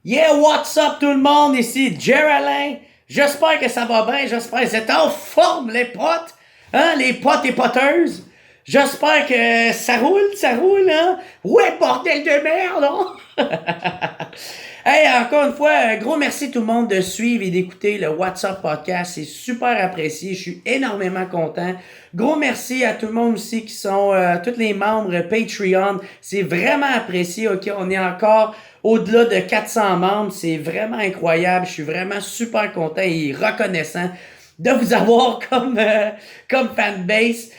Yeah, what's up tout le monde? Ici Geraldin. J'espère que ça va bien. J'espère que vous êtes en forme, les potes. Hein, les potes et poteuses. J'espère que ça roule, hein? Ouais, bordel de merde, hein? Hey, encore une fois, un gros merci tout le monde de suivre et d'écouter le WhatsApp Podcast. C'est super apprécié. Je suis énormément content. Gros merci à tout le monde aussi qui sont tous les membres Patreon. C'est vraiment apprécié. OK, on est encore au-delà de 400 membres. C'est vraiment incroyable. Je suis vraiment super content et reconnaissant de vous avoir comme fanbase.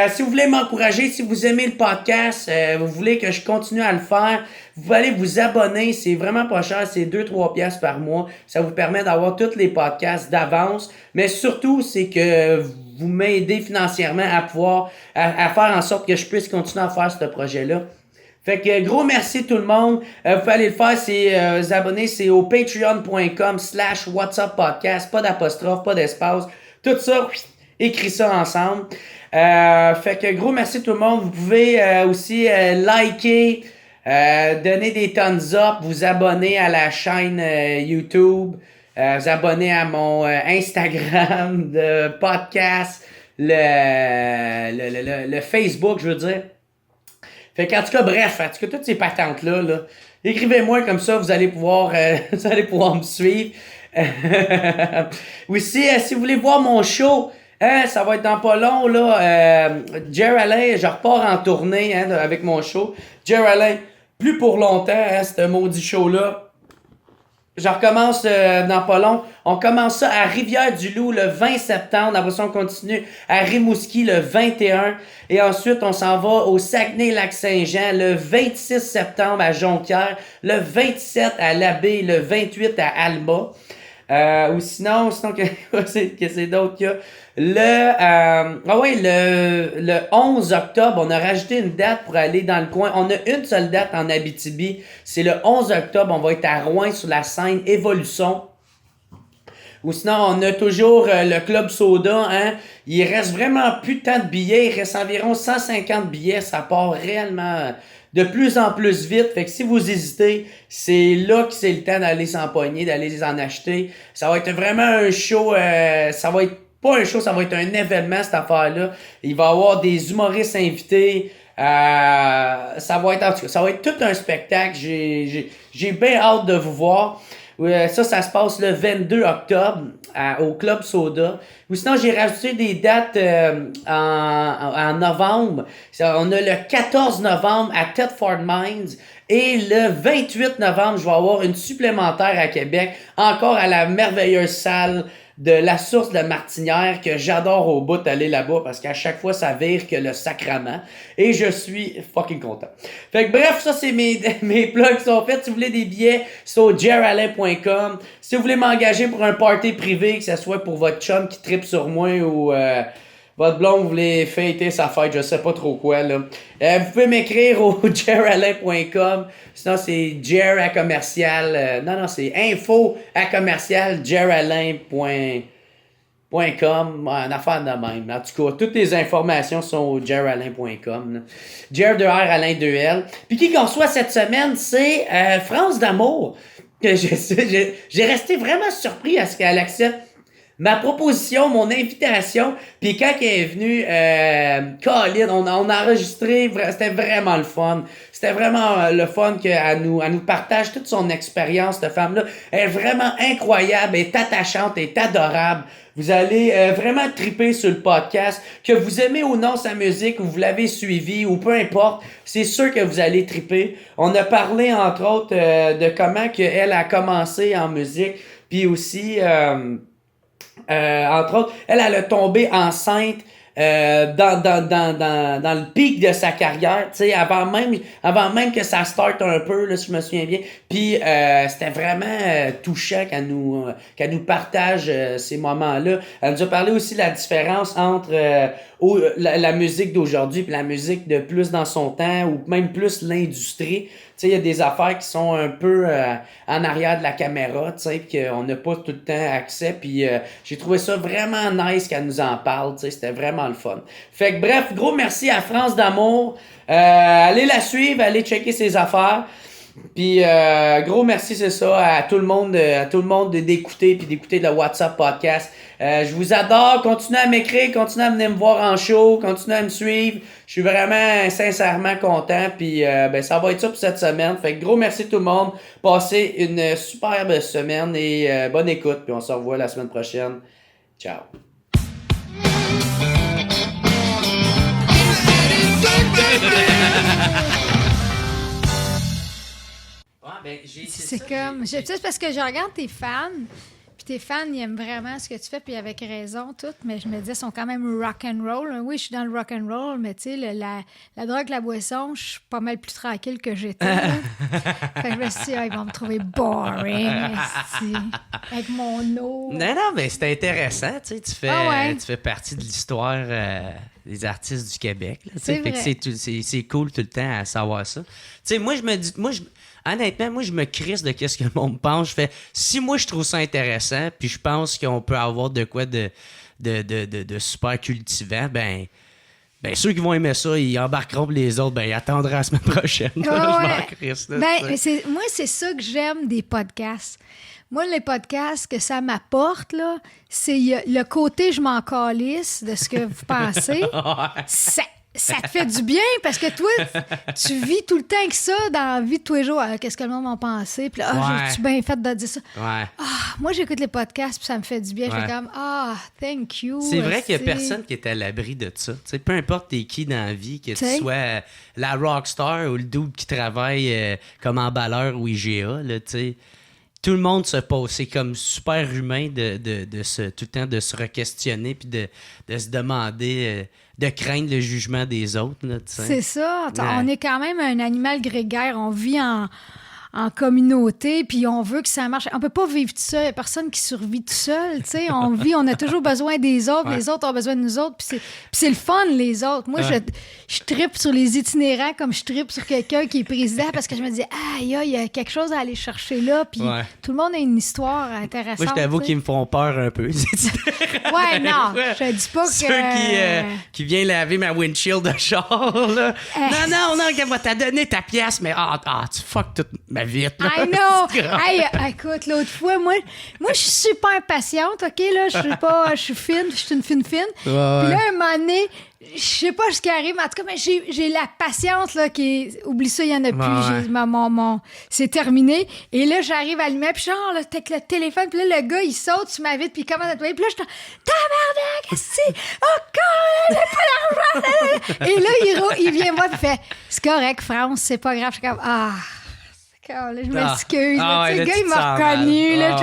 Si vous voulez m'encourager, si vous aimez le podcast, vous voulez que je continue à le faire, vous allez vous abonner, c'est vraiment pas cher, c'est 2-3 piastres par mois. Ça vous permet d'avoir tous les podcasts d'avance, mais surtout, c'est que vous m'aidez financièrement à pouvoir, à faire en sorte que je puisse continuer à faire ce projet-là. Fait que gros merci tout le monde. Vous pouvez aller le faire, c'est vous abonner, c'est au patreon.com/whatsappodcast, pas d'apostrophe, pas d'espace. Tout ça, écrit ça ensemble. Fait que gros merci tout le monde. Vous pouvez aussi liker, donner des thumbs up, vous abonner à la chaîne YouTube, vous abonner à mon Instagram de podcast, le Facebook, je veux dire. Fait qu'en tout cas, bref, en tout cas, toutes ces patentes-là, là, écrivez-moi comme ça, vous allez pouvoir me suivre. Aussi, si vous voulez voir mon show, hein, ça va être dans pas long, là. Geraldin, je repars en tournée hein, avec mon show. Geraldin, plus pour longtemps, hein, ce maudit show-là. Je recommence dans pas long. On commence ça à Rivière-du-Loup le 20 septembre. Après ça, on continue à Rimouski le 21. Et ensuite, on s'en va au Saguenay-Lac-Saint-Jean le 26 septembre à Jonquière, le 27 à Labbé, le 28 à Alma. Ou sinon que c'est d'autres qu'il y a. Le 11 octobre, on a rajouté une date pour aller dans le coin. On a une seule date en Abitibi. C'est le 11 octobre, on va être à Rouen sur la scène Évolution. Ou sinon, on a toujours le Club Soda, hein. Il reste vraiment plus tant de billets. Il reste environ 150 billets. Ça part réellement de plus en plus vite. Fait que si vous hésitez, c'est là que c'est le temps d'aller s'empoigner, d'aller les en acheter. Ça va être vraiment un show, ça va être pas un show, ça va être un événement cette affaire-là. Il va y avoir des humoristes invités. Ça va être en tout cas, ça va être tout un spectacle. J'ai bien hâte de vous voir. Ça se passe le 22 octobre au Club Soda. Ou sinon, j'ai rajouté des dates en novembre. On a le 14 novembre à Thetford Mines. Et le 28 novembre, je vais avoir une supplémentaire à Québec. Encore à la merveilleuse salle de la Source de Martinière que j'adore au bout d'aller là-bas parce qu'à chaque fois, ça vire que le sacrament. Et je suis fucking content. Fait que bref, ça, c'est mes plugs qui sont faits. Si vous voulez des billets, c'est au geraldin.com. Si vous voulez m'engager pour un party privé, que ce soit pour votre chum qui tripe sur moi ou votre blonde voulait fêter sa fête, je sais pas trop quoi, là. Vous pouvez m'écrire au geraldin.com. Sinon, c'est ger@commercial. Non, c'est info@geraldin.com. Une affaire de même. En tout cas, toutes les informations sont au geraldin.com. Ger de R, Alain 2L. Puis qui qu'on soit cette semaine, c'est France d'amour. Que j'ai resté vraiment surpris à ce qu'elle accepte ma proposition, mon invitation, puis quand elle est venue, Colin, on a enregistré, c'était vraiment le fun. C'était vraiment le fun qu'elle nous partage toute son expérience, cette femme-là. Elle est vraiment incroyable, elle est attachante, elle est adorable. Vous allez vraiment triper sur le podcast. Que vous aimez ou non sa musique, ou vous l'avez suivi, ou peu importe, c'est sûr que vous allez triper. On a parlé, entre autres, de comment qu'elle a commencé en musique, puis aussi... entre autres, elle a tombé enceinte dans le pic de sa carrière, tu sais, avant même que ça starte un peu, là, si je me souviens bien. Puis c'était vraiment touchant qu'elle nous partage ces moments-là. Elle nous a parlé aussi de la différence entre la musique d'aujourd'hui puis la musique de plus dans son temps ou même plus l'industrie. Tu sais, il y a des affaires qui sont un peu en arrière de la caméra, tu sais, qu'on n'a pas tout le temps accès. Puis j'ai trouvé ça vraiment nice qu'elle nous en parle, tu sais, c'était vraiment le fun. Fait que bref, gros merci à France d'amour. Allez la suivre, allez checker ses affaires. Puis gros merci, c'est ça, à tout le monde d'écouter puis d'écouter le WhatsApp podcast. Je vous adore, continuez à m'écrire, continuez à venir me voir en show, continuez à me suivre. Je suis vraiment sincèrement content puis ça va être ça pour cette semaine. Fait que gros merci tout le monde. Passez une superbe semaine et bonne écoute puis on se revoit la semaine prochaine. Ciao. C'est comme... C'est parce que je regarde tes fans, puis tes fans, ils aiment vraiment ce que tu fais, puis avec raison, tout, mais je me disais, ils sont quand même rock and roll. Oui, je suis dans le rock and roll, mais tu sais, la drogue, la boisson, je suis pas mal plus tranquille que j'étais. Fait que je me suis dit, ils vont me trouver boring, avec mon eau. Non, mais c'est intéressant, tu sais, tu fais partie de l'histoire des artistes du Québec, là, fait que c'est cool tout le temps à savoir ça. Tu sais, moi, je me dis... Honnêtement, je me crisse de qu'est-ce que le monde pense. Je fais, si moi, je trouve ça intéressant, puis je pense qu'on peut avoir de quoi de super cultivant, ben ceux qui vont aimer ça, ils embarqueront, puis les autres, ils attendront la semaine prochaine. Je m'en crisse. Là, moi, c'est ça que j'aime des podcasts. Moi, les podcasts, que ça m'apporte, là, c'est le côté je m'en calisse de ce que vous pensez. Ça te fait du bien parce que toi, tu vis tout le temps que ça dans la vie de tous les jours. Qu'est-ce que le monde va penser? Puis là, j'ai-tu bien fait de dire ça? Ouais. Moi, j'écoute les podcasts puis ça me fait du bien. Je fais comme, thank you. C'est vrai qu'il n'y a personne qui est à l'abri de ça. T'sais, peu importe t'es qui dans la vie, que tu sois la rockstar ou le dude qui travaille comme emballeur ou IGA, là, t'sais. Tout le monde se pose. C'est comme super humain de tout le temps de se re-questionner puis de se demander, de craindre le jugement des autres. Là, c'est ça. On est quand même un animal grégaire. On vit en communauté, puis on veut que ça marche. On peut pas vivre tout seul. Il n'y a personne qui survit tout seul. T'sais. On a toujours besoin des autres. Les autres ont besoin de nous autres. Puis c'est le fun, les autres. Moi, je trippe sur les itinérants comme je trippe sur quelqu'un qui est président parce que je me dis, il y a quelque chose à aller chercher là. Puis tout le monde a une histoire intéressante. Moi, je t'avoue qu'ils me font peur un peu. Non. Je dis pas que... Ceux qui viennent laver ma windshield de char, là. Non, qu'elle va t'as donné ta pièce, mais tu fuck toute ma vie. I know! Écoute, l'autre fois, moi, je suis super patiente, OK? Là, je suis fine, je suis une fine. Puis là, un moment donné, je sais pas ce qui arrive, mais en tout cas, j'ai la patience, là, oublie ça, il y en a plus. C'est terminé. Et là, j'arrive à l'allumer, puis genre, là, t'as le téléphone, puis là, le gars, il saute sur ma vitre, puis il commence à te voir. Puis là, je suis tabarnak, qu'est-ce que c'est? Oh, j'ai pas d'argent! Et là, il vient voir, puis il fait, c'est correct, France, c'est pas grave. Je suis comme, là, je m'excuse. Le gars, il m'a reconnu. Là,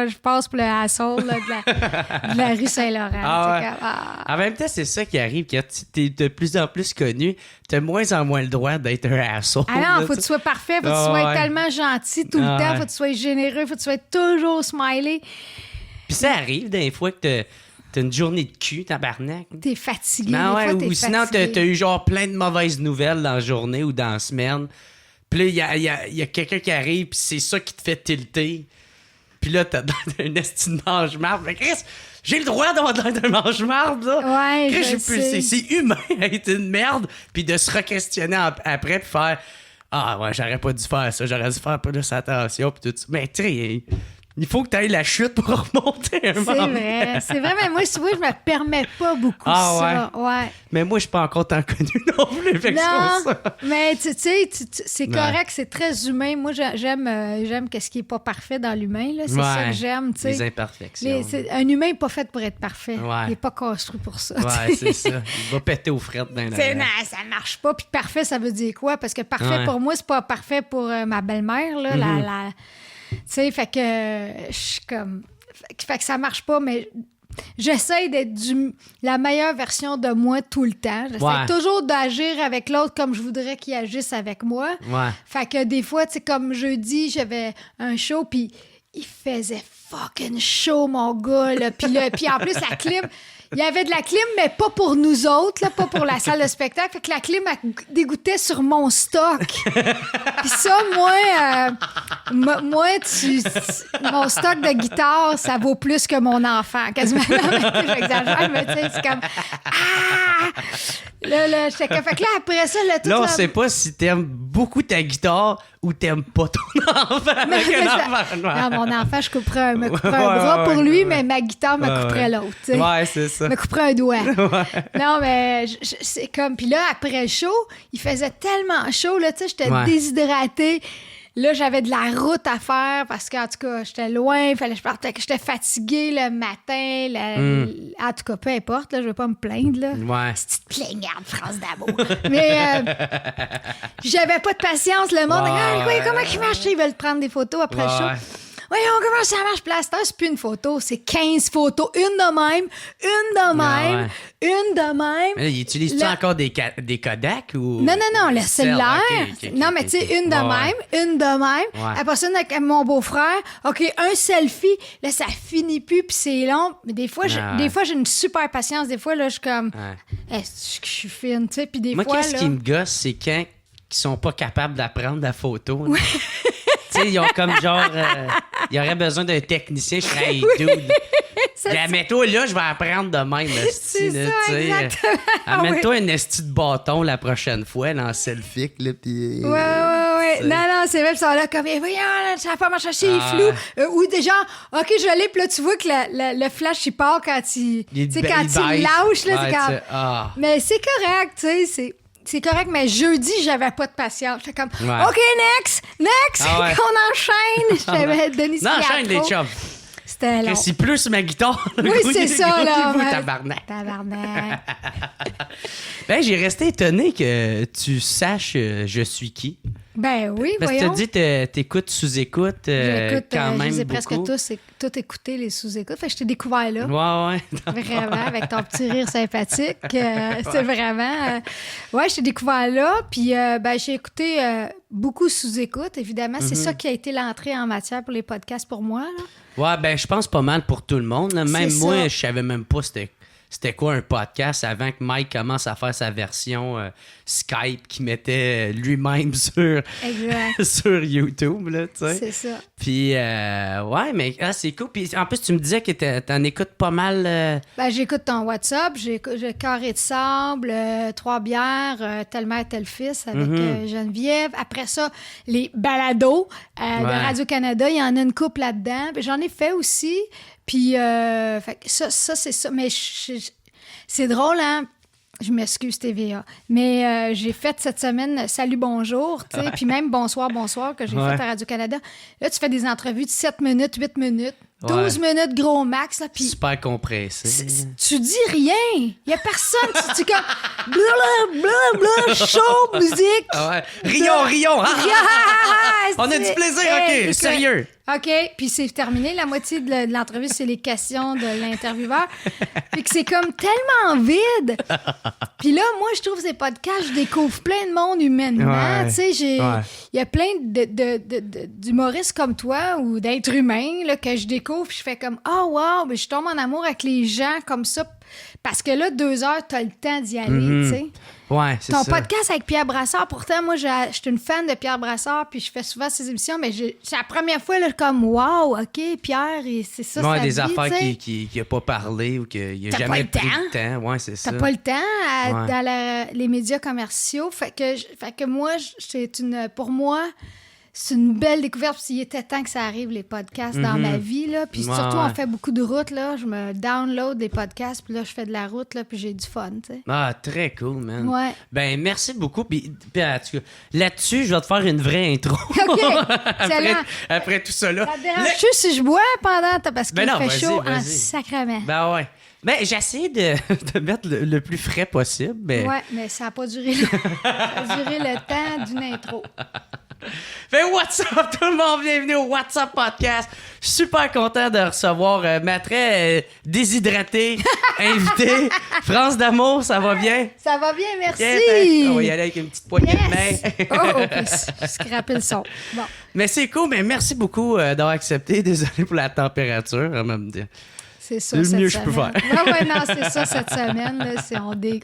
je passe pour le asshole de la rue Saint-Laurent. En même temps, c'est ça qui arrive. Quand tu es de plus en plus connu, tu as de moins en moins le droit d'être un asshole. Ah non, faut que tu sois parfait. Faut que tu sois tellement gentil tout le temps. Faut que tu sois généreux. Faut que tu sois toujours smiley. Puis ça arrive des fois que t'as une journée de cul, tabarnak. T'es fatigué. Ou sinon, t'as eu genre plein de mauvaises nouvelles dans la journée ou dans la semaine. Puis là, il y a quelqu'un qui arrive, puis c'est ça qui te fait tilter. Puis là, t'as un esti de mange-marde. Mais Chris, j'ai le droit d'avoir un mange-marde, là. Ouais, Chris, c'est humain d'être une merde, puis de se re-questionner après, puis faire j'aurais pas dû faire ça, j'aurais dû faire plus attention, puis tout ça. Mais tu sais, il faut que tu ailles la chute pour remonter un moment. C'est vrai, mais moi, je me permets pas beaucoup ça. Ouais. Mais moi, je suis pas encore tant connu non plus. Mais tu sais, c'est correct, c'est très humain. Moi, j'aime ce qui est pas parfait dans l'humain. Là. C'est ça que j'aime. T'sais. Les imperfections. Un humain n'est pas fait pour être parfait. Ouais. Il n'est pas construit pour ça. Ouais, c'est ça. Il va péter aux frettes d'un Non, ça marche pas. Puis parfait, ça veut dire quoi? Parce que parfait pour moi, c'est pas parfait pour ma belle-mère. Là, tu sais, fait que je suis comme... Fait que ça marche pas, mais j'essaie d'être la meilleure version de moi tout le temps. J'essaie toujours d'agir avec l'autre comme je voudrais qu'il agisse avec moi. Ouais. Fait que des fois, tu sais, comme jeudi, j'avais un show, puis il faisait fucking chaud, mon gars, là. Puis en plus, la clim... il y avait de la clim, mais pas pour nous autres, là, pas pour la salle de spectacle. Fait que la clim, elle dégoûtait sur mon stock. Puis ça, mon stock de guitare, ça vaut plus que mon enfant. Quasiment. J'exagère, mais tu sais, c'est comme... Ah! Là, j'étais comme... Fait que là, après ça... Là, on sait pas si t'aimes beaucoup ta guitare ou t'aimes pas ton enfant. Non, mon enfant, je me couperais un bras pour lui, mais ma guitare me couperait l'autre. T'sais. Ouais, c'est ça. Me couperait un doigt. Non, mais c'est comme... Puis là, après le show, il faisait tellement chaud, là, tu sais, j'étais déshydratée. Là, j'avais de la route à faire parce qu'en tout cas, j'étais loin, fallait que je parte, j'étais fatiguée le matin. En tout cas, peu importe, là, je vais pas me plaindre. Là. Ouais. C'est une plaignarde, France d'amour. Mais j'avais pas de patience. Le monde, comment il marche? Ils veulent prendre des photos après le show. Voyons, comment ça marche? Plaster, c'est plus une photo, c'est 15 photos. Une de même, une de même. Mais là, utilises-tu encore des Kodak ou... Non, le cellulaire. Okay, non, mais tu sais, une de même. Ouais. qu'est-ce qui me gosse, c'est quand ils sont pas capables d'apprendre la photo. Tu sais, ils ont comme genre... il y aurait besoin d'un technicien. Je serais, hey, dude... Mets-toi là, je vais apprendre de même. C'est ça, exactement. Amène-toi un esti de bâton la prochaine fois dans selfie. Là, pis, ouais. Non, c'est vrai, ça là comme, voyons, ça va pas marcher, c'est flou. Ou déjà, OK, je l'ai, puis là, tu vois que le flash, il part quand il lâche. Là, c'est quand... Mais c'est correct, tu sais, c'est correct, mais jeudi, j'avais pas de patience. J'étais comme, OK, next, qu'on enchaîne. J'avais Denis Piatro. Non, enchaîne les chums. C'était long. C'est plus ma guitare. Oui, c'est ça, là. Tabarnak. Ben, j'ai resté étonné que tu saches je suis qui. Ben oui, parce voyons. Parce que tu as dit t'écoutes sous-écoute quand même je les ai beaucoup. presque tous écoutés, les sous-écoutes. Fait que je t'ai découvert là. Ouais. Vraiment, avec ton petit rire sympathique. C'est vraiment... je t'ai découvert là. Puis j'ai écouté beaucoup sous-écoute, évidemment. C'est ça qui a été l'entrée en matière pour les podcasts pour moi, là. Ouais, je pense pas mal pour tout le monde. Là. Même moi, je savais même pas c'était quoi un podcast avant que Mike commence à faire sa version Skype qu'il mettait lui-même sur YouTube, là, tu sais. C'est ça. Puis, mais c'est cool. Puis, en plus, tu me disais que t'en écoutes pas mal... j'écoute ton WhatsApp, j'ai Carré de sable, 3 bières, telle mère, tel fils avec Geneviève. Après ça, les balados de Radio-Canada, il y en a une couple là-dedans. Puis j'en ai fait aussi. Puis, ça, c'est ça. Mais c'est drôle, hein? Je m'excuse, TVA. Mais j'ai fait cette semaine Salut, bonjour, tu sais, puis même Bonsoir, que j'ai fait à Radio-Canada. Là, tu fais des entrevues de 7 minutes, 8 minutes, 12 minutes gros max. Là, super compressé. Tu dis rien. Il n'y a personne. Tu comme blablabla, show, musique. Rions. On a du plaisir, OK, sérieux. OK, puis c'est terminé. La moitié de l'entrevue, c'est les questions de l'intervieweur. Puis que c'est comme tellement vide. Puis là, moi, je trouve ces podcasts, je découvre plein de monde humainement. Tu sais, il y a plein d'humoristes comme toi ou d'êtres humains là, que je découvre. Puis je fais comme, wow, mais je tombe en amour avec les gens comme ça. Parce que là, 2 heures, t'as le temps d'y aller, tu sais. Ouais, c'est Ton ça. podcast avec Pierre Brassard, pourtant, moi, je suis une fan de Pierre Brassard, puis je fais souvent ses émissions, mais c'est la première fois, là, comme, wow, OK, Pierre, et c'est ça, sa des vie, affaires qu'il n'a pas parlé ou qu'il n'a jamais pris le temps. Ouais, c'est ça. T'as pas le temps dans les médias commerciaux. Fait que moi, pour moi, c'est une belle découverte. Puis il était temps que ça arrive, les podcasts, dans ma vie. Là. Puis surtout, on fait beaucoup de routes. Là. Je me download des podcasts. Puis là, je fais de la route. Là, puis j'ai du fun. T'sais. Ah, très cool, man. Ouais. Ben, merci beaucoup. Puis là-dessus, je vais te faire une vraie intro. OK. après tout ça. Là. Ça te dérange-tu si je bois pendant? Parce qu'il fait chaud en sacrement. Ben ouais. Ben, j'ai essayé de mettre le plus frais possible. Mais... Ouais, mais ça n'a pas duré. Ça a duré le temps d'une intro. Fait what's up tout le monde, bienvenue au What's Up Podcast. Super content de recevoir ma très déshydratée invitée. France d'amour, ça va bien? Ça va bien, merci. On va y aller avec une petite poignée de main. Je scrapais le son. Bon. Mais c'est cool, mais merci beaucoup d'avoir accepté. Désolé pour la température. C'est ça, c'est le mieux que je peux faire. Ouais, non, c'est ça, cette semaine. Là,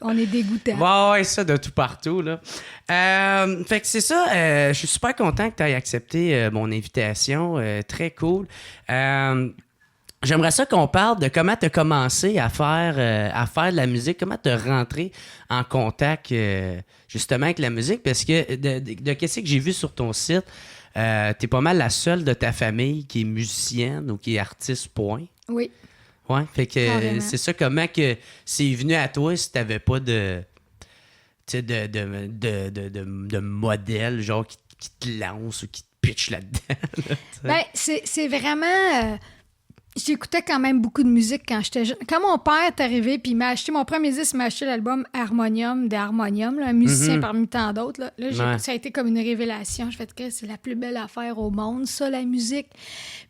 on est dégoûtant. Ouais, ça, de tout partout. Là. Fait que c'est ça. Je suis super content que tu aies accepté mon invitation. Très cool. J'aimerais ça qu'on parle de comment tu as commencé à faire de la musique, comment tu as rentré en contact justement avec la musique, parce que de qu'est-ce que j'ai vu sur ton site, t'es pas mal la seule de ta famille qui est musicienne ou qui est artiste, point. Oui. Ouais, fait que c'est ça, comment que c'est venu à toi si t'avais pas de modèle, genre qui te lance ou qui te pitch là-dedans. Là, ben, c'est vraiment... J'écoutais quand même beaucoup de musique quand j'étais jeune. Quand mon père est arrivé, puis il m'a acheté mon premier disque, il m'a acheté l'album Harmonium d'Harmonium, un musicien parmi tant d'autres. Là, ça a été comme une révélation. Je fais que c'est la plus belle affaire au monde, ça, la musique.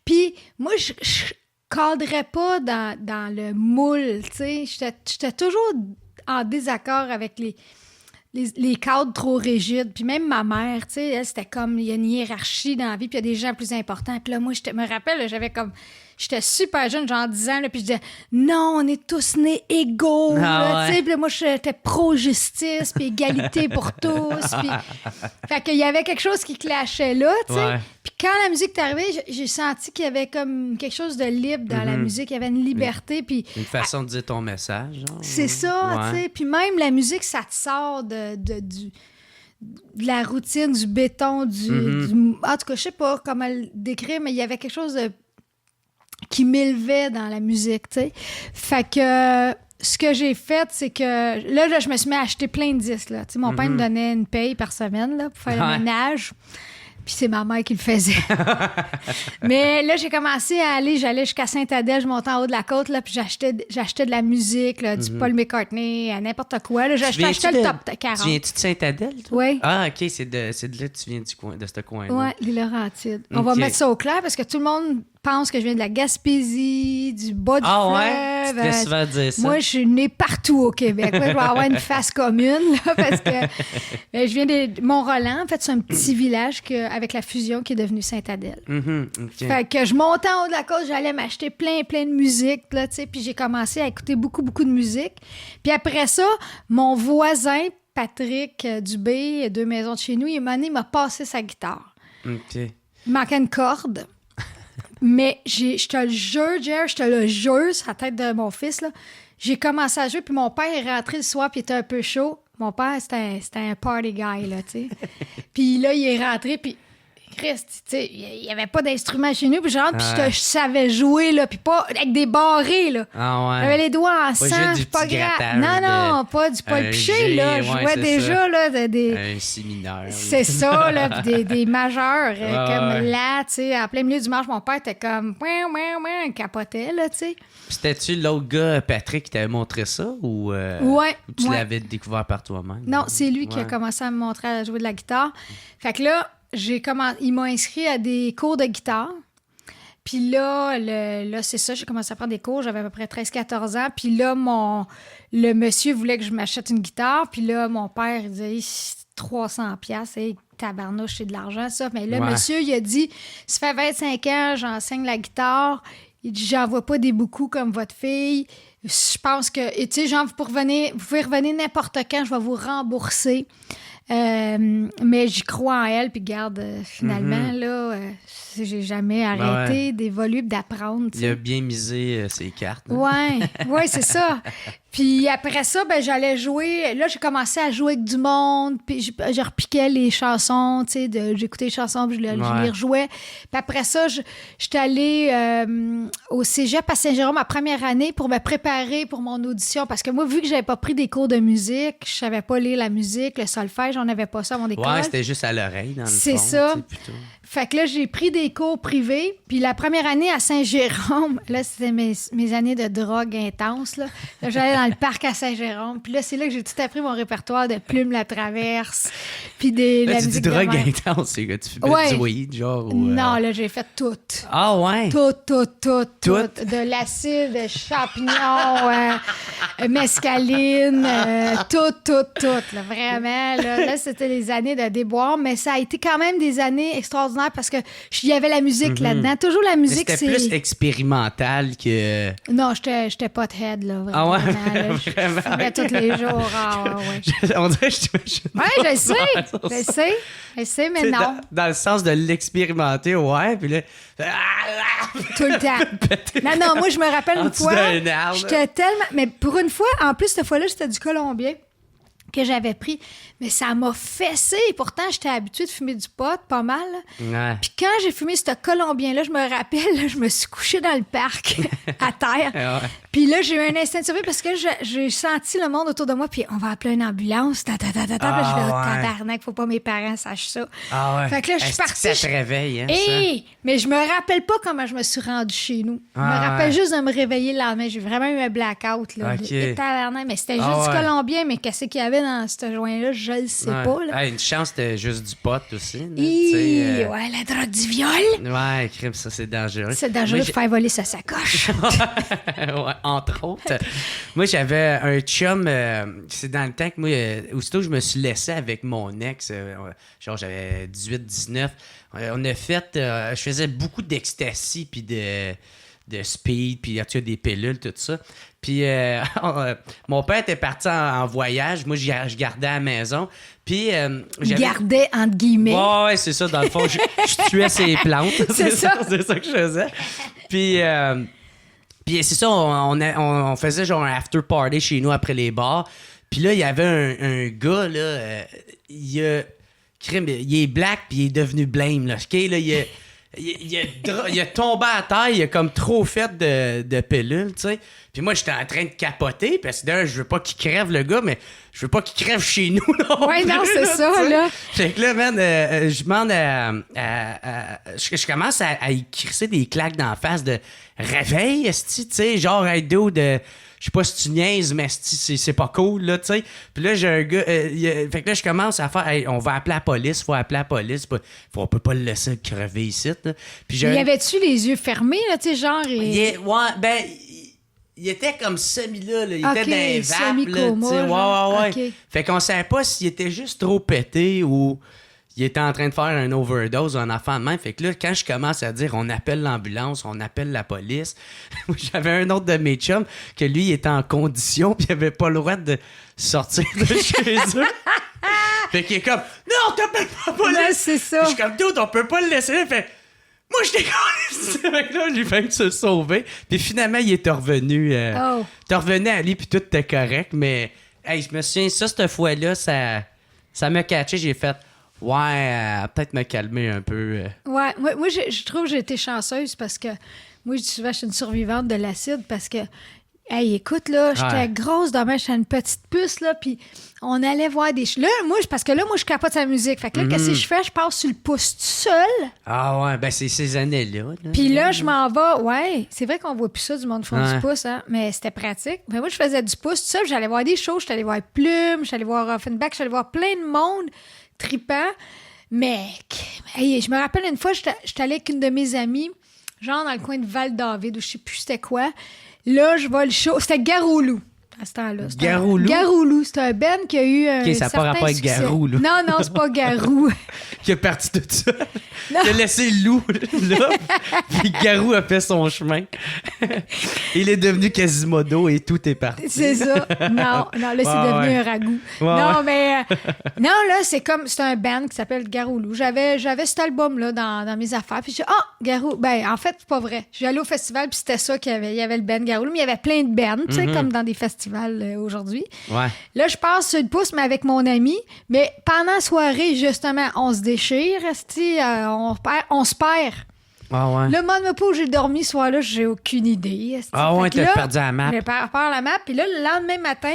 Puis moi, je cadrais pas dans le moule, tu sais. J'étais toujours en désaccord avec les cadres trop rigides. Puis même ma mère, tu sais, elle, c'était comme, il y a une hiérarchie dans la vie, puis il y a des gens plus importants. Puis là, moi, je me rappelle, là, j'étais super jeune, genre 10 ans, là, puis je disais « Non, on est tous nés égaux! » Puis là, moi, j'étais pro-justice, puis égalité pour tous. Puis... Fait qu'il y avait quelque chose qui clashait là, tu sais. Ouais. Puis quand la musique est arrivée, j'ai senti qu'il y avait comme quelque chose de libre dans la musique. Il y avait une liberté, puis... Une façon de dire ton message, genre. C'est ça, tu sais. Puis même la musique, ça te sort de la routine, du béton, en tout cas, je sais pas comment le décrire, mais il y avait quelque chose qui m'élevait dans la musique, tu sais. Fait que ce que j'ai fait, c'est que là, je me suis mis à acheter plein de disques, là. Tu sais, mon père me donnait une paye par semaine, là, pour faire le ménage. Puis c'est ma mère qui le faisait. Mais là, j'ai commencé j'allais jusqu'à Sainte-Adèle, je montais en haut de la côte, là, puis j'achetais de la musique, là, du Paul McCartney, n'importe quoi. Là, j'achetais le top 40. Tu viens-tu de Sainte-Adèle, toi? Oui. Ah, OK, c'est de là que tu viens de ce coin-là. Oui, les Laurentides. On va mettre ça au clair parce que tout le monde pense que je viens de la Gaspésie, du bas du fleuve. Ouais? Tu te fais souvent dire ça. Moi, je suis née partout au Québec. Moi, je vais avoir une face commune, là, parce que je viens de Mont-Roland. En fait, c'est un petit village avec la fusion qui est devenu Sainte-Adèle. Okay. Fait que je montais en haut de la côte, j'allais m'acheter plein de musique, là, tu sais, puis j'ai commencé à écouter beaucoup de musique. Puis après ça, mon voisin, Patrick Dubé, 2 maisons de chez nous, il m'a passé sa guitare. Okay. Il manquait une corde. Mais je te le jure, Jer, je te le jure, sur la tête de mon fils, là, j'ai commencé à jouer, puis mon père est rentré le soir, puis il était un peu chaud. Mon père, c'était un party guy, là, tu sais. Puis là, il est rentré, puis Christ, tu sais, il n'y avait pas d'instrument chez nous, puis je rentre, puis je savais jouer, là, puis pas avec des barrés, là. Ah ouais. J'avais les doigts en sang, pas grave. Non, pas du Paul Piché, là. Je jouais déjà, ça. Là, un si mineur. C'est ça, là, puis des majeurs, comme là, tu sais, en plein milieu du match, mon père était comme, il capotait, là, tu sais. C'était-tu l'autre gars, Patrick, qui t'avait montré ça, ou tu l'avais découvert par toi-même? Non, c'est lui qui a commencé à me montrer à jouer de la guitare. Fait que là, il m'a inscrit à des cours de guitare. Puis là, c'est ça, j'ai commencé à prendre des cours. J'avais à peu près 13-14 ans. Puis là, le monsieur voulait que je m'achète une guitare. Puis là, mon père, il disait 300$. Hey, tabarnouche, c'est de l'argent, ça. Mais là, monsieur, il a dit, ça fait 25 ans, j'enseigne la guitare. Il dit, j'en vois pas des beaucoup comme votre fille. Je pense que, tu sais, genre, vous pouvez revenir n'importe quand, je vais vous rembourser. Mais j'y crois en elle, puis garde, finalement, là, j'ai jamais arrêté d'évoluer, d'apprendre. Il a bien misé ses cartes. Hein? Ouais, c'est ça. Puis après ça, ben j'allais jouer. Là, j'ai commencé à jouer avec du monde, puis je repiquais les chansons, tu sais, j'écoutais les chansons, puis je les rejouais. Puis après ça, j'étais allée au cégep à Saint-Jérôme ma première année pour me préparer pour mon audition, parce que moi, vu que j'avais pas pris des cours de musique, je savais pas lire la musique, le solfège, on n'avait pas ça à mon école. Ouais, c'était juste à l'oreille, dans le fond. C'est ça. Fait que là, j'ai pris des cours privés. Puis la première année à Saint-Jérôme, là, c'était mes années de drogue intense. Là j'allais dans dans le parc à Saint-Jérôme. Puis là, c'est là que j'ai tout appris mon répertoire de Plume la Traverse. Puis la tu dis musique drogue de intense, c'est que tu fais du weed, genre. Ou, Non, là, j'ai fait tout. Ah ouais? Tout. De l'acide, champignons, mescaline, tout. Là, vraiment, là, c'était les années de déboire, mais ça a été quand même des années extraordinaires parce que il y avait la musique là-dedans. Toujours la musique, c'était plus expérimental que... Non, j'étais pas de head, là. Vraiment, ah ouais? Là, Vraiment? Je fumais tous les jours. Ah ouais. On dirait que je t'imagine. Ouais, je sais, mais non. Dans le sens de l'expérimenter, ouais, puis là... Tout le temps. Non, moi, je me rappelle une fois, j'étais tellement... Mais pour une fois, en plus, cette fois-là, c'était du colombien que j'avais pris. Mais ça m'a fessé. Pourtant, j'étais habituée de fumer du pot, pas mal. Ouais. Puis quand j'ai fumé ce colombien-là, je me rappelle, là, je me suis couchée dans le parc, à terre. Ouais. Puis là, j'ai eu un instinct de survie parce que j'ai senti le monde autour de moi. Puis on va appeler une ambulance. Puis là, je vais tabarnak, faut pas que mes parents sachent ça. Ah ouais. Fait que là, je suis partie. Ça te réveille, hein, Mais je me rappelle pas comment je me suis rendue chez nous. Je me rappelle juste de me réveiller le lendemain. J'ai vraiment eu un blackout, là. Okay. Mais c'était juste du colombien. Mais qu'est-ce qu'il y avait dans ce joint-là? Je le sais pas, là. Une chance, c'était juste du pot aussi. Ouais, la drogue du viol. Ouais, crime, ça, c'est dangereux. C'est dangereux de faire voler sa sacoche. Ouais, entre autres. Moi, j'avais un chum, c'est dans le temps que moi, aussitôt je me suis laissé avec mon ex, genre j'avais 18-19, on a fait, je faisais beaucoup d'ecstasy, puis de speed, puis en tout cas des pilules, tout ça. Puis mon père était parti en voyage, moi je gardais à la maison. Puis gardais entre guillemets. Ouais, c'est ça, dans le fond, je tuais ses plantes. C'est ça que je faisais. Puis c'est ça, on faisait genre un after party chez nous après les bars. Puis là, il y avait un gars, là, il est black, puis il est devenu blame, là. OK, là, il a tombé à terre, il a comme trop fait de pilules, tu sais. Puis moi, j'étais en train de capoter, parce que d'ailleurs, je veux pas qu'il crève, le gars, mais je veux pas qu'il crève chez nous, non. Ouais, non, c'est ça, t'sais. là. Fait que là, man, je demande je commence à y crisser des claques d'en face de réveil, esti, tu sais, genre, hey, dude, je sais pas si tu niaises, mais c'est pas cool, là, tu sais. Puis là, j'ai un gars... fait que là, je commence à faire... Hey, on va appeler la police, faut appeler la police. On peut pas le laisser crever ici, là. Puis y avait-tu les yeux fermés, là, tu sais, genre... Il était comme semi-là, là. Il était dans les vapes, là, tu sais. Ouais. Okay. Fait qu'on savait pas s'il était juste trop pété ou... Il était en train de faire un overdose, un enfant de même. Fait que là, quand je commence à dire on appelle l'ambulance, on appelle la police, j'avais un autre de mes chums que lui, il était en condition puis il avait pas le droit de sortir de chez eux. Fait qu'il est comme non, t'appelles pas la police! Ouais, c'est ça. Je suis comme tout, on peut pas le laisser. Il fait moi, je t'ai Fait que là, j'ai failli se sauver. Puis finalement, il est revenu. T'es revenu à lui puis tout était correct. Mais hey, je me souviens, cette fois-là, ça m'a catché. J'ai fait ouais, peut-être me calmer un peu. Ouais, moi je trouve que j'ai été chanceuse parce que moi, je dis souvent, je suis une survivante de l'acide parce que, hey, écoute, là, j'étais grosse demain, j'étais une petite puce, là, puis on allait voir des... Là, moi, je capote sa musique. Fait que là, qu'est-ce que je fais? Je passe sur le pouce tout seul. Ah ouais, ben c'est ces années-là. Puis là, je m'en vais. Ouais, c'est vrai qu'on voit plus ça du monde fond du pouce, hein, mais c'était pratique. Mais moi, je faisais du pouce tout seul, j'allais voir des shows, j'allais voir Plume, j'allais voir Offenbach, j'allais voir plein de monde trippant. Mais, hey, je me rappelle une fois, j'étais allée avec une de mes amies, genre dans le coin de Val-David, ou je sais plus c'était quoi. Là, je vois le show. C'était Garoulou à ce temps-là. Garoulou? Garoulou. C'est un band qui a eu un ça n'a pas rapport avec Garou, là. Non, c'est pas Garou. Qui est parti de ça. Il a laissé Lou, là. Puis Garou a fait son chemin. Il est devenu Quasimodo et tout est parti. C'est ça. Non, là, c'est devenu un ragoût. Mais... non, là, c'est un band qui s'appelle Garoulou. J'avais cet album-là dans mes affaires. Puis j'ai dit, Garou. Ben, en fait, c'est pas vrai. Je suis allée au festival, puis c'était ça qu'il y avait. Il y avait le band Garoulou, mais il y avait plein de bands, tu sais, comme dans des festivals aujourd'hui. Ouais. Là, je passe sur le pouce, mais avec mon ami. Mais pendant la soirée, justement, on se déchire, on se perd. Ah ouais. Là, moi, où j'ai dormi ce soir-là, j'ai aucune idée. Ah ouais, t'as perdu la map. J'ai perdu la map. Puis là, le lendemain matin,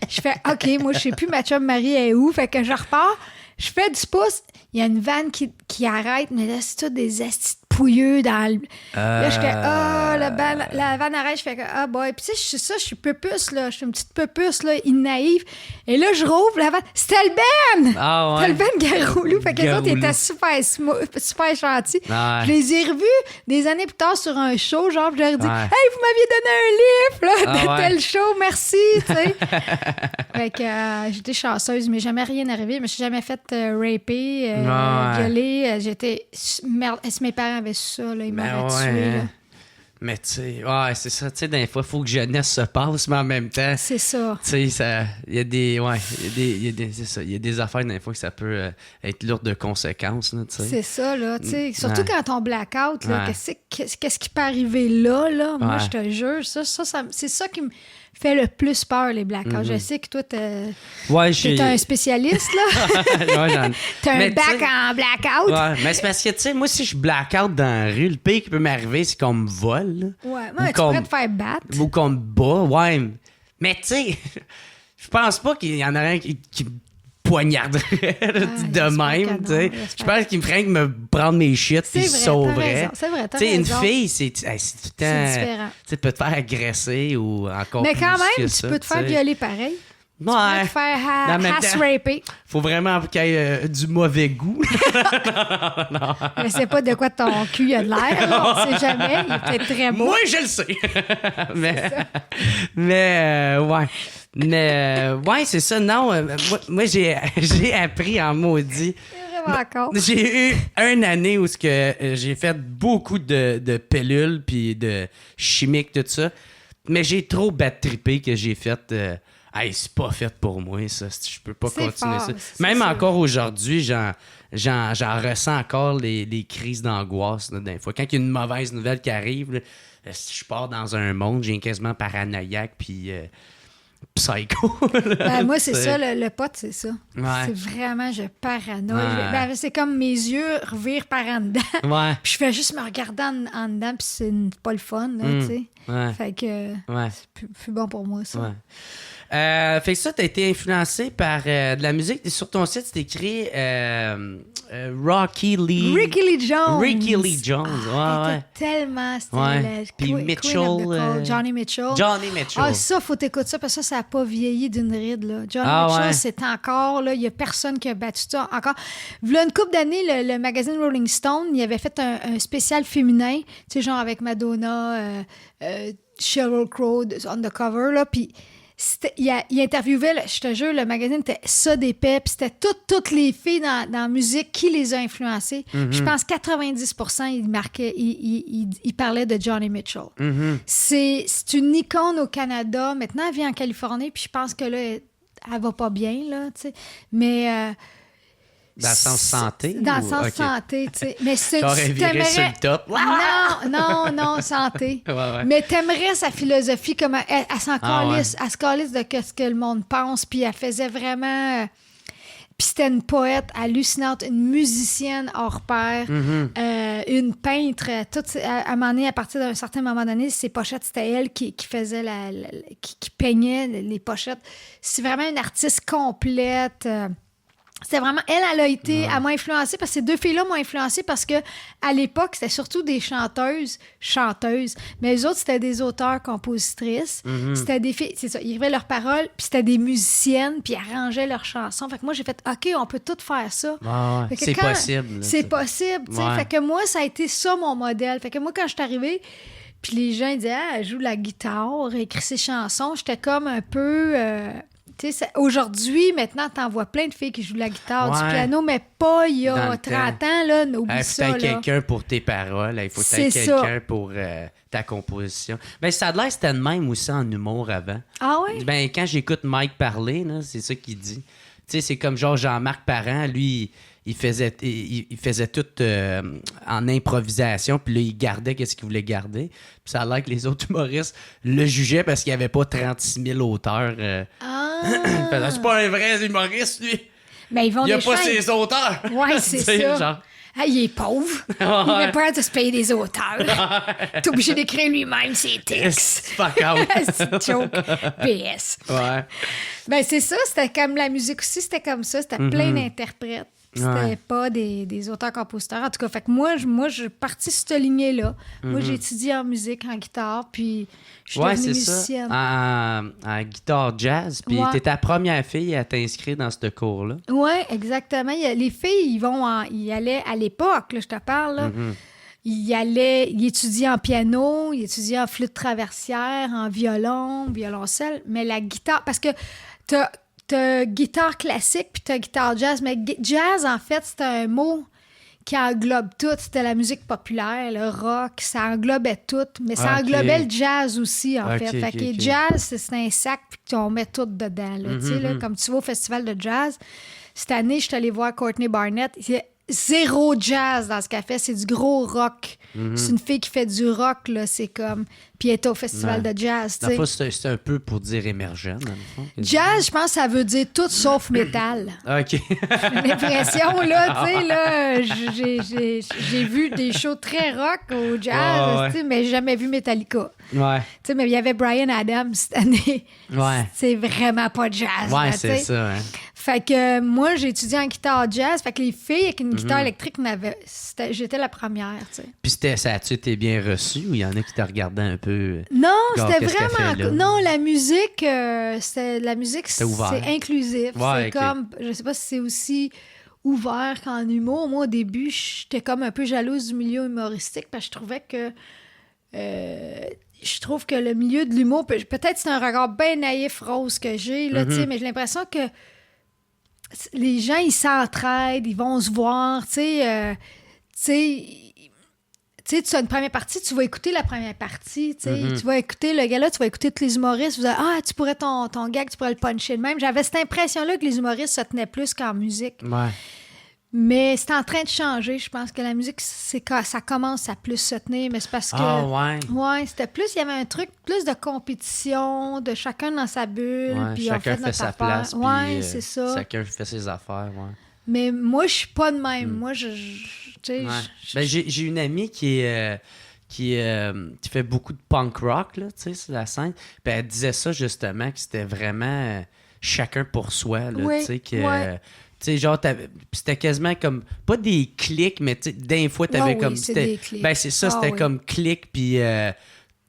je fais OK, moi, je sais plus ma chum Marie est où. Fait que je repars. Je fais du pouce. Il y a une vanne qui arrête, mais là, c'est tout des astis de pouilleux dans le... Là, j'étais, la vanne arrête, je fais que, boy. Puis tu sais, je suis pupusse, là. Je suis une petite pupusse, là, naïve. Et là, je rouvre la vanne. C'était le Ben! Ah ouais? C'était le Ben Garoulou. Fait que les autres étaient super gentils. Je les ai revus des années plus tard sur un show, genre, je leur ai dit, hey, vous m'aviez donné un livre, là, de tel show, merci, tu sais. Fait que j'étais chanceuse, mais jamais rien arrivé. Je me suis jamais fait raper, violer. J'étais... Merde, si mes parents avaient su ça, là, ils m'auraient tué, là. Mais tu sais, c'est ça, tu sais, des fois, il faut que jeunesse se passe, mais en même temps... C'est ça. Tu sais, il y a des affaires, des fois, que ça peut être lourd de conséquences, là, tu sais. C'est ça, là, tu sais. Surtout quand on blackout, là, qu'est-ce qui peut arriver là? Moi, je te jure, c'est ça qui me fait le plus peur, les blackouts. Je sais que toi, t'es un spécialiste, là. T'as un bac en blackout. Ouais, mais c'est parce que, tu sais, moi, si je blackout dans la rue, le pire qui peut m'arriver, c'est qu'on me vole. Là. Ouais, tu pourrais te faire battre. Ou qu'on me bat, ouais. Mais, tu sais, je pense pas qu'il y en aurait un qui me poignarderait de même, tu sais. Je pense qu'il me ferait que me prendre mes shit puis se sauverait. C'est vrai, t'as raison. Une fille, c'est tout le temps... C'est différent. Tu peux te faire agresser ou encore mais plus quand même, que tu ça, peux te faire violer pareil. Ouais. Tu peux te faire hass-raper. Faut vraiment qu'il y ait du mauvais goût. Non. Je sais pas de quoi ton cul a de l'air. On sait jamais. Il est peut-être très beau. Moi, je le sais. mais ouais. Mais ouais, c'est ça. Non, moi j'ai appris en maudit. J'ai eu une année où j'ai fait beaucoup de pilules puis de chimiques, tout ça. Mais j'ai trop bad-trippé que j'ai fait... c'est pas fait pour moi, ça. Je peux pas continuer ça. Même encore aujourd'hui, j'en ressens encore les crises d'angoisse, là, des fois. Quand il y a une mauvaise nouvelle qui arrive, là, je pars dans un monde, j'ai quasiment paranoïaque, puis psycho. Moi, c'est ça, le pote, c'est ça. Ouais. C'est vraiment, je paranoïe. C'est comme mes yeux revirent par en dedans. Ouais. Puis je fais juste me regarder en dedans, puis c'est pas le fun, là, tu sais. Ouais. Fait que c'est plus bon pour moi, ça. Ouais. Fait que ça, t'as été influencé par de la musique. Sur ton site, c'est écrit Ricky Lee Jones. Tellement. Puis Mitchell. Johnny Mitchell. Ça, faut t'écouter ça parce que ça n'a pas vieilli d'une ride. Là. Johnny Mitchell, c'est encore, il n'y a personne qui a battu ça encore. V'là une couple d'années, le magazine Rolling Stone, il avait fait un spécial féminin, tu sais, genre avec Madonna, Sheryl Crow on the cover, là, puis il interviewait, je te jure, le magazine était ça d'épais, puis c'était toutes les filles dans la musique qui les a influencées. Mm-hmm. Je pense 90% il parlait de Johnny Mitchell. Mm-hmm. C'est une icône au Canada. Maintenant, elle vit en Californie, puis je pense que là, elle va pas bien, là, tu sais. Mais... dans le sens santé? Dans le sens santé, tu sais. Mais j'aurais viré sur le top. Non, santé. Ouais. Mais t'aimerais sa philosophie, comme elle se calisse de ce que le monde pense, puis elle faisait vraiment... Puis c'était une poète hallucinante, une musicienne hors pair, une peintre. À un moment donné, à partir d'un certain moment donné, ses pochettes, c'était elle qui faisait qui peignait les pochettes. C'est vraiment une artiste complète. C'était vraiment... Elle a été... Elle m'a influencée parce que ces deux filles-là m'ont influencée parce que à l'époque, c'était surtout des chanteuses. Mais les autres, c'était des auteurs, compositrices. Mm-hmm. C'était des filles... C'est ça, ils écrivaient leurs paroles, puis c'était des musiciennes, puis ils arrangeaient leurs chansons. Fait que moi, j'ai fait, OK, on peut tout faire ça. C'est possible. C'est possible, tu sais. Fait que moi, ça a été ça, mon modèle. Fait que moi, quand je suis arrivée, puis les gens ils disaient, elle joue la guitare, elle écrit ses chansons, j'étais comme un peu... aujourd'hui, maintenant, t'en vois plein de filles qui jouent de la guitare, du piano, mais pas il y a 30 ans, là, oublie ça. Il faut quelqu'un pour tes paroles, il faut quelqu'un pour ta composition. Ben, ça a l'air c'était de même aussi en humour avant. Ah oui? Ben, quand j'écoute Mike parler, là, c'est ça qu'il dit. Tu sais, c'est comme genre Jean-Marc Parent, lui... Il faisait tout en improvisation, puis là, il gardait qu'est-ce qu'il voulait garder. Puis ça a l'air que les autres humoristes le jugeaient parce qu'il n'y avait pas 36 000 auteurs. C'est pas un vrai humoriste, lui. Mais il n'y a pas ses auteurs. Oui, c'est ça. Genre... il est pauvre. Il n'a pas de se payer des auteurs. T'es obligé d'écrire lui-même ses textes. Fuck out. C'est joke. PS. Ouais. Ben, c'est ça. C'était comme la musique aussi, c'était comme ça. C'était plein d'interprètes. C'était pas des auteurs-compositeurs. En tout cas, fait que moi, je suis partie sur cette lignée-là. Moi, j'ai étudié en musique, en guitare, puis je suis devenue musicienne. Ça. En guitare jazz, puis t'étais la première fille à t'inscrire dans ce cours-là. Oui, exactement. Les filles, ils allaient à l'époque, là, je te parle, là. Ils étudiaient en piano, ils étudiaient en flûte traversière, en violoncelle, mais la guitare... Parce que t'as guitare classique puis t'as guitare jazz, mais jazz, en fait, c'était un mot qui englobe tout. C'était la musique populaire, le rock, ça englobait tout, mais ça englobait le jazz aussi, en fait. Fait que jazz, c'est un sac puis on met tout dedans, là, tu sais, là, comme tu vas au festival de jazz. Cette année, je suis allée voir Courtney Barnett. Zéro jazz dans ce qu'elle fait, c'est du gros rock. C'est une fille qui fait du rock, là, c'est comme... Puis elle est au festival de jazz, tu sais. Dans le fond, c'est un peu pour dire émergent, dans le fond. Jazz, je pense que ça veut dire tout sauf métal. OK. J'ai l'impression, là, tu sais, là, j'ai vu des shows très rock au jazz, tu sais, mais j'ai jamais vu Metallica. Ouais. Tu sais, mais il y avait Bryan Adams cette année. Ouais. C'est vraiment pas jazz. Ouais, là, c'est ça, hein. Fait que moi, j'ai étudié en guitare jazz. Fait que les filles avec une guitare électrique, j'étais la première, tu sais. Puis ça a-tu été bien reçu ou il y en a qui te regardaient un peu? Non, c'était vraiment... Non, la musique, c'est inclusif. Ouais, c'est comme... Je sais pas si c'est aussi ouvert qu'en humour. Moi, au début, j'étais comme un peu jalouse du milieu humoristique parce que je trouvais que... je trouve que le milieu de l'humour... Peut-être c'est un regard bien naïf, rose que j'ai, là, tu sais, mais j'ai l'impression que les gens, ils s'entraident, ils vont se voir, tu sais, tu as une première partie, tu vas écouter la première partie, tu sais, tu vas écouter le gars-là, tu vas écouter tous les humoristes, vous allez, tu pourrais ton gag, tu pourrais le puncher de même. J'avais cette impression-là que les humoristes se tenaient plus qu'en musique. Ouais. Mais c'est en train de changer. Je pense que la musique, c'est quand ça commence à plus se tenir, mais c'est parce que... Ah, ouais. Ouais, c'était plus... Il y avait un truc, plus de compétition, de chacun dans sa bulle. Ouais, puis chacun on fait notre sa affaire. place. Ouais, c'est ça. Chacun fait ses affaires, ouais. Mais moi, je suis pas de même. Moi, tu sais... Ben, j'ai une amie qui fait beaucoup de punk rock, là, tu sais, sur la scène. Puis elle disait ça, justement, que c'était vraiment chacun pour soi, là, tu sais, que... Tu sais, genre, c'était quasiment comme, pas des clics, mais tu sais, d'un fois, t'avais comme... c'est des clics. Ben, c'est ça, c'était comme clic, puis... tu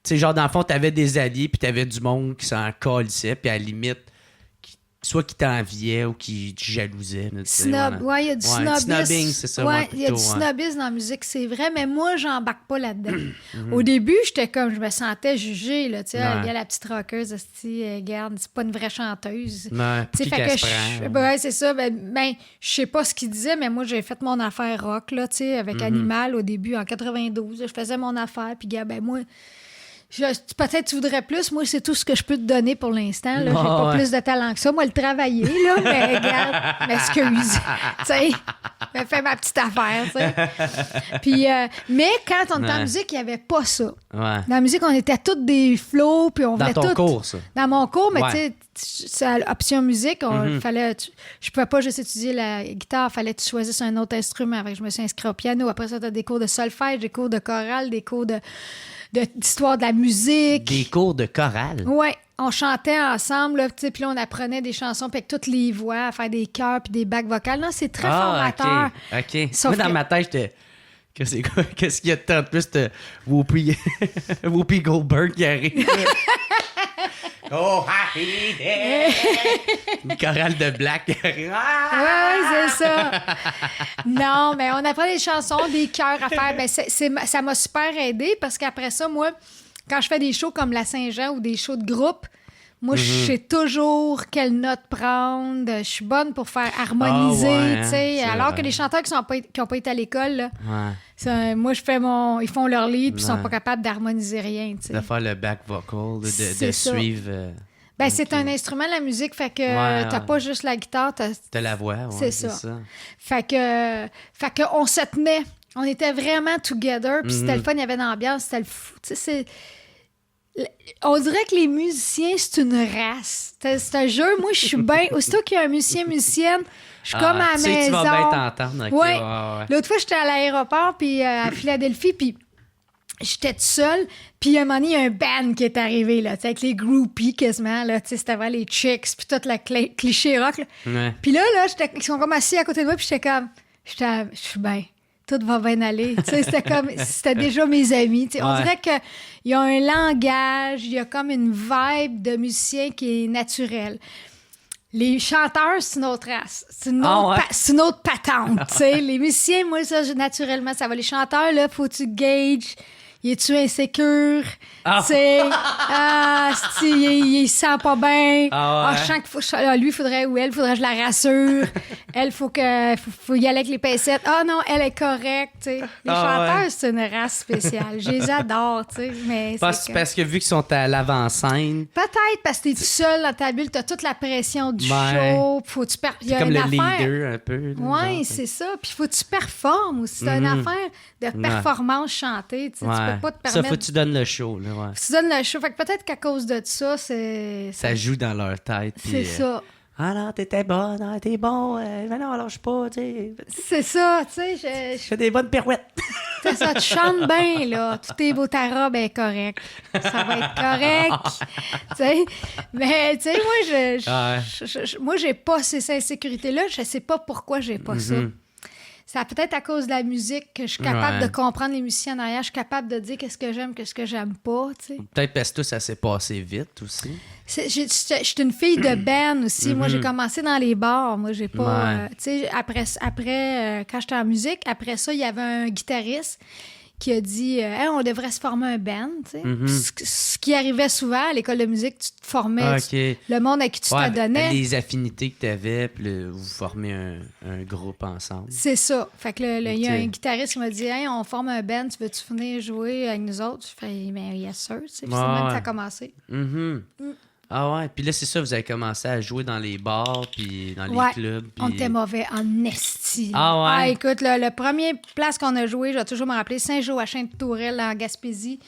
sais, genre, dans le fond, t'avais des alliés, puis t'avais du monde qui s'en calissait, puis à la limite, soit qui t'enviait ou qui te jalousait. Snob, ouais, il y a du snobisme. Snobbing, c'est ça. Ouais, il y a du snobisme dans la musique, c'est vrai, mais moi, j'embarque pas là-dedans. Au début, j'étais comme, je me sentais jugée, là, tu sais, il y a la petite rockeuse, regarde, c'est pas une vraie chanteuse. Ouais, tu sais, fait que ouais, c'est ça, ben, je sais pas ce qu'il disait, mais moi, j'ai fait mon affaire rock, là, tu sais, avec Animal au début, en 92, je faisais mon affaire, puis ben, moi... Peut-être tu voudrais plus. Moi, c'est tout ce que je peux te donner pour l'instant. J'ai pas plus de talent que ça. Moi, le travailler, là, mais regarde, m'excuse. Tu sais, fais ma petite affaire, tu sais. Puis, mais quand on était en musique, il n'y avait pas ça. Ouais. Dans la musique, on était toutes des flows, puis on voulait tout. Dans ton cours, ça? Dans mon cours, mais tu sais, c'est à option musique. Je pouvais pas juste étudier la guitare, fallait que tu choisisses un autre instrument. Je me suis inscrite au piano. Après ça, tu as des cours de solfège, des cours de chorale, des cours d'histoire de la musique. Des cours de chorale? Oui, on chantait ensemble, puis là, on apprenait des chansons, puis avec toutes les voix, à faire des chœurs puis des bacs vocales. Non, c'est très formateur. OK. Moi, dans ma tête, j'étais... Qu'est-ce qu'il y a de temps de plus de Whoopi Goldberg qui arrive? Oh, happy day! Une chorale de black qui arrive. Oui, c'est ça. Non, mais on apprend des chansons, des chœurs à faire. Ben, ça m'a super aidé parce qu'après ça, moi, quand je fais des shows comme la Saint-Jean ou des shows de groupe, moi, je sais toujours quelle note prendre. Je suis bonne pour faire harmoniser, tu sais. Alors que les chanteurs qui n'ont pas été à l'école, là, moi, je fais ils font leur lead puis ils sont pas capables d'harmoniser rien, tu sais. De faire le back vocal, de suivre... Ben, c'est un instrument, la musique, fait que t'as pas juste la guitare, t'as la voix, c'est ça. Fait que on se tenait. On était vraiment together, puis c'était le fun, il y avait une ambiance, c'était le fou. Tu sais, on dirait que les musiciens, c'est une race. C'est un jeu. Moi, je suis bien... Aussitôt qu'il y a un musicienne, je suis comme à la maison. Tu vas bien t'entendre. Ouais. L'autre fois, j'étais à l'aéroport, puis à Philadelphie, puis j'étais toute seule. Puis à un moment donné, il y a un band qui est arrivé, là, avec les groupies quasiment. Là, c'était vraiment les chicks, puis tout le cliché rock. Là. Ouais. Puis là, ils sont comme assis à côté de moi, puis j'étais comme, je suis bien. Tout va bien aller. C'était déjà mes amis. Ouais. On dirait qu'il y a un langage, il y a comme une vibe de musicien qui est naturelle. Les chanteurs, c'est une autre race. C'est une autre patente. Les musiciens, moi, ça, naturellement, ça va. Les chanteurs, là, faut que tu gages. Il est-tu insécure? Il sent pas bien. Je sens lui, il faudrait que je la rassure. Elle, faut y aller avec les pincettes. Non, elle est correcte. Les chanteurs, c'est une race spéciale. Je les adore. Mais parce que vu qu'ils sont à l'avant-scène. Peut-être parce que t'es tout seul dans ta bulle, t'as toute la pression du show. C'est comme le leader un peu. Oui, c'est ça. Puis faut que tu performes aussi. C'est une affaire de performance chantée. Tu peux pas te permettre. Ça, faut que tu donnes le show. Là, faut que tu donnes le show. Fait que peut-être qu'à cause de ça, ça joue dans leur tête. C'est ça. Ah non, t'étais bonne, t'es bon. Mais non, lâche pas, tu sais. C'est ça, tu sais. Je fais des bonnes pirouettes. C'est ça, tu chantes bien, là. Tout est beau, ta robe est correcte. Ça va être correct. Tu sais. Mais, tu sais, moi, j'ai pas ces insécurités-là. Je sais pas pourquoi j'ai pas ça. C'est peut-être à cause de la musique que je suis capable de comprendre les musiciens en arrière. Je suis capable de dire qu'est-ce que j'aime, qu'est-ce que j'aime pas, tu sais. Peut-être parce que tout ça s'est passé vite aussi. Je suis une fille de band aussi. Moi, j'ai commencé dans les bars. Moi, j'ai pas... tu sais, après quand j'étais en musique, après ça, il y avait un guitariste qui a dit on devrait se former un band, tu sais. Ce qui arrivait souvent à l'école de musique, tu te formais le monde à qui tu t'adonnais. Les affinités que tu avais, puis vous formez un groupe ensemble. C'est ça. Fait que il y a un guitariste qui m'a dit on forme un band, tu veux-tu venir jouer avec nous autres? Je fais mais yes sir, c'est le même que ça a commencé. Ah ouais, puis là, c'est ça, vous avez commencé à jouer dans les bars, puis dans les clubs. Puis... On était mauvais en esti. Ah ouais? Écoute, le premier place qu'on a joué, je vais toujours me rappeler, Saint-Joachim-de-Tourelle, en Gaspésie.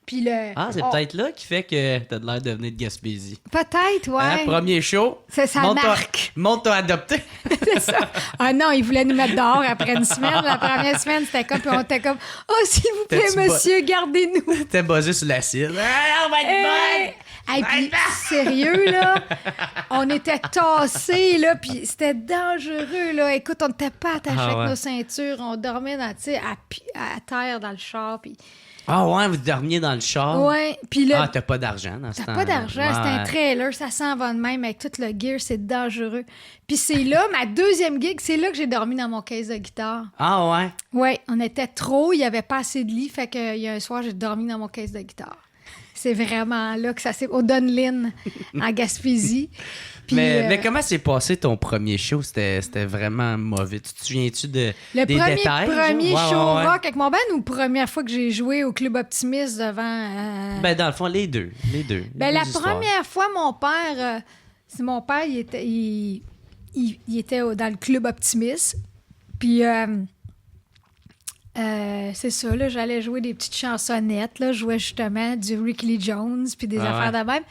Puis c'est peut-être là qui fait que t'as de l'air de venir de Gaspésie. Peut-être, ouais. Premier show. C'est sa marque. Monte t'as adopté. C'est ça. Ah non, ils voulaient nous mettre dehors après une semaine. La première semaine, c'était comme, puis on était comme, s'il vous plaît, monsieur, gardez-nous. T'es buzzé sur l'acide. On va être bonne. Hey, puis, sérieux, là, on était tassés, là, puis c'était dangereux, là. Écoute, on n'était pas attachés avec nos ceintures, on dormait à terre dans le char, puis... Ah ouais, vous dormiez dans le char? Ouais, puis là... t'as pas d'argent dans ce temps. T'as pas d'argent, c'est un trailer, ça s'en va de même, avec tout le gear, c'est dangereux. Puis c'est là, ma deuxième gig, c'est là que j'ai dormi dans mon case de guitare. Ah ouais? Ouais, on était trop, il y avait pas assez de lit, fait qu'il y a un soir, j'ai dormi dans mon case de guitare. C'est vraiment là que ça s'est... Au Dunlin, en Gaspésie. Puis, mais comment s'est passé ton premier show? C'était vraiment mauvais. Tu te souviens-tu des détails? Le premier show rock avec mon band ou première fois que j'ai joué au Club Optimiste devant... dans le fond, les deux. La première fois, mon père... il était dans le Club Optimiste. Puis... c'est ça, là, j'allais jouer des petites chansonnettes, là, je jouais justement du Ricky Lee Jones, puis des affaires de même.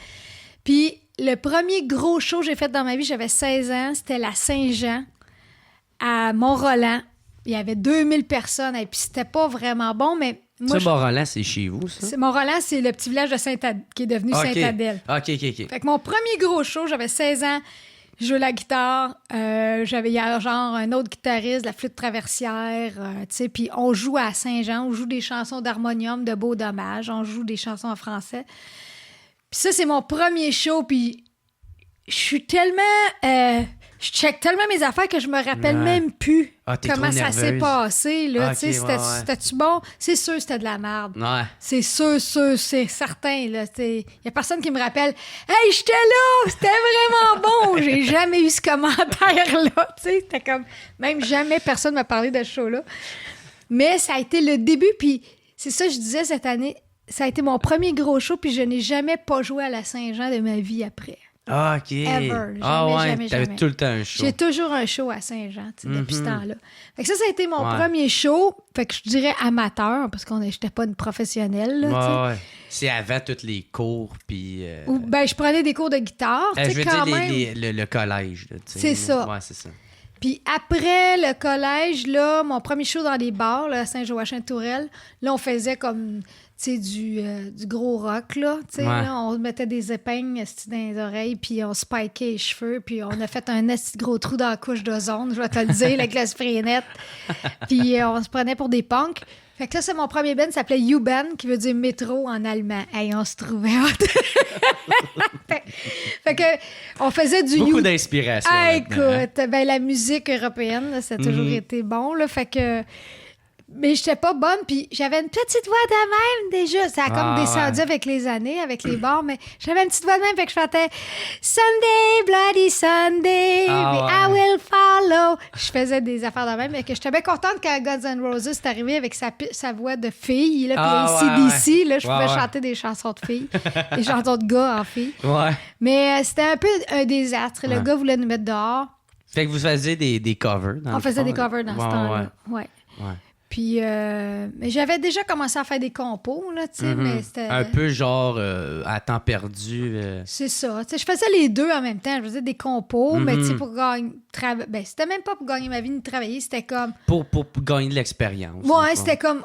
Puis le premier gros show que j'ai fait dans ma vie, j'avais 16 ans, c'était la Saint-Jean, à Mont-Roland. Il y avait 2000 personnes, et puis c'était pas vraiment bon, mais... Mont-Roland, c'est chez vous, ça? Mont-Roland, c'est le petit village de qui est devenu Sainte-Adèle. OK. Fait que mon premier gros show, j'avais 16 ans, je jouais la guitare, j'avais genre un autre guitariste, la flûte traversière, tu sais, puis on joue à Saint-Jean, on joue des chansons d'harmonium, de Beau Dommage, on joue des chansons en français. Puis ça, c'est mon premier show, puis je suis tellement... je check tellement mes affaires que je me rappelle même plus comment ça s'est passé, là, tu sais, c'était-tu bon? C'est sûr que c'était de la merde. Ouais. C'est sûr, c'est certain, là, il y a personne qui me rappelle « Hey, j'étais là! C'était vraiment bon! » J'ai jamais eu ce commentaire-là, tu sais, c'était comme... Même jamais personne m'a parlé de ce show-là. Mais ça a été le début, puis c'est ça que je disais cette année, ça a été mon premier gros show, puis je n'ai jamais pas joué à la Saint-Jean de ma vie après. Ah, OK. Ever. Jamais. T'avais tout le temps un show. J'ai toujours un show à Saint-Jean, depuis ce temps-là. Fait que ça a été mon premier show. Fait que je dirais amateur, parce que j'étais pas une professionnelle, là, C'est avant tous les cours, puis... je prenais des cours de guitare, je veux dire le collège, là, c'est ça. Ouais, c'est ça. Puis après le collège, là, mon premier show dans les bars, là, à Saint-Joachim-de-Tourelle, là, on faisait comme... du gros rock, là. Là, on mettait des épingles dans les oreilles, puis on spikait les cheveux, puis on a fait un esti de gros trou dans la couche d'ozone, je vais te le dire, avec la spray net. Puis on se prenait pour des punks. Fait que là, c'est mon premier band, ça s'appelait U-Band, qui veut dire métro en allemand. Hey, on se trouvait fait que on faisait du Beaucoup d'inspiration. Écoute, ben la musique européenne, là, ça a toujours été bon, là. Fait que... Mais j'étais pas bonne, puis j'avais une petite voix de même déjà. Ça a comme descendu avec les années, avec les bars, mais j'avais une petite voix de même, fait que je chantais « Sunday, bloody Sunday, I will follow ». Je faisais des affaires de même, mais que j'étais bien contente quand Guns N' Roses est arrivé avec sa voix de fille, là, puis CDC, là, je pouvais chanter des chansons de filles, des chansons de gars en filles. Ouais. Mais c'était un peu un désastre. Le gars voulait nous mettre dehors. Fait que vous faisiez des covers dans On faisait des covers dans ce temps-là, ouais. Puis, mais j'avais déjà commencé à faire des compos, là, tu sais, mais c'était... Un peu genre à temps perdu. C'est ça. Tu sais, je faisais les deux en même temps. Je faisais des compos, mais tu sais, pour gagner... Ben, c'était même pas pour gagner ma vie ni travailler, c'était comme... Pour gagner de l'expérience. Ouais, c'était comme,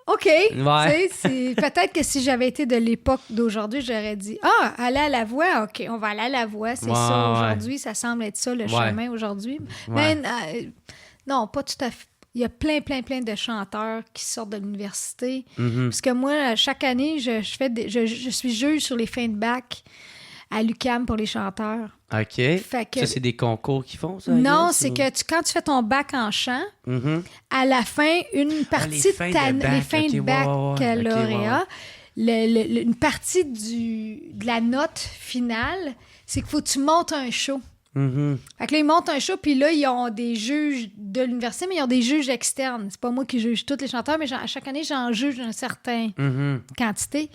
OK. Ouais. Tu sais, peut-être que si j'avais été de l'époque d'aujourd'hui, j'aurais dit, aller à la voix, OK, on va aller à la voix, c'est ça aujourd'hui, ça semble être ça le chemin aujourd'hui. Mais non, pas tout à fait. Il y a plein de chanteurs qui sortent de l'université. Parce que moi, chaque année, je suis juge sur les fins de bac à l'UQAM pour les chanteurs. OK. Fait que, ça, c'est des concours qu'ils font, ça? Non, c'est que quand tu fais ton bac en chant, à la fin, une partie les fins de baccalauréat, une partie de la note finale, c'est qu'il faut que tu montes un show. Fait que là, ils montent un show, puis là, ils ont des juges de l'université, mais ils ont des juges externes. C'est pas moi qui juge tous les chanteurs, mais à chaque année, j'en juge une certaine quantité.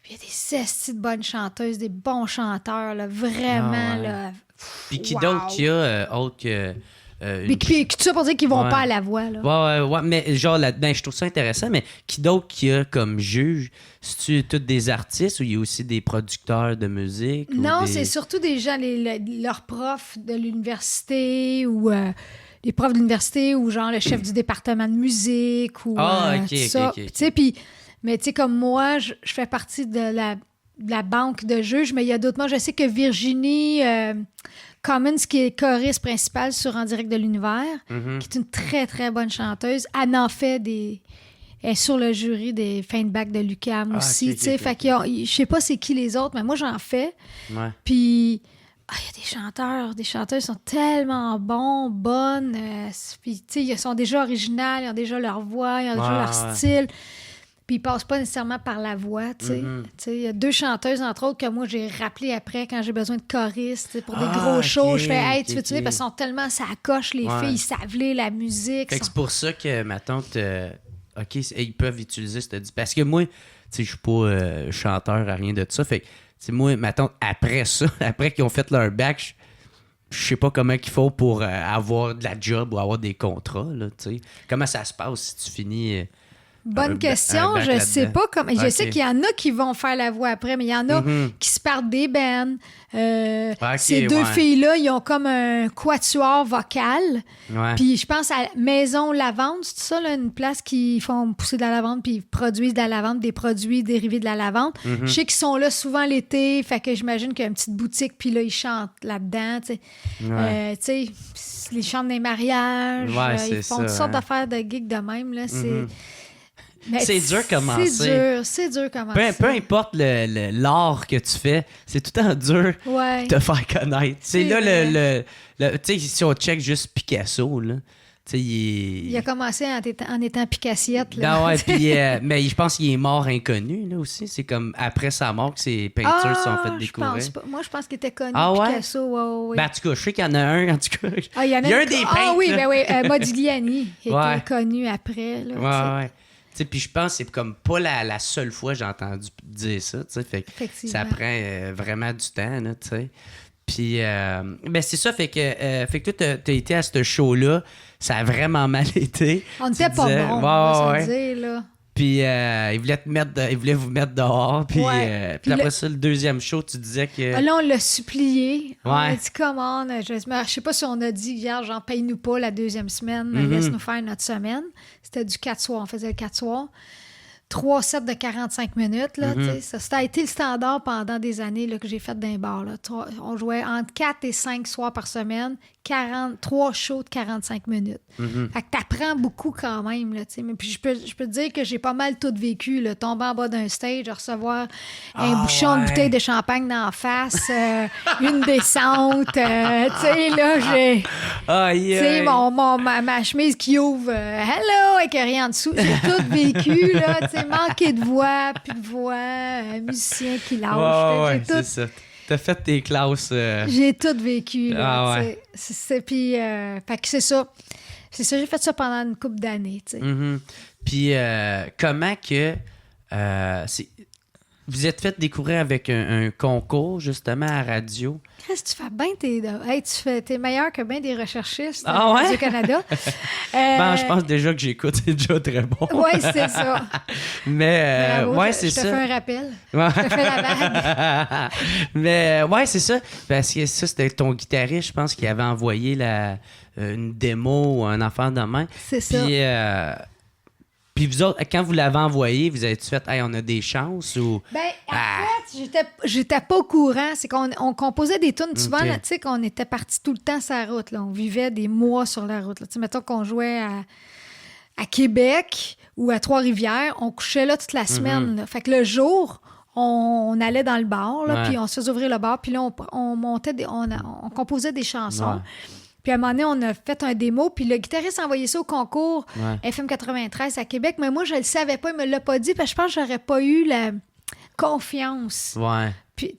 Puis il y a des estis de bonnes chanteuses, des bons chanteurs, là, vraiment. Là, puis qui d'autre qu'il y a, autre que... Puis tout ça pour dire qu'ils vont pas à la voix, là. Ouais, mais genre, je trouve ça intéressant, mais qui d'autre qu'il y a comme juge? C'est-tu tous des artistes ou il y a aussi des producteurs de musique? Non, c'est surtout des gens, leurs profs de l'université ou les profs de l'université ou genre le chef du département de musique ou tout ça. Mais tu sais, comme moi, je fais partie de la banque de juges, mais il y a d'autres. Moi, je sais que Virginie... Commons, qui est choriste principale sur En direct de l'univers, qui est une très, très bonne chanteuse. Elle en fait elle est sur le jury des fins de bac de l'UQAM aussi. Fait que je sais pas c'est qui les autres, mais moi, j'en fais. Ouais. Puis, il y a des chanteuses qui sont tellement bonnes. Puis, tu sais, ils sont déjà originales, ils ont déjà leur voix, ils ont déjà leur style. Puis ils passent pas nécessairement par la voix, tu sais. Il y a 2 chanteuses, entre autres, que moi, j'ai rappelé après quand j'ai besoin de choristes pour des gros shows. Je fais « Hey, tu veux-tu parce qu'ils sont tellement ça coche, les filles, ils savent lire la musique. » Fait que c'est pour ça que, ma tante, OK, ils peuvent utiliser ce dit. Parce que moi, tu sais, je suis pas chanteur à rien de ça. Fait que, moi, ma tante, après ça, après qu'ils ont fait leur bac, je sais pas comment ils font pour avoir de la job ou avoir des contrats, là, tu sais. Comment ça se passe si tu finis... Bonne question. Je sais pas comment. Je sais qu'il y en a qui vont faire la voix après, mais il y en a qui se partent des bands. Ces 2 filles-là, ils ont comme un quatuor vocal. Puis je pense à Maison Lavande, c'est ça, là, une place qui font pousser de la lavande puis ils produisent de la lavande, des produits dérivés de la lavande. Je sais qu'ils sont là souvent l'été, fait que j'imagine qu'il y a une petite boutique, puis là, ils chantent là-dedans. Tu sais, ils chantent des mariages. Ils font toutes sortes d'affaires de gigs de même. Là, c'est dur commencer. C'est dur commencer. Peu importe l'art que tu fais, c'est tout le temps dur de te faire connaître. C'est là tu sais, si on check juste Picasso, là, tu sais, il a commencé en étant Picassiette. Là. Non, puis, mais je pense qu'il est mort inconnu, là, aussi. C'est comme après sa mort que ses peintures sont faites découvrir. Moi, je pense qu'il était connu, Picasso. Ben, en tout cas, je sais qu'il y en a un, en tout cas. Il y a un des peintres. Ah oui, Modigliani était connu après. Là, Puis je pense que c'est comme pas la seule fois que j'ai entendu dire ça, tu sais, fait que ça prend vraiment du temps, là, tu sais. Puis, ben c'est ça, fait que toi, t'as été à ce show-là, ça a vraiment mal été. On était pas bons, on va se dire, là. Puis, il voulait vous mettre dehors. Puis, puis après ça, le deuxième show, tu disais que... Là, on l'a supplié. On a dit, comment? Je sais pas si on a dit hier, genre, paye-nous pas la deuxième semaine, laisse-nous faire notre semaine. C'était du 4 soirs. On faisait le 4 soirs. 3 sets de 45 minutes. Là, ça a été le standard pendant des années là, que j'ai fait d'un bar. Là. On jouait entre 4 et 5 soirs par semaine, 3 shows de 45 minutes. Fait que t'apprends beaucoup quand même. Là, mais puis je peux te dire que j'ai pas mal tout vécu. Là, tomber en bas d'un stage, recevoir un bouchon de bouteille de champagne d'en face, une descente. Tu sais, là, j'ai... ma chemise qui ouvre hello avec rien en dessous. J'ai tout vécu, là, tu sais, manquer de voix, plus de voix, musicien qui lâche. C'est ça. T'as fait tes classes. J'ai tout vécu, là, tu sais. Puis, fait que c'est ça. C'est ça, j'ai fait ça pendant une couple d'années, tu sais. Puis, comment que... vous êtes fait découvrir avec un concours, justement, à radio. Chris, tu fais bien t'es meilleur que bien des recherchistes ouais? du Canada. Je pense déjà que j'écoute, c'est déjà très bon. Oui, c'est ça. Mais, bravo, c'est ça. Je te fais un rappel. Je te fais la bague. Mais, c'est ça. Parce que ça, c'était ton guitariste, je pense, qui avait envoyé une démo ou un enfant de main. C'est ça. Puis vous autres, quand vous l'avez envoyé, vous avez-tu fait « Hey, on a des chances » ou... En fait, j'étais pas au courant. C'est qu'on composait des tunes souvent, tu sais, qu'on était partis tout le temps sur la route. Là. On vivait des mois sur la route. Tu sais, mettons qu'on jouait à Québec ou à Trois-Rivières, on couchait là toute la semaine. Là. Fait que le jour, on allait dans le bar, là, puis on se faisait ouvrir le bar, puis là, on montait, on composait des chansons. Puis à un moment donné, on a fait un démo, puis le guitariste a envoyé ça au concours FM 93 à Québec, mais moi, je le savais pas, il me l'a pas dit, parce que je pense que j'aurais pas eu la confiance. Ouais. Puis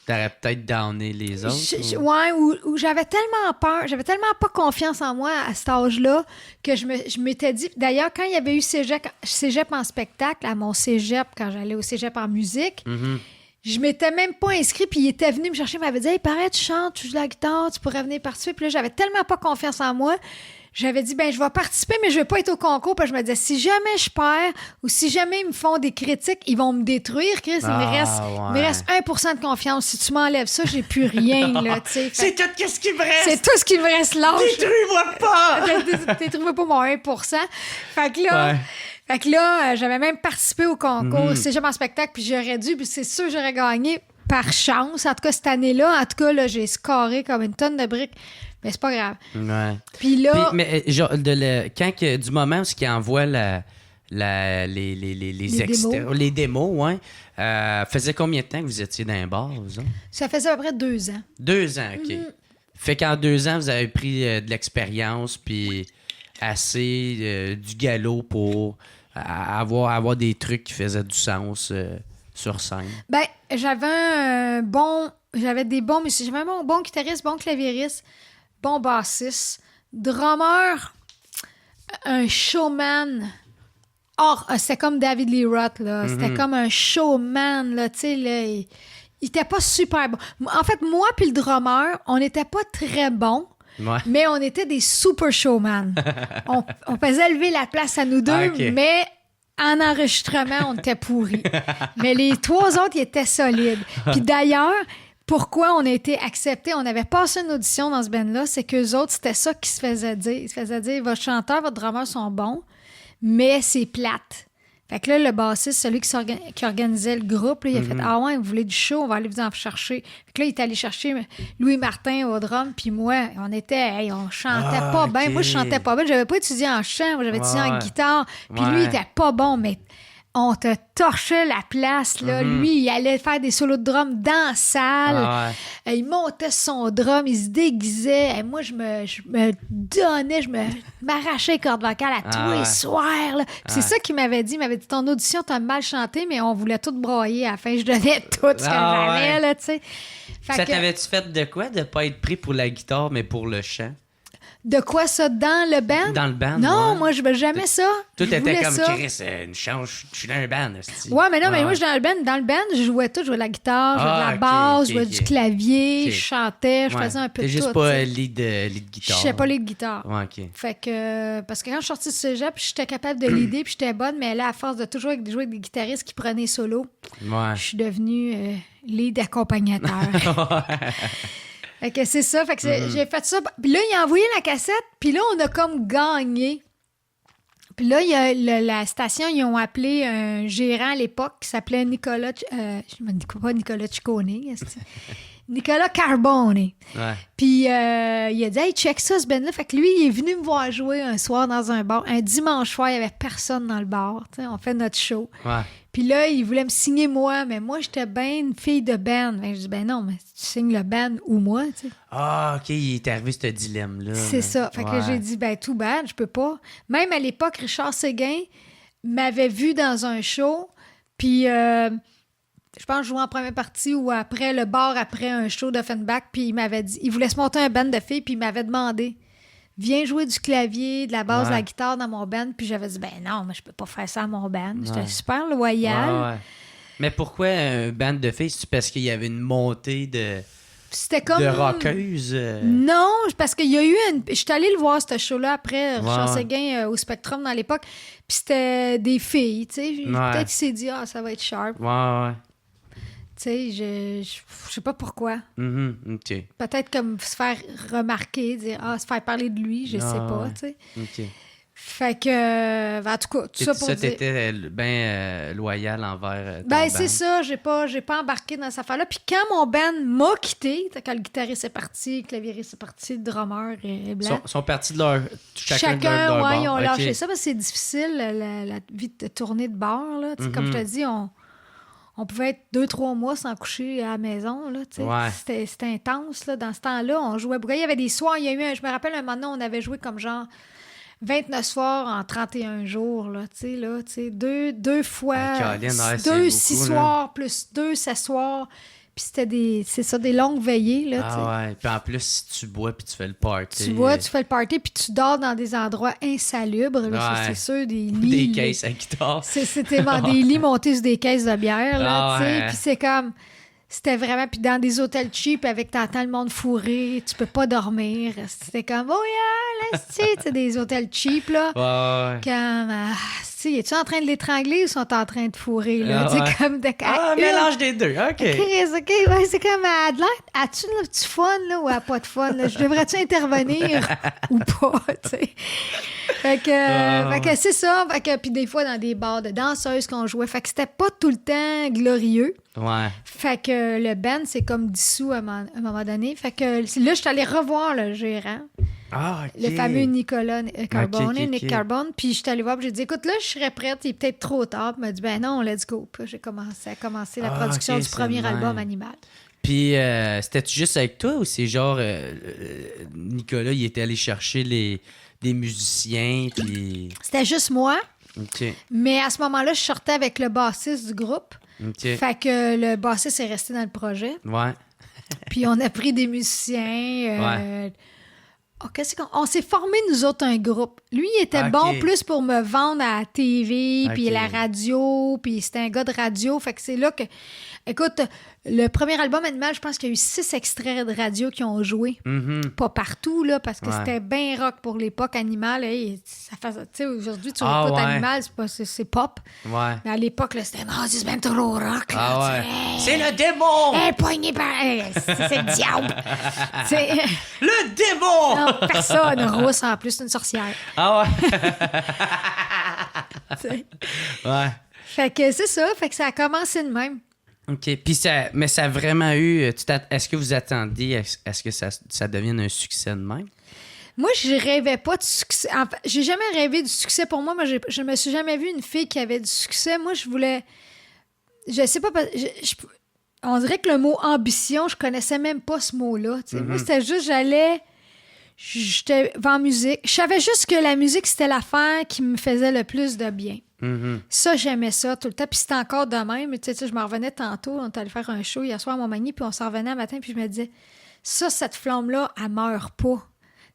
t'aurais peut-être downé les autres. Ou j'avais tellement peur, j'avais tellement pas confiance en moi à cet âge-là que je m'étais dit... D'ailleurs, quand il y avait eu cégep en spectacle, à mon cégep, quand j'allais au cégep en musique... Je m'étais même pas inscrit, puis il était venu me chercher, il m'avait dit « Hey, pareil, tu chantes, tu joues de la guitare, tu pourrais venir participer. » Puis là, j'avais tellement pas confiance en moi, j'avais dit « Ben, je vais participer, mais je vais pas être au concours. » Puis je me disais « Si jamais je perds, ou si jamais ils me font des critiques, ils vont me détruire, Chris. Il me reste 1% de confiance. Si tu m'enlèves ça, j'ai plus rien, là, tu sais. » C'est tout ce qui me reste! C'est tout ce qui me reste, lâche! Détruis-moi pas! Détruis pas mon 1%. Fait que là... Fait que là, j'avais même participé au concours Cégep en spectacle, puis j'aurais dû, puis c'est sûr que j'aurais gagné par chance. En tout cas, cette année-là, j'ai scoré comme une tonne de briques. Mais c'est pas grave. Ouais. Puis là... du moment où ils envoient les démos, faisait combien de temps que vous étiez dans un bar, vous autres? Ça faisait à peu près 2 ans. 2 ans, OK. Fait qu'en 2 ans, vous avez pris de l'expérience, puis assez du galop pour avoir des trucs qui faisaient du sens sur scène. Ben, j'avais des bons musiciens. J'avais un bon guitariste, bon claviériste, bon bassiste, drummer, un showman. C'était comme David Lee Roth, là. C'était comme un showman, là, tu sais, là. Il était pas super bon. En fait, moi puis le drummer, on n'était pas très bons. Ouais. Mais on était des super showman. on faisait lever la place à nous deux, mais en enregistrement, on était pourris. Mais les 3 autres, ils étaient solides. Puis d'ailleurs, pourquoi on a été acceptés? On avait passé une audition dans ce band-là, c'est qu'eux autres, c'était ça qu'ils se faisaient dire. Ils se faisaient dire, votre chanteur, votre drummer sont bons, mais c'est plate. Fait que là, le bassiste, celui qui organisait le groupe, là, il a fait « Ah ouais, vous voulez du show, on va aller vous en chercher. » Fait que là, il est allé chercher Louis Martin au drum, puis moi, on chantait pas bien. Moi, je chantais pas bien. J'avais pas étudié en chant, moi, j'avais étudié en guitare. Puis lui, il était pas bon, mais on te torchait la place, là. Lui, il allait faire des solos de drum dans la salle. Il montait son drum, il se déguisait. Et moi, je me donnais, je m'arrachais les cordes vocales à tous les soirs, là. C'est ça qu'il m'avait dit. Il m'avait dit, ton audition, t'as mal chanté, mais on voulait tout broyer à la fin. Je donnais tout ce que j'avais, là, tu sais. Ça t'avais-tu fait de quoi, de pas être pris pour la guitare, mais pour le chant? De quoi ça? Dans le band? Dans le band, non, moi, je veux jamais ça. Tout était comme Chris, une chance, je suis dans un band. Ouais, mais non, mais moi, je suis dans le band. Dans le band, je jouais tout. Je jouais de la guitare, je jouais de la basse, je jouais du clavier, je chantais, je faisais un peu de tout. T'es juste pas lead guitare. Je sais pas lead guitare. Ouais, OK. Fait que, parce que quand je suis sortie du cégep, j'étais capable de leader, puis j'étais bonne, mais là, à force de toujours jouer avec des guitaristes qui prenaient solo, je suis devenue lead accompagnateur. Fait que c'est ça. Fait que j'ai fait ça. Puis là, il a envoyé la cassette. Puis là, on a comme gagné Puis là, il y a la station, ils ont appelé un gérant à l'époque qui s'appelait Nicolas... je me dis pas Nicolas Ciccone, Nicolas Carbone. Ouais. Puis il a dit « Hey, check ça, ce band-là. » Fait que lui, il est venu me voir jouer un soir dans un bar. Un dimanche soir, il n'y avait personne dans le bar. T'sais, on fait notre show. Ouais. Puis là, il voulait me signer moi, mais moi, j'étais bien une fille de band. Fait que je dis « Ben non, mais tu signes le band ou moi. » Ah, OK, il est arrivé ce dilemme-là. C'est ça. Fait que j'ai dit « Ben tout bad, je peux pas. » Même à l'époque, Richard Séguin m'avait vu dans un show, puis... je pense que je jouais en première partie ou après le bar, après un show d'Offenbach, puis il m'avait dit, il voulait se monter un band de filles, puis il m'avait demandé, viens jouer du clavier, de la basse, de la guitare dans mon band, puis j'avais dit, ben non, mais je peux pas faire ça à mon band. J'étais super loyal. Ouais. Mais pourquoi un band de filles? C'est parce qu'il y avait une montée de... C'était comme... De rockeuse? Non, parce qu'il y a eu une... Je suis allée le voir, ce show-là, après Richard Séguin au Spectrum dans l'époque, puis c'était des filles, tu sais. Peut-être qu'il s'est dit, ça va être sharp. Ouais. Tu sais, je sais pas pourquoi. OK. Peut-être comme se faire remarquer, dire se faire parler de lui, je sais pas, tu sais. OK. Fait que, en tout cas, tout ça pour dire... t'étais bien loyal envers ton Ben, band. c'est ça, j'ai pas embarqué dans cette affaire-là. Puis quand mon band m'a quitté, quand le guitariste est parti, le clavieriste est parti, le drummer est blanc. Sont partis de leur... Chacun de leur ouais, bord. ils ont lâché ça, parce que c'est difficile, la vie de tournée de bar, là. Comme je te dis, on pouvait être 2-3 mois sans coucher à la maison. Là, c'était intense. Là. Dans ce temps-là, on jouait beaucoup. Il y avait des soirs, je me rappelle un moment donné, on avait joué comme genre 29 soirs en 31 jours. Là, deux fois, deux 6 soirs plus 2 16 soirs. Puis c'était des longues veillées. Là, ouais. Puis en plus, si tu bois puis tu fais le party. Tu bois, tu fais le party, puis tu dors dans des endroits insalubres. Là, c'est sûr, des lits. Des caisses à guitare. C'était des lits montés sur des caisses de bière. Là, puis c'est comme... C'était vraiment... Puis dans des hôtels cheap, avec t'entends le monde fourré, tu peux pas dormir. C'était comme... Oh yeah, là, c'est des hôtels cheap, là. Ouais. Comme... es-tu en train de l'étrangler ou sont en train de fourrer, là? Comme de... mélange des deux, OK. OK, ouais, c'est comme... As-tu du fun, là, ou pas de fun? Là? Je devrais-tu intervenir ou pas, tu sais? Fait que c'est ça. Fait que, puis des fois, dans des bars de danseuses qu'on jouait. Fait que c'était pas tout le temps glorieux. Ouais. Fait que le band, c'est comme dissous à un moment donné. Fait que là, je suis allée revoir le gérant. Ah, OK. Le fameux Nicolas Carbone, Nick Carbone. Puis je suis allée voir, puis j'ai dit, écoute, là, je serais prête, il est peut-être trop tard. Puis il m'a dit, ben non, let's go. Puis j'ai commencé la production du premier album Animal. Puis c'était-tu juste avec toi ou c'est genre Nicolas, il était allé chercher des musiciens, puis... C'était juste moi. OK. Mais à ce moment-là, je sortais avec le bassiste du groupe. OK. Fait que le bassiste est resté dans le projet. Ouais. Puis on a pris des musiciens. On s'est formé, nous autres, un groupe. Lui, il était bon plus pour me vendre à la TV, puis la radio, puis c'était un gars de radio. Fait que c'est là que... Écoute, le premier album Animal, je pense qu'il y a eu 6 extraits de radio qui ont joué. Pas partout, là, parce que c'était bien rock pour l'époque. Animal, tu sais, aujourd'hui, tu écoutes Animal, c'est pop. Ouais. Mais à l'époque, là, c'était c'est même trop rock. Là, c'est le démon! Poigné par... c'est le diable! Le démon! Non, personne rousse, en plus, une sorcière. Ah ouais? Ouais. Fait que c'est ça, fait que ça a commencé de même. OK. Puis mais ça a vraiment eu... Est-ce que vous attendiez à ce que ça devienne un succès de même? Moi, je rêvais pas de succès. Enfin, j'ai jamais rêvé du succès. Pour moi, je me suis jamais vue une fille qui avait du succès. Moi, je voulais... Je sais pas... On dirait que le mot ambition, je connaissais même pas ce mot-là. Moi, c'était juste, j'étais en musique. Je savais juste que la musique, c'était l'affaire qui me faisait le plus de bien. Ça, j'aimais ça tout le temps. Puis c'était encore de même. Tu sais, je m'en revenais tantôt. On est allé faire un show hier soir à Montmagny, puis on s'en revenait un matin, puis je me disais, cette flamme-là, elle meurt pas.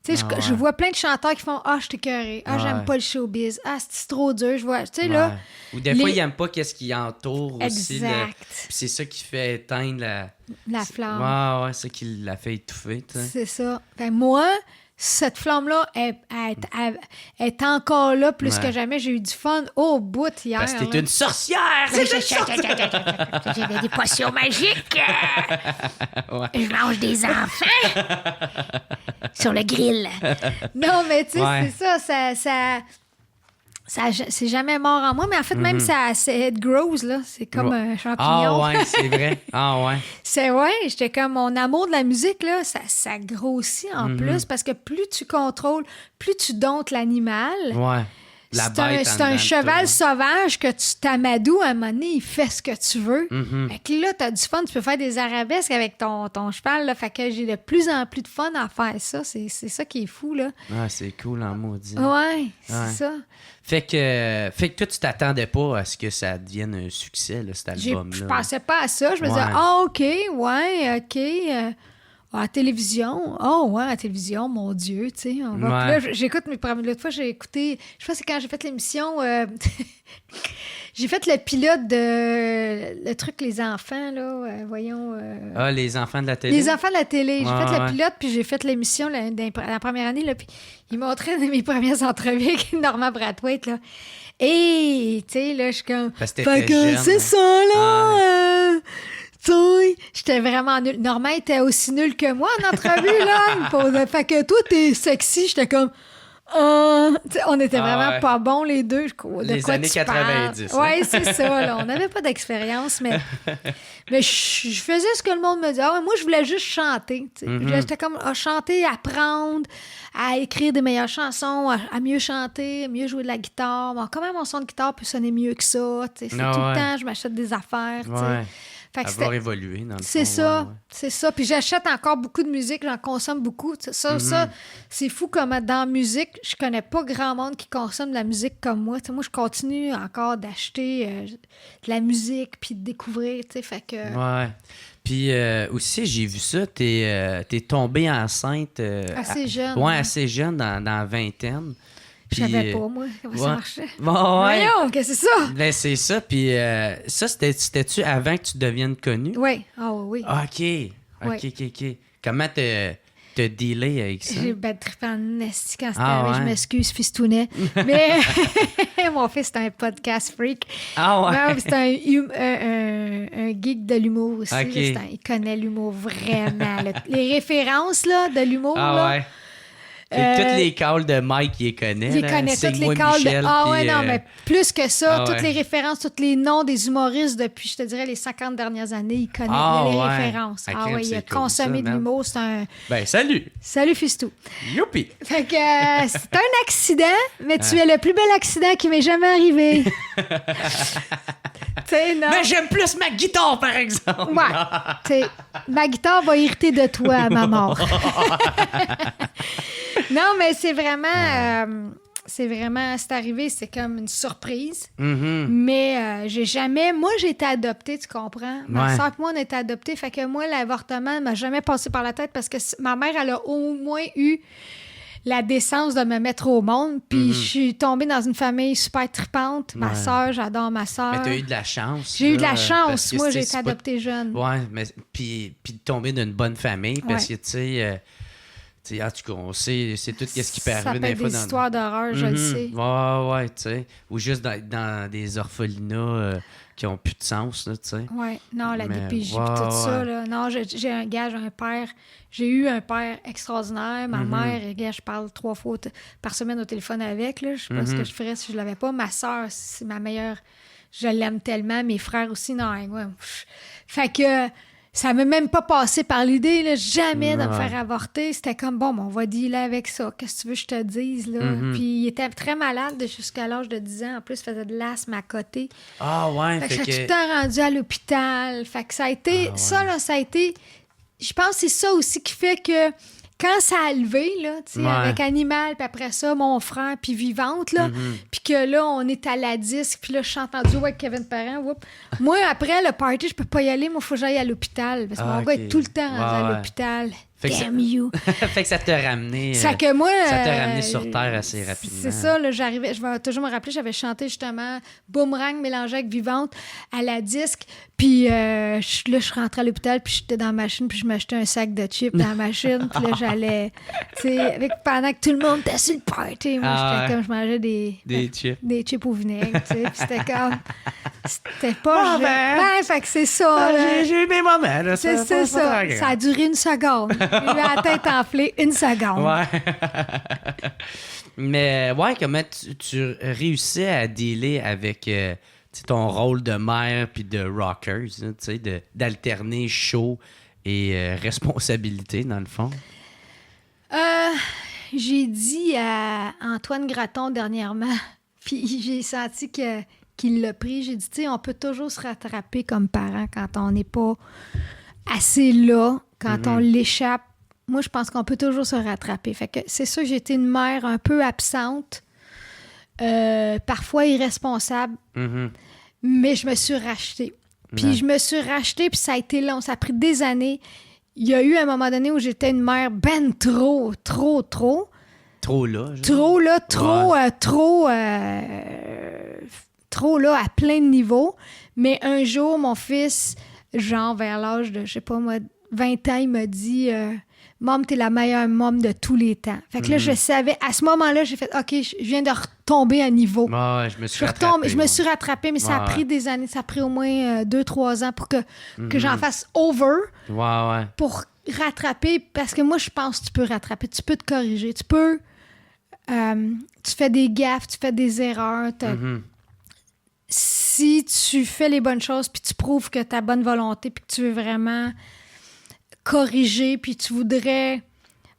Tu sais, je vois plein de chanteurs qui font « Ah, je t'écœuré. Ah, j'aime pas le showbiz. Ah, c'est trop dur. » Je vois, tu sais, là... Ou des fois, ils n'aiment pas qu'est-ce qui entoure aussi. Exact. Puis c'est ça qui fait éteindre la flamme. Ouais, c'est ça qui la fait étouffer. T'sais. C'est ça. Fait moi, cette flamme-là est encore là plus que jamais. J'ai eu du fun au bout hier. Parce que t'es une sorcière! J'avais des potions magiques. Je mange des enfants sur le grill. Non, mais tu sais, c'est ça. c'est jamais mort en moi, mais en fait, même ça it grows, là. C'est comme un champignon. Ah ouais, c'est vrai. Ah ouais. J'étais comme mon amour de la musique, là, ça grossit en plus parce que plus tu contrôles, plus tu domptes l'animal. Ouais. C'est un cheval sauvage que tu t'amadoues, à un moment donné, il fait ce que tu veux. Fait que là, t'as du fun, tu peux faire des arabesques avec ton cheval, là. Fait que j'ai de plus en plus de fun à faire ça. C'est ça qui est fou, là. Ah, c'est cool en maudit. Ouais, c'est ça. Fait que toi, tu t'attendais pas à ce que ça devienne un succès, là, cet album-là. Je pensais pas à ça. Je me disais, OK. À la télévision. À la télévision, mon Dieu, tu sais. Là, j'écoute l'autre fois, j'ai écouté, je pense que c'est quand j'ai fait l'émission, j'ai fait le pilote de le truc Les Enfants, là, voyons. Les Enfants de la télé. Les Enfants de la télé. J'ai fait le pilote, puis j'ai fait l'émission la première année, là, puis il montrait mes premières entrevues avec Normand Brathwaite, là. Et, tu sais, là, je suis comme... Fait que c'est ça, là... J'étais vraiment nulle. Normand était aussi nul que moi en entrevue, là. Fait que toi, t'es sexy. J'étais comme... on était vraiment pas bons, les deux. Les années 90. Oui, c'est ça. Là. On n'avait pas d'expérience, mais je faisais ce que le monde me disait. Moi, je voulais juste chanter. J'étais comme chanter, apprendre à écrire des meilleures chansons, à mieux chanter, à mieux jouer de la guitare. Bon, comment mon son de guitare peut sonner mieux que ça? Tout le temps, je m'achète des affaires. Avoir évolué, dans le fond. C'est ça, c'est ça. Puis j'achète encore beaucoup de musique, j'en consomme beaucoup. Ça, c'est fou comme dans la musique, je connais pas grand monde qui consomme de la musique comme moi. Moi, je continue encore d'acheter de la musique puis de découvrir, fait que... Ouais. Puis aussi, j'ai vu ça, t'es tombée enceinte... assez jeune. Ouais, assez jeune, dans la vingtaine. Je savais pas, moi, comment ça marchait. Voyons, qu'est-ce que c'est ça? Ben, c'est ça. Puis ça, c'était-tu avant que tu deviennes connu? Oui. Oui. OK. Comment t'as dealé avec ça? J'ai trippé en esti quand c'était avec. Je m'excuse, fistounet. Mais mon fils, c'est un podcast freak. C'est un geek de l'humour aussi. Okay. Il connaît l'humour vraiment. Les références là, de l'humour. Là, toutes les calls de Mike, il les connaît. Il connaît toutes les calls de... mais plus que ça, toutes les références, tous les noms des humoristes depuis, je te dirais, les 50 dernières années, il connaît les références. Il a consommé de l'humour, c'est un... Ben, salut! Salut, Fistou! Youpi! Fait que c'est un accident, mais tu es le plus bel accident qui m'est jamais arrivé. Mais j'aime plus ma guitare, par exemple! Ma guitare va hériter de toi à ma mort. Non, mais c'est vraiment... c'est arrivé, c'est comme une surprise. Mais j'ai jamais... Moi, j'ai été adoptée, tu comprends? Ma soeur et moi, on a été adoptés. Fait que moi, l'avortement ne m'a jamais passé par la tête parce que ma mère, elle a au moins eu la décence de me mettre au monde. Puis je suis tombée dans une famille super tripante. Ma soeur, j'adore ma soeur. Mais t'as eu de la chance. J'ai eu de la chance. Moi, j'ai été adoptée jeune. Ouais, mais puis de tomber d'une bonne famille parce que, tu sais... en tout cas, on sait, c'est tout ce qui peut arriver des fois. Des histoires d'horreur, je le sais. Ouais, tu sais. Ou juste dans des orphelinats qui ont plus de sens, tu sais. Ouais, non, la DPJ et tout ça, là. Non, j'ai un gars, j'ai un père. J'ai eu un père extraordinaire. Ma mère, gars, je parle 3 fois par semaine au téléphone avec, là. Je sais pas ce que je ferais si je l'avais pas. Ma soeur, c'est ma meilleure. Je l'aime tellement. Mes frères aussi, non, ouais. Fait que... Ça m'a même pas passé par l'idée, là, jamais de me faire avorter. C'était comme, bon, on va dealer avec ça. Qu'est-ce que tu veux que je te dise, là? Puis il était très malade jusqu'à l'âge de 10 ans. En plus, il faisait de l'asthme à côté. Fait que j'ai tout le temps rendu à l'hôpital. Fait que ça a été... Ça, là, ça a été... Je pense que c'est ça aussi qui fait que... Quand ça a levé, là, tu sais, avec Animal, puis après ça, mon frère, puis Vivante, là, puis que là, on est à la disque, puis là, je chante en duo avec Kevin Parent, moi, après le party, je peux pas y aller, moi, il faut que j'aille à l'hôpital, parce que mon gars est tout le temps rendu à l'hôpital. Damn you! Fait que ça t'a ramené... ça t'a ramené sur Terre assez rapidement. C'est ça, là, j'arrivais... Je vais toujours me rappeler, j'avais chanté justement Boomerang mélangé avec Vivante à la disque. Puis là, je rentrais à l'hôpital, puis j'étais dans la machine, puis je m'achetais un sac de chips dans la machine. Puis là, j'allais... Tu sais, pendant que tout le monde était sur le party, moi, j'étais comme... Je mangeais des chips. Des chips au vinaigre, tu sais. Puis c'était comme... C'était pas... fait que c'est ça, là. J'ai eu mes moments, là. C'est ça. Ça a duré 1 seconde. J'ai eu la tête enflée 1 seconde. Ouais. Mais ouais, comment tu réussis à dealer avec ton rôle de mère puis de rockers, d'alterner show et responsabilité, dans le fond? J'ai dit à Antoine Graton dernièrement, puis j'ai senti qu'il l'a pris. J'ai dit, tu sais, on peut toujours se rattraper comme parent quand on n'est pas assez là, quand on l'échappe. Moi, je pense qu'on peut toujours se rattraper. Fait que c'est sûr, j'ai été une mère un peu absente, parfois irresponsable, mais je me suis rachetée. Puis je me suis rachetée, puis ça a été long. Ça a pris des années. Il y a eu un moment donné où j'étais une mère trop. Trop là, genre. Trop là, trop là à plein de niveaux. Mais un jour, mon fils, genre vers l'âge de, je sais pas moi, 20 ans, il m'a dit « Mom, t'es la meilleure mom de tous les temps. » Fait que là, je savais, à ce moment-là, j'ai fait « OK, je viens de retomber à niveau. » Ouais, je me suis rattrapée. Je me suis rattrapée, mais ça a pris des années. Ça a pris au moins 2-3 ans pour que j'en fasse over. Ouais. Pour rattraper, parce que moi, je pense que tu peux rattraper. Tu peux te corriger. Tu peux... tu fais des gaffes, tu fais des erreurs. Si tu fais les bonnes choses, puis tu prouves que tu as bonne volonté, puis que tu veux vraiment corriger, puis tu voudrais...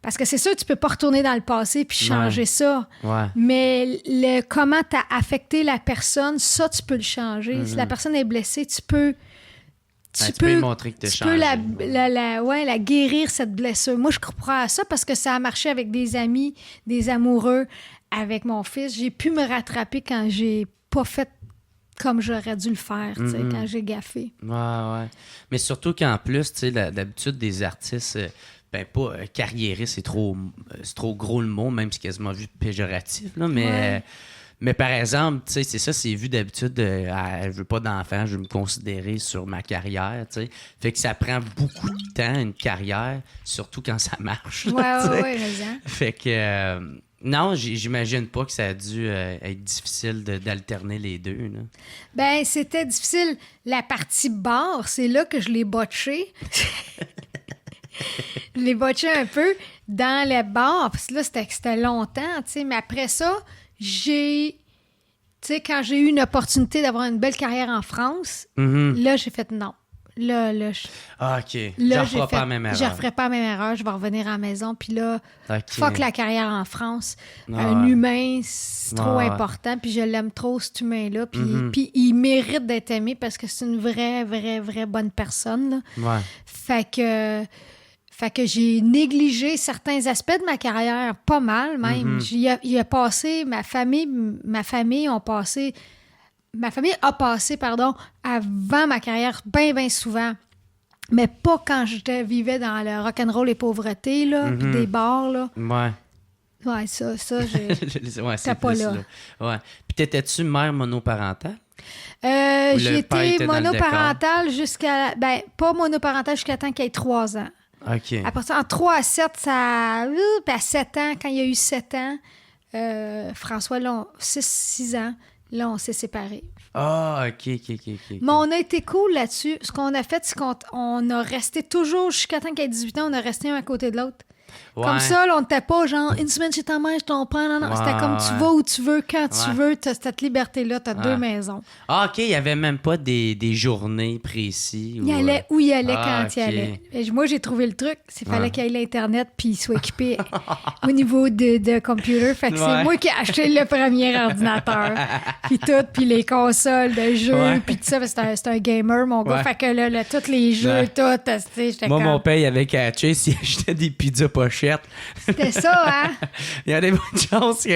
Parce que c'est sûr, tu peux pas retourner dans le passé puis changer ça. Ouais. Mais comment tu as affecté la personne, ça, tu peux le changer. Si la personne est blessée, tu peux... Tu peux lui montrer que tu peux la guérir, cette blessure. Moi, je crois à ça parce que ça a marché avec des amis, des amoureux, avec mon fils. J'ai pu me rattraper quand j'ai pas fait comme j'aurais dû le faire, quand j'ai gaffé. Ouais. Mais surtout qu'en plus, d'habitude, des artistes... pas carriériste, c'est trop gros le mot, même si c'est quasiment vu péjoratif, là, mais par exemple, tu sais, c'est ça, c'est vu d'habitude, je veux pas d'enfant, je veux me considérer sur ma carrière, tu sais. Fait que ça prend beaucoup de temps, une carrière, surtout quand ça marche. Ouais, Fait que, non, j'imagine pas que ça a dû être difficile d'alterner les deux, là. Ben, c'était difficile. La partie bar, c'est là que je l'ai botché. Je l'ai botché un peu dans les bars, parce que là, c'était longtemps, tu sais. Mais après ça, quand j'ai eu une opportunité d'avoir une belle carrière en France, là, j'ai fait non. Là, OK. Là, je ne pas la même erreur. Je ne referai pas la même erreur. Je vais revenir à la maison. Puis là, fuck la carrière en France. Ah, un humain, c'est trop important. Puis je l'aime trop, cet humain-là. Puis il mérite d'être aimé parce que c'est une vraie bonne personne. Là. Ouais. Fait que j'ai négligé certains aspects de ma carrière, pas mal même. Il a passé, ma famille a passé, avant ma carrière bien souvent, mais pas quand je vivais dans le rock'n'roll et pauvreté, là, puis des bars, là. Ouais, ça, c'est pas là. Ouais. Puis t'étais-tu mère monoparentale? J'ai été monoparentale jusqu'à... Ben, pas monoparentale jusqu'à temps qu'il y ait 3 ans. OK. Après ça, en 3 à 7, ça... Puis à 7 ans, quand il y a eu 7 ans, François, là, 6 ans, là, on s'est séparés. Ah, OK. Mais on a été cool là-dessus. Ce qu'on a fait, c'est qu'on a resté toujours, jusqu'à temps qu'il y ait 18 ans, on a resté un à côté de l'autre. Ouais. Comme ça, là, on n'était pas genre une semaine chez ta mère, je t'en prends. Non. C'était comme tu vas où tu veux, quand tu veux. Tu as cette liberté-là, tu as 2 maisons. Ah, OK, il n'y avait même pas des journées précises. Il allait où il allait quand il allait. Et moi, j'ai trouvé le truc. Il fallait qu'il ait l'Internet puis il soit équipé au niveau de computer. Fait que c'est moi qui ai acheté le premier ordinateur. Puis tout, puis les consoles de jeux, puis tout ça. C'est un gamer, mon gars. Fait que là, tous les jeux, tout, j'étais moi, mon père, il avait catché s'il achetait des pizzas pochettes. C'était ça, hein? Il y a des bonnes chances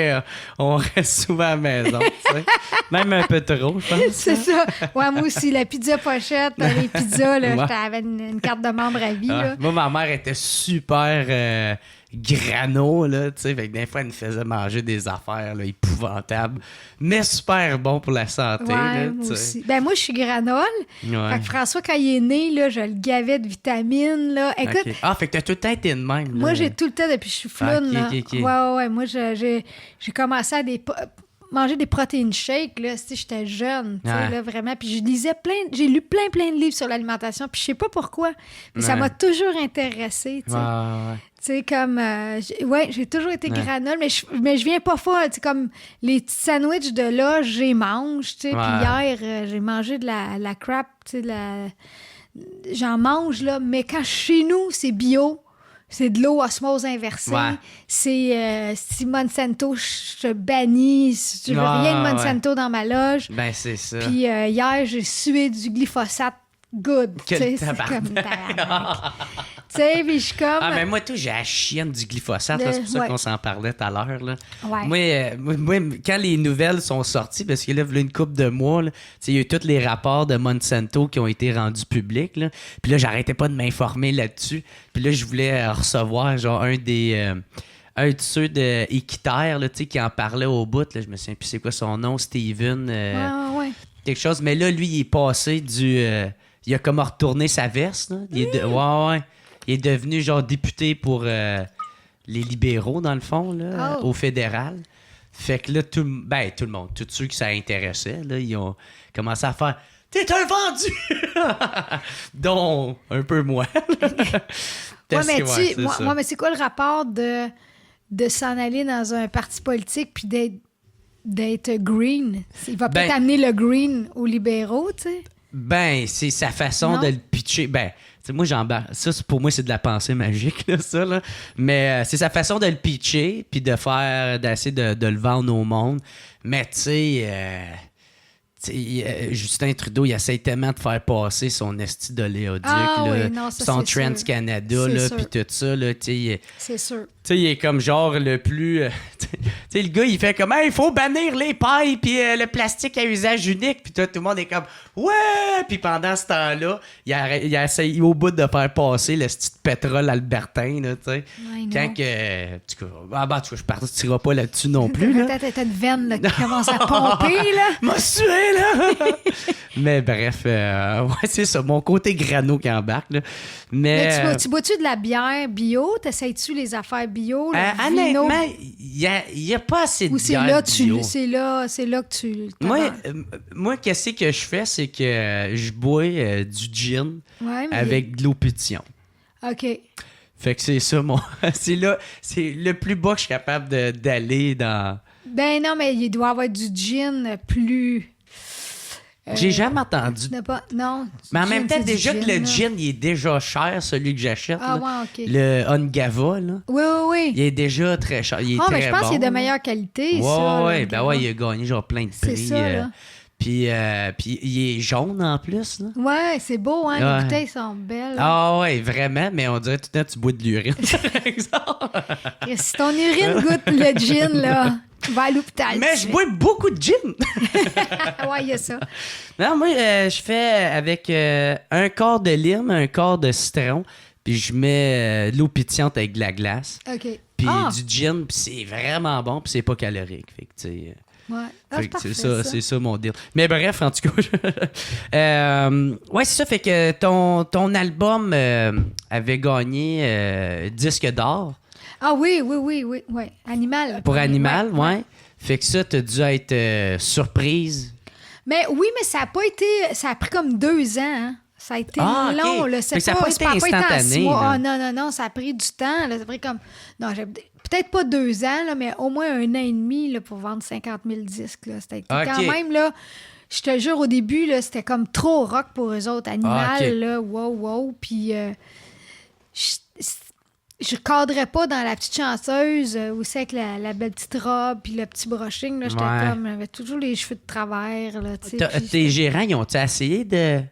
qu'on reste souvent à la maison, tu sais. Même un peu trop, je pense. C'est ça. Ouais, moi aussi, la pizza pochette, les pizzas, là, j'avais une carte de membre à vie, là. Moi, ma mère était super grano, là, tu sais. Fait que des fois, elle nous faisait manger des affaires, là, épouvantables, mais super bon pour la santé, là, moi aussi. Ben, moi, je suis granole. Ouais. Fait que François, quand il est né, là, je le gavais de vitamines, là. Écoute. Okay. Ah, fait que t'as tout le temps été de même, là. Moi, j'ai tout le temps, depuis que je suis floune, là. Okay. Ouais. Moi, j'ai commencé à des... mangé des protéines shakes, là, j'étais jeune, Ouais. là, vraiment. Puis j'ai lu plein de livres sur l'alimentation, puis je sais pas pourquoi, mais ça Ouais. m'a toujours intéressée, tu sais. Ouais. Tu sais, comme... j'ai toujours été granola, mais je viens pas folle. Tu sais, comme les petits sandwichs de là, j'y mange, tu sais. Puis hier, j'ai mangé de la crap, tu sais, j'en mange, là. Mais quand chez nous, c'est bio, c'est de l'eau osmose inversée. Ouais. C'est si Monsanto, je te bannis. Je veux rien de Monsanto dans ma loge. Ben, c'est ça. Puis hier, j'ai sué du glyphosate good. Tu Quel sais, c'est tabarnak. comme tabarnak. Tu sais, puis je suis comme... Ah, mais moi, tout, j'ai la chienne du glyphosate. Là, c'est pour ça qu'on s'en parlait tout à l'heure. Là. Ouais. Moi, quand les nouvelles sont sorties, parce qu'il y a là, une couple de mois, là, il y a eu tous les rapports de Monsanto qui ont été rendus publics. Là. Puis là, j'arrêtais pas de m'informer là-dessus. Puis là, je voulais recevoir genre un de ceux de Équiterre là, qui en parlait au bout. Là. Je me souviens plus c'est quoi son nom, Steven. Ouais. Quelque chose. Mais là, lui, il est passé il a comme retourné sa veste. Là. Ouais. Il est devenu genre député pour les libéraux, dans le fond, là, au fédéral. Fait que là, tout le monde, tous ceux qui ça intéressait, là, ils ont commencé à faire « T'es un vendu! » Dont un peu moi. Mais c'est quoi le rapport de s'en aller dans un parti politique puis d'être green? Il va peut-être amener le green aux libéraux, tu sais? Ben, c'est sa façon de le pitcher. Ben, moi, j'embarque. Ça, pour moi, c'est de la pensée magique, là, ça. Là. Mais c'est sa façon de le pitcher, puis d'essayer de le vendre au monde. Mais, tu sais, Justin Trudeau, il essaie tellement de faire passer son esti d'oléoduc, son Trans-Canada, puis tout ça. Là, c'est sûr. Tu sais, il est comme genre le plus... tu sais, le gars, il fait comme « il faut bannir les pailles puis le plastique à usage unique. » Puis tout le monde est comme « Ouais! » Puis pendant ce temps-là, il a essayé au bout de faire passer le style pétrole albertain, là, tu sais. Quand que... En tout cas, je partirai pas là-dessus non plus, là. Peut-être une veine là, qui commence à pomper, là. M'a sué, là! Mais bref, c'est ça, mon côté grano qui embarque, là. Mais tu bois-tu de la bière bio? T'essayes-tu les affaires bio? Honnêtement, il n'y a pas assez de bière bio. C'est là que tu... Moi, qu'est-ce que je fais, c'est que je bois du gin avec de l'eau pétillante. OK. Fait que c'est ça, c'est le plus bas que je suis capable d'aller dans... Ben non, mais il doit y avoir du gin plus... J'ai jamais entendu. Non. Mais en même temps, déjà que le gin, il est déjà cher, celui que j'achète. Ah, ouais, OK. Le Ongava, là. Oui. Il est déjà très cher. Il est très mais je pense bon, qu'il est de meilleure qualité, ça. Il a gagné genre plein de prix. C'est ça, là. Puis il est jaune en plus, là. Ouais, c'est beau, hein. Ouais. Les bouteilles sont belles. Ah ouais, vraiment, mais on dirait tout le temps que tu bois de l'urine, par exemple. Et si ton urine goûte le gin, là, tu vas à l'hôpital. Mais je bois beaucoup de gin. Ouais, il y a ça. Non, moi, je fais avec un quart de lime, un quart de citron, puis je mets de l'eau pétillante avec de la glace. OK. Puis du gin, puis c'est vraiment bon, puis c'est pas calorique. Fait que, tu sais... Ouais. C'est ça mon deal. Mais bref, en tout cas, c'est ça. Fait que ton album avait gagné disque d'or. Ah oui. Animal. Pour Animal, ouais. Fait que ça, t'as dû être surprise. Mais oui, mais ça a pas été... Ça a pris comme 2 ans, hein. Ça a été long, okay. là. Ça n'a pas été instantané. Non, ça a pris du temps. Là. Ça a pris comme... Non, peut-être pas 2 ans, là, mais au moins 1 an et demi là, pour vendre 50 000 disques. Là. C'était quand même, là, je te jure, au début, là, c'était comme trop rock pour eux autres. Animal, là, wow. Puis je cadrais pas dans la petite chanteuse où c'est avec la belle petite robe puis le petit brushing. Là, j'étais comme... J'avais toujours les cheveux de travers. Là, tes gérants, ils ont-tu essayé de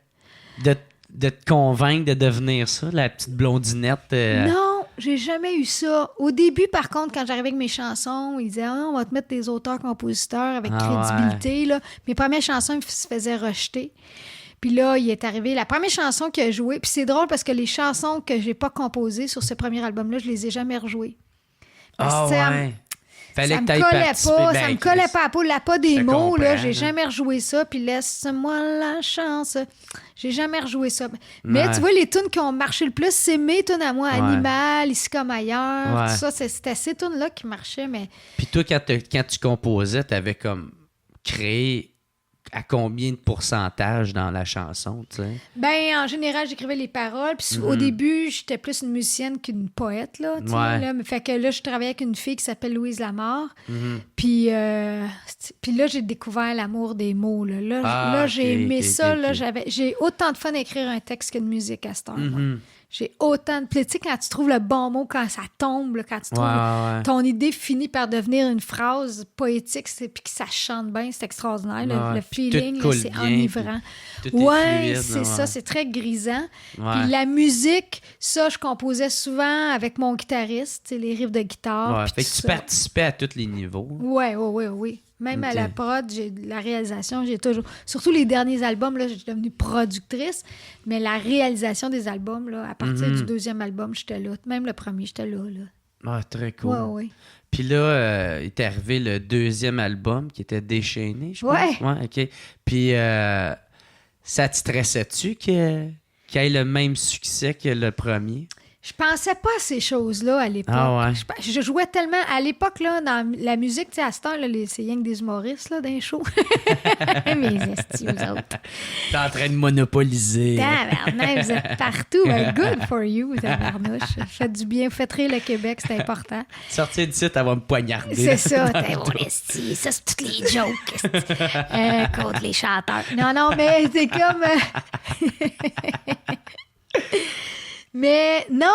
te convaincre de devenir ça, la petite blondinette? Non, j'ai jamais eu ça. Au début, par contre, quand j'arrivais avec mes chansons, ils disaient on va te mettre des auteurs-compositeurs avec crédibilité. Là. Mes premières chansons, ils se faisaient rejeter. Puis là, il est arrivé la première chanson qu'il a jouée. Puis c'est drôle parce que les chansons que j'ai pas composées sur ce premier album-là, je les ai jamais rejouées. Fallait ça que me t'ailles collait participer. pas, Ben, ça me collait pas à peau, la pas des je mots, là, comprends, j'ai là. jamais rejoué ça, puis laisse-moi la chance. J'ai jamais rejoué ça. Mais Ouais. tu vois, les tunes qui ont marché le plus, c'est mes tunes à moi, Ouais. Animal, Ici comme ailleurs, Ouais. tout ça, c'était ces tunes-là qui marchaient, mais... Puis toi, quand tu composais, t'avais comme créé à combien de pourcentage dans la chanson, tu sais? Ben, en général, j'écrivais les paroles. Puis au début, j'étais plus une musicienne qu'une poète, là. Tu sais, Ouais. là. Mais fait que là, je travaillais avec une fille qui s'appelle Louise Lamar. Mhm. Puis là, j'ai découvert l'amour des mots, là. Là, Ok, j'ai aimé ok, ça, ok, là. ok. J'ai autant de fun à écrire un texte qu'une musique à cette heure, moi. Mhm. J'ai autant de... Puis tu sais, quand tu trouves le bon mot, quand ça tombe, là, quand tu trouves... Ouais. Ton idée finit par devenir une phrase poétique, puis que ça chante bien, c'est extraordinaire. Ouais. Le Puis feeling, tout là, coule c'est bien, enivrant. puis tout est Ouais, fluide, c'est là, ça, ouais. c'est très grisant. Ouais. Puis la musique, ça, je composais souvent avec mon guitariste, tu sais, les riffs de guitare. Ouais, puis fait que tout tu ça. participais à tous les niveaux. Oui. Même à Ok. la prod, la réalisation, j'ai toujours... Surtout les derniers albums, là, j'ai devenue productrice, mais la réalisation des albums, là, à partir du deuxième album, j'étais là. Même le premier, j'étais là. Ah, très cool. Ouais. Puis là, il est arrivé le deuxième album qui était Déchaîné, je pense. Ouais. Ouais, OK. Puis ça te stressait-tu qu'il ait le même succès que le premier? Je pensais pas à ces choses-là à l'époque. Ah ouais. Je jouais tellement... À l'époque, là, dans la musique, tu sais, à cette heure, là, c'est rien que des humoristes, là, dans les shows. Mes estis, vous autres. T'es en train de monopoliser. Tabarnak, vous êtes partout. Good for you, tabarnouche. Faites du bien, faites rire le Québec, c'est important. Sortir d'ici, elle va me poignarder. C'est ça, t'es mon esti. Ça, c'est toutes les jokes, esti. Contre les chanteurs. Non, mais c'est comme... Mais non!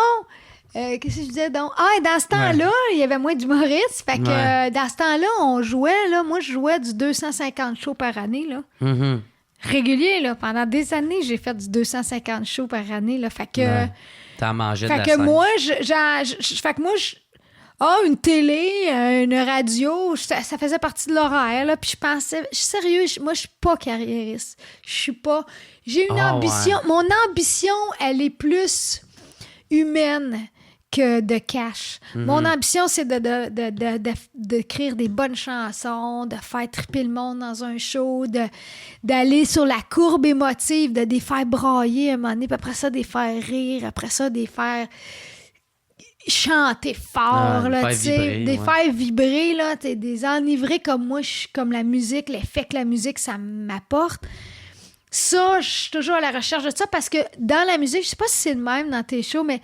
Qu'est-ce que je disais donc? Ah, et dans ce temps-là, il y avait moins d'humoristes. Fait que dans ce temps-là, on jouait, là. Moi, je jouais du 250 shows par année, là. Mhm. Régulier, là. Pendant des années, j'ai fait du 250 shows par année, là. Fait que... Ouais. T'en mangeais de Fait la que scène. moi, une télé, une radio, ça faisait partie de l'horaire, là. Puis je pensais, sérieux, moi, je suis pas carriériste. Je suis pas... J'ai une ambition. Ouais. Mon ambition, elle est plus humaine que de cash. Mon ambition, c'est d'écrire des bonnes chansons, de faire triper le monde dans un show, d'aller sur la courbe émotive, de les faire brailler un moment donné, puis après ça, de les faire rire, après ça, de les faire chanter fort, là, tu sais, des faire vibrer, là, des enivrer comme moi, comme la musique, l'effet que la musique, ça m'apporte. Ça, je suis toujours à la recherche de ça parce que dans la musique, je sais pas si c'est le même dans tes shows, mais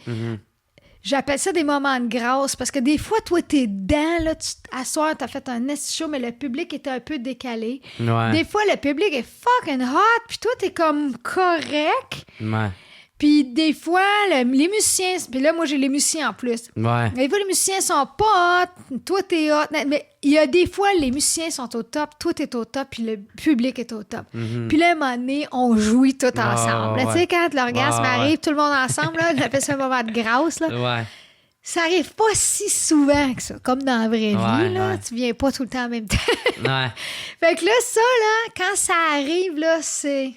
j'appelle ça des moments de grâce parce que des fois, toi, t'es dedans, là, à soir, t'as fait un esti show, mais le public était un peu décalé. Ouais. Des fois, le public est fucking hot, puis toi, t'es comme correct. Ouais. Puis des fois, les musiciens... Puis là, moi, j'ai les musiciens en plus. Ouais. Des fois, les musiciens sont pas hot, toi, t'es hot. Mais il y a des fois, les musiciens sont au top, toi, t'es au top, puis le public est au top. Puis là, à un moment donné, on jouit tout ensemble. ouais. Tu sais, quand l'orgasme Ouais. arrive, tout le monde ensemble, là, on appelle ça un moment de grâce, là. Ouais. Ça arrive pas si souvent que ça, comme dans la vraie vie, là. Ouais. Tu viens pas tout le temps en même temps. Ouais. Fait que là, ça, là, quand ça arrive, là, c'est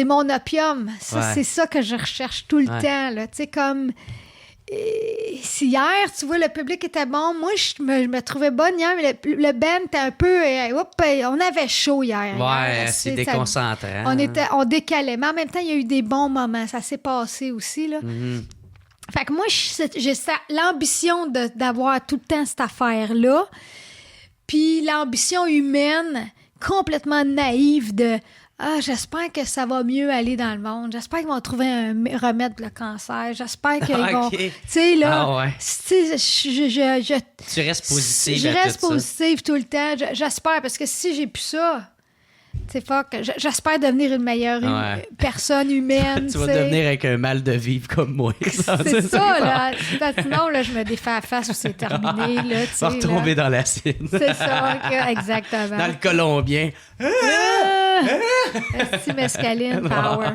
mon opium. Ça, Ouais. c'est ça que je recherche tout le temps, là. Tu sais, comme... si hier, tu vois, le public était bon, moi, je me trouvais bonne hier, mais le band était un peu... on avait chaud hier. Ouais, c'est déconcentrant. On décalait, mais en même temps, il y a eu des bons moments. Ça s'est passé aussi, là. Fait que moi, j'ai l'ambition d'avoir tout le temps cette affaire-là, puis l'ambition humaine complètement naïve de... Ah, j'espère que ça va mieux aller dans le monde. J'espère qu'ils vont trouver un remède pour le cancer. J'espère qu'ils vont... Tu sais, là... Ah ouais. Tu sais, Tu restes positive je à reste tout ça. positive tout le temps. J'espère, parce que si j'ai plus ça... Tu sais, j'espère devenir une meilleure personne humaine. Tu vas devenir avec un mal de vivre comme moi. C'est ça, là. Sinon, là, je me défais la face où c'est terminé. Là, tu Va sais, retomber là. dans l'acide. C'est ça, exactement. Dans le colombien. Esti mescaline power.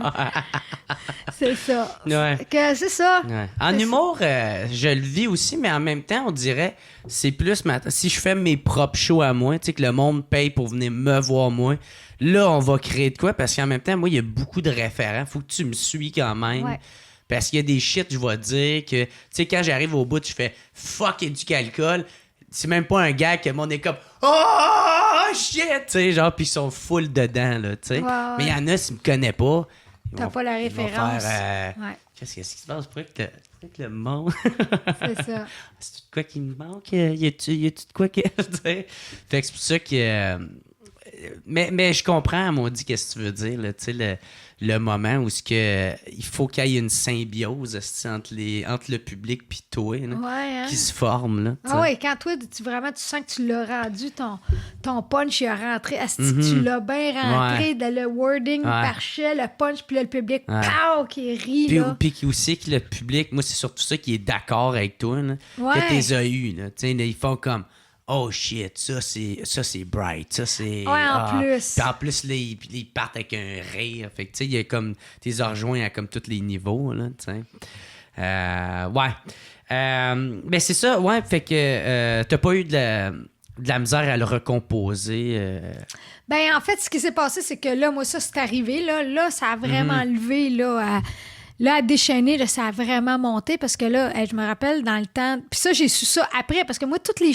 C'est ça. Ouais. C'est ça. Ouais. En humour, je le vis aussi, mais en même temps, on dirait, c'est plus si je fais mes propres shows à moi, tu sais, que le monde paye pour venir me voir moi, là, on va créer de quoi? Parce qu'en même temps, moi, il y a beaucoup de référents. Faut que tu me suis quand même. Ouais. Parce qu'il y a des shit, je vais dire que, tu sais, quand j'arrive au bout, je fais fuck et du calcul. c'est même pas un gag que le monde est comme « Oh, shit! » Tu sais, genre, puis ils sont full dedans, là, tu sais. Ouais. Mais il y en a, s'ils me connaissent pas... T'as pas la référence. Ouais. Qu'est-ce qui se passe? Pourquoi que le monde... C'est ça. C'est de quoi qui me manque? Y a-tu de quoi que... Fait que c'est pour ça que... Mais je comprends, maudit, qu'est-ce que tu veux dire, là, tu sais, le moment où il faut qu'il y ait une symbiose entre le public puis toi, là, qui se forme. Là, ah oui, quand toi, tu sens que tu l'as rendu, ton punch, il a rentré. Tu l'as bien rentré, le wording parfait, le punch, puis là, le public, pow, qui rit. Puis, là. Puis aussi que le public, moi, c'est surtout ça qui est d'accord avec toi, là, que t'es as eu. Là, ils font comme... Oh shit, ça c'est bright, ça c'est... Ouais, en plus. Puis en plus, là, ils partent avec un rire. Fait que, tu sais, il y a comme... T'es rejoint à comme tous les niveaux, là, tu sais. Mais c'est ça, ouais, fait que t'as pas eu de la misère à le recomposer. Ben, en fait, ce qui s'est passé, c'est que là, moi, ça, c'est arrivé, là. Là, ça a vraiment levé, là, à déchaîner, là, ça a vraiment monté parce que là, je me rappelle dans le temps... Puis ça, j'ai su ça après parce que moi, tous les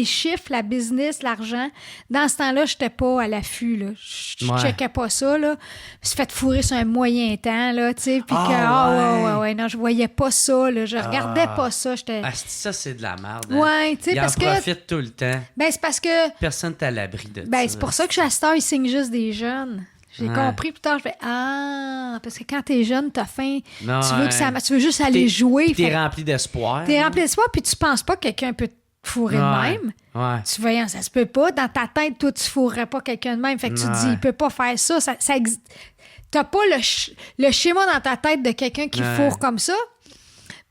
chiffres, la business, l'argent, dans ce temps-là, j'étais pas à l'affût, là. Je checkais pas ça, là. Je me suis fait fourrer sur un moyen temps, là, tu sais. Puis non, je voyais pas ça, là. Je regardais pas ça. J'étais... ça, c'est de la merde. Hein? Ouais, tu sais, parce que... Ils en profitent tout le temps. Ben, c'est parce que... Personne n'est à l'abri de ça. Ben, c'est pour ça que Chasteur, il signe juste des jeunes. J'ai compris plus tard, je fais parce que quand t'es jeune, t'as faim, tu veux juste aller jouer. T'es rempli d'espoir. T'es rempli d'espoir, puis tu penses pas que quelqu'un peut te fourrer de même. Ouais. Tu vois, ça se peut pas. Dans ta tête, toi, tu fourrerais pas quelqu'un de même. Fait que tu te dis, il peut pas faire ça. T'as pas le schéma dans ta tête de quelqu'un qui fourre comme ça,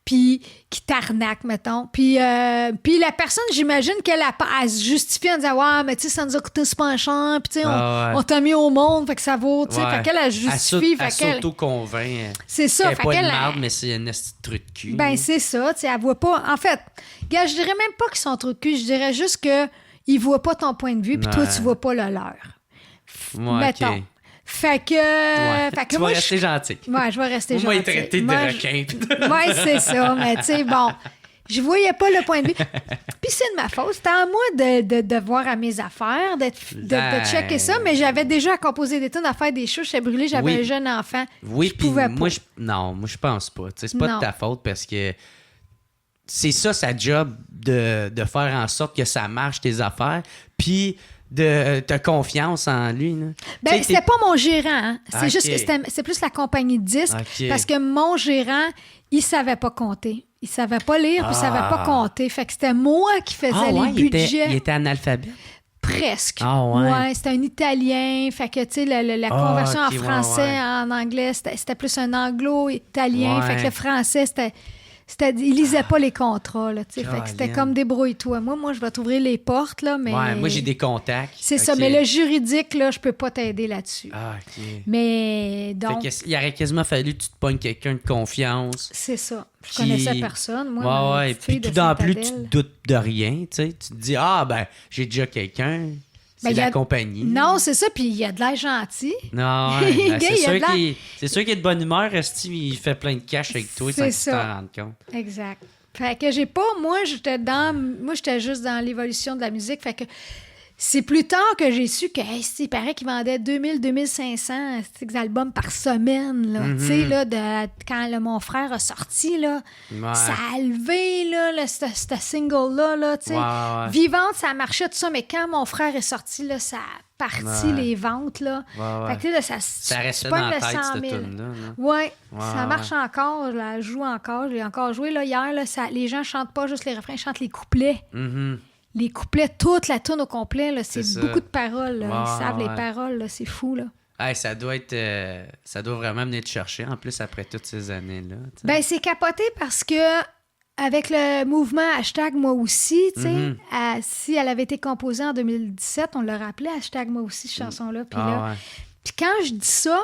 puis qui t'arnaque, mettons. Puis la personne, j'imagine qu'elle se justifie en disant « Ouais, mais tu sais, ça nous a coûté super cher, puis tu sais, on t'a mis au monde, fait que ça vaut... » Tu sais, fait qu'elle, elle justifie. Elle s'auto-convainc. C'est ça. Elle est pas une marde, mais c'est un truc de cul. Ben, c'est ça, tu sais, elle voit pas... En fait, gars, je dirais même pas qu'ils sont trop de cul, je dirais juste qu'ils voient pas ton point de vue, puis toi, tu vois pas le leur. Mettons. Okay. Fait que tu moi, vas rester gentil. Ouais, je vais rester gentil. Moi, il est traité de requin. Ouais, c'est ça. Mais tu sais, bon, je voyais pas le point de vue. Puis c'est de ma faute. C'était à moi de voir à mes affaires, de checker ça. Mais j'avais déjà à composer des tonnes, à faire des choses. J'étais brûlée, j'avais un jeune enfant. Oui, puis moi, je pense pas. C'est pas de ta faute parce que c'est ça sa job de faire en sorte que ça marche tes affaires. Puis t'as confiance en lui. Là. Ben, c'était pas mon gérant. Hein. C'est juste que c'est plus la compagnie de disques. Parce que mon gérant, il savait pas compter. Il savait pas lire, puis il savait pas compter. Fait que c'était moi qui faisais les budgets. Il était analphabète? Presque. Ouais, c'était un Italien. Fait que, tu sais, la conversion en français, en anglais, c'était plus un anglo-italien. Fait que le français, il lisait pas les contrats, là, tu sais. Fait que c'était comme débrouille-toi. Moi, je vais t'ouvrir les portes, là, mais... Ouais, moi, j'ai des contacts. C'est ça, mais le juridique, là, je peux pas t'aider là-dessus. OK. Mais, donc... Fait il aurait quasiment fallu que tu te pognes quelqu'un de confiance. C'est ça. Je connaissais personne, moi. Ouais. Puis tout en plus, tu te doutes de rien, tu sais. Tu te dis, j'ai déjà quelqu'un... C'est la compagnie. Non, c'est ça, puis il y a de l'air gentil. Non, c'est sûr qu'il est de bonne humeur, il fait plein de cash avec toi sans que tu t'en rendes compte. Exact. Fait que moi, j'étais juste dans l'évolution de la musique, fait que c'est plus tard que j'ai su que, il paraît qu'il vendait 2500 albums par semaine, là. Tu sais, là, quand mon frère a sorti, là, ça a levé, là, ce single-là, là, tu sais. Vivante, ça marchait, tout ça, mais quand mon frère est sorti, là, ça a parti les ventes, là. Fait que là, ça restait dans la tête, cette tune-là. Ouais, ça marche encore, je la joue encore, j'ai encore joué, là, hier, là, les gens chantent pas juste les refrains, ils chantent les couplets. Les couplets, toute la tune au complet, là, c'est beaucoup de paroles. Là. Ils savent les paroles, là, c'est fou. Là. Hey, ça doit vraiment venir te chercher, en plus, après toutes ces années-là. T'sais. Ben, c'est capoté parce que avec le mouvement #moi aussi, tu sais, si elle avait été composée en 2017, on l'a rappelé, #moi aussi, cette chanson-là. Puis puis quand je dis ça,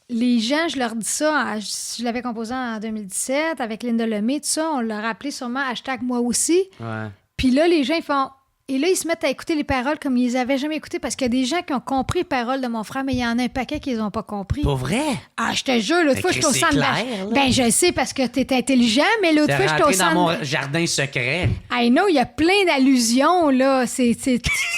les gens, je leur dis ça, je l'avais composée en 2017 avec Linda Lemay, tout ça, on l'a rappelé sûrement #moi aussi. Ouais. Puis là, les gens, ils font Et là, ils se mettent à écouter les paroles comme ils les avaient jamais écoutées parce qu'il y a des gens qui ont compris les paroles de mon frère, mais il y en a un paquet qui les ont pas compris. Pas vrai? Ah, je te jure, l'autre fois, je suis au centre de clair, Ben, je sais parce que t'es intelligent, mais l'autre fois, je suis au centre... dans mon jardin secret. I know, il y a plein d'allusions, là.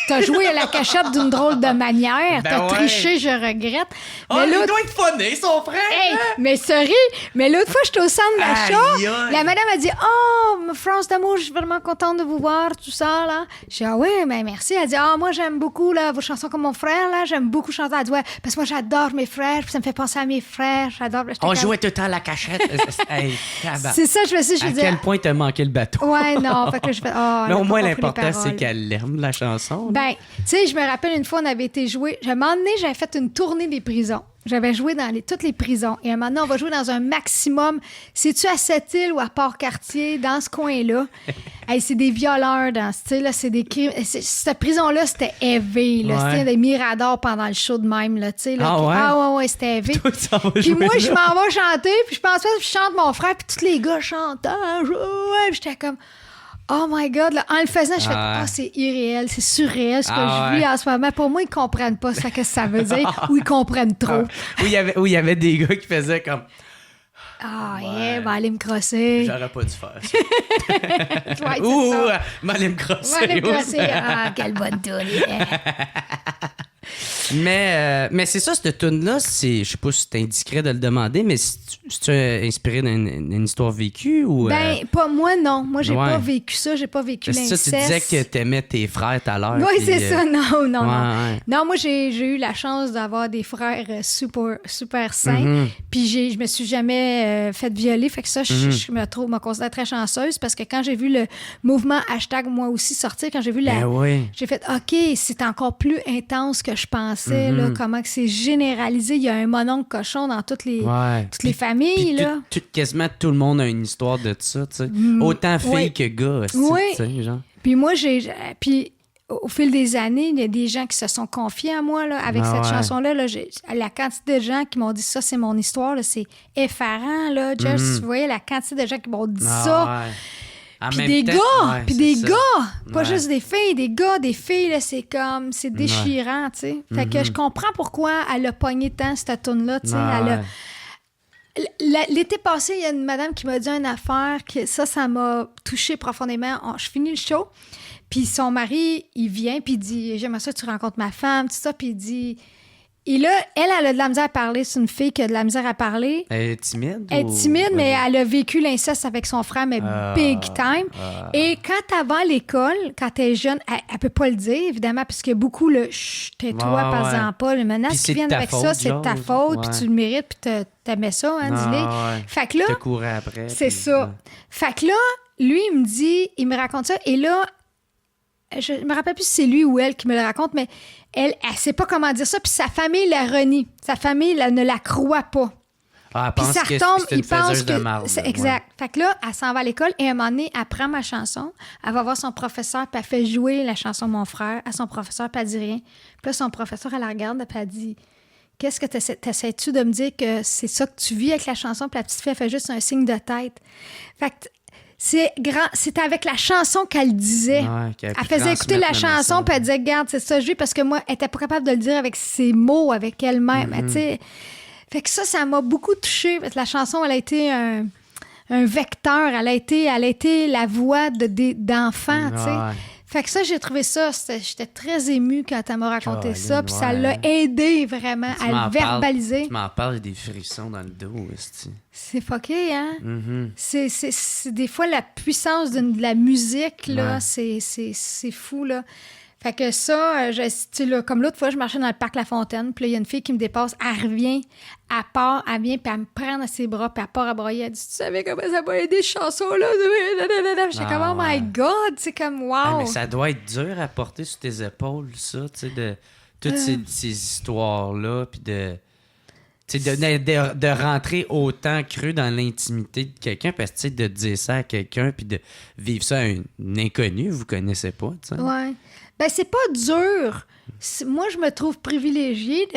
T'as joué à la cachette d'une drôle de manière. T'as triché, je regrette. Mais il doit être funné, son frère! Hey, mais sorry, mais l'autre fois, j'étais au centre d'achat. La madame a dit « Oh, France d'amour, je suis vraiment contente de vous voir, tout ça, là. » Je dis « Ah oui, mais merci. » Elle dit « Ah, moi, j'aime beaucoup là, vos chansons comme mon frère, là. J'aime beaucoup chanter. » Elle dit « Ouais, parce que moi, j'adore mes frères, puis ça me fait penser à mes frères. J'adore. » On jouait tout le temps à la cachette. Hey, c'est ça, je me suis dit... À quel point t'as manqué le bateau? Ouais, non. Fait que là, je fais « Oh, mais au moins, l'important, c'est qu'elle aime la chanson. Ben, tu sais, je me rappelle une fois, on avait été jouer... À un moment donné, j'avais fait une tournée des prisons. J'avais joué dans toutes les prisons. Et maintenant, on va jouer dans un maximum. C'est-tu à Sept-Îles ou à Port-Cartier, dans ce coin-là? Hey, c'est des violeurs dans ce style-là. C'est des crimes. Cette prison-là, c'était heavy. Là. C'était des miradors pendant le show de même. Là, ouais, c'était heavy. Puis moi, je m'en vais chanter. Puis je pense pas que je chante mon frère. Puis tous les gars chantent. Ouais, j'étais comme... Oh my God, là, en le faisant, je fais c'est irréel, c'est surréel ce que je vis en ce moment. Pour moi, ils comprennent pas ça, qu'est-ce que ça veut dire, ou ils comprennent trop. Où il y avait des gars qui faisaient comme... va aller me crosser. J'aurais pas dû faire ça. M'aller me crosser. M'aller me crosser. Quelle bonne tournée. Mais c'est ça, cette tune-là, je sais pas si c'est indiscret de le demander, mais c'est-tu inspiré d'une histoire vécue ou... Ben, pas moi, non. Moi, j'ai pas vécu ça, j'ai pas vécu l'inceste. C'est ça, tu disais que t'aimais tes frères tout à l'heure. Oui, c'est ça, non. Ouais. Non, moi, j'ai eu la chance d'avoir des frères super sains, puis je me suis jamais fait violer, fait que ça, je me considère très chanceuse, parce que quand j'ai vu le mouvement #moi aussi sortir, quand j'ai vu j'ai fait, OK, c'est encore plus intense que je pensais, là, comment que c'est généralisé. Il y a un mononcle cochon dans toutes les familles. Là. Quasiment tout le monde a une histoire de ça. Autant filles que gars. Genre. Puis moi, puis au fil des années, il y a des gens qui se sont confiés à moi là, avec cette chanson-là. Là, la quantité de gens qui m'ont dit ça, c'est mon histoire, là, c'est effarant. Là, Just, tu voyais la quantité de gens qui m'ont dit ça. Puis des gars, pas juste des filles, des gars, des filles, là, c'est déchirant, tu sais. Fait que je comprends pourquoi elle a pogné tant, cette toune-là, tu sais. L'été passé, il y a une madame qui m'a dit une affaire, que ça m'a touchée profondément. Je finis le show, puis son mari, il vient, puis il dit « J'aimerais ça que tu rencontres ma femme », tout ça, puis il dit... Et là, elle a de la misère à parler. C'est une fille qui a de la misère à parler. Elle est timide? Elle est timide, mais elle a vécu l'inceste avec son frère, mais big time. Et quand elle va à l'école, quand elle est jeune, elle peut pas le dire, évidemment, parce qu'il y a beaucoup le « Chut, tais-toi, parle-en pas ». Les menaces qui viennent avec ça, c'est de ta faute, puis tu le mérites, puis t'aimais ça, hein, dis-le. Fait que là... Tu courais après. C'est ça. Fait que là, lui, il me raconte ça, et là, je me rappelle plus si c'est lui ou elle qui me le raconte, mais elle sait pas comment dire ça, puis sa famille la renie. Sa famille ne la croit pas. Elle pense que c'est une faiseuse de marde. Exact. Fait que là, elle s'en va à l'école et à un moment donné, elle prend ma chanson, elle va voir son professeur, puis elle fait jouer la chanson Mon frère à son professeur, puis elle dit rien. Puis là, son professeur, elle la regarde, puis elle dit « Qu'est-ce que t'essaies-tu de me dire que c'est ça que tu vis avec la chanson? » Puis la petite fille, elle fait juste un signe de tête. Fait que c'était avec la chanson qu'elle disait. Elle faisait écouter la chanson, puis elle disait, regarde, c'est ça, je vis, parce que moi, elle était pas capable de le dire avec ses mots, avec elle-même. Tu sais. Fait que ça m'a beaucoup touchée. La chanson, elle a été un vecteur, elle a été la voix d'enfants, tu sais. Fait que ça, j'ai trouvé ça, j'étais très émue quand elle m'a raconté ça, puis ça l'a aidé vraiment à le verbaliser. Tu m'en parles, j'ai des frissons dans le dos. C'est fucké, hein? C'est des fois la puissance de la musique, là, c'est fou, là. Fait que ça, comme l'autre fois, je marchais dans le parc La Fontaine, puis là, il y a une fille qui me dépasse, elle revient, elle part, elle vient, puis elle me prend dans ses bras, puis elle part à broyer, elle dit « Tu savais comment ça m'a aidé, cette chanson-là? » J'étais comme « Oh my God! » C'est comme « Wow! » Mais ça doit être dur à porter sur tes épaules, ça, tu sais, de toutes ces histoires-là, puis de rentrer autant cru dans l'intimité de quelqu'un, parce que tu sais, de dire ça à quelqu'un, puis de vivre ça à une inconnue, vous connaissez pas, tu sais. Ouais. Ben, c'est pas dur. Moi, je me trouve privilégiée.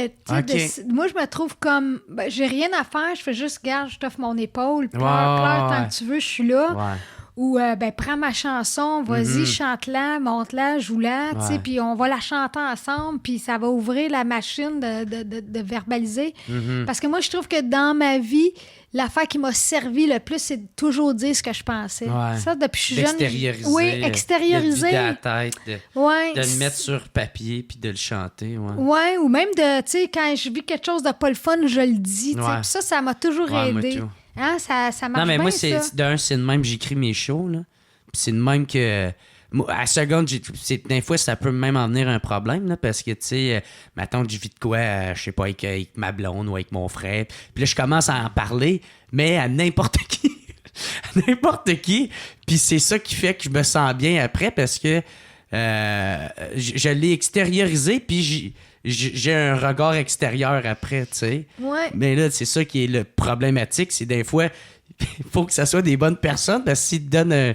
Moi, je me trouve comme... Ben, j'ai rien à faire. Je fais juste, garde, je t'offre mon épaule. Pleure tant que tu veux, je suis là. Ou, prends ma chanson, vas-y, chante-la, monte-la, joue-la, tu sais, puis on va la chanter ensemble, puis ça va ouvrir la machine de verbaliser. Parce que moi, je trouve que dans ma vie, l'affaire qui m'a servi le plus, c'est de toujours dire ce que je pensais. Ouais. Ça, depuis que je suis jeune. D'extérioriser. Oui, extérioriser. De vider la tête, de le mettre sur papier puis de le chanter. Ouais, ou même de, tu sais, quand je vis quelque chose de pas le fun, je le dis. Ouais. Puis ça m'a toujours aidé. Hein, ça marche bien, non, mais moi, c'est de même, j'écris mes shows, là. Puis c'est de même que... À la seconde, des fois, ça peut même en venir un problème, là, parce que, tu sais, mettons que je vis de quoi, je sais pas, avec ma blonde ou avec mon frère. Puis là, je commence à en parler, mais à n'importe qui. N'importe qui. Puis c'est ça qui fait que je me sens bien après, parce que je l'ai extériorisé, puis j'ai un regard extérieur après, tu sais. Ouais. Mais là, c'est ça qui est le problématique, c'est des fois, il faut que ça soit des bonnes personnes, parce que s'ils te donnent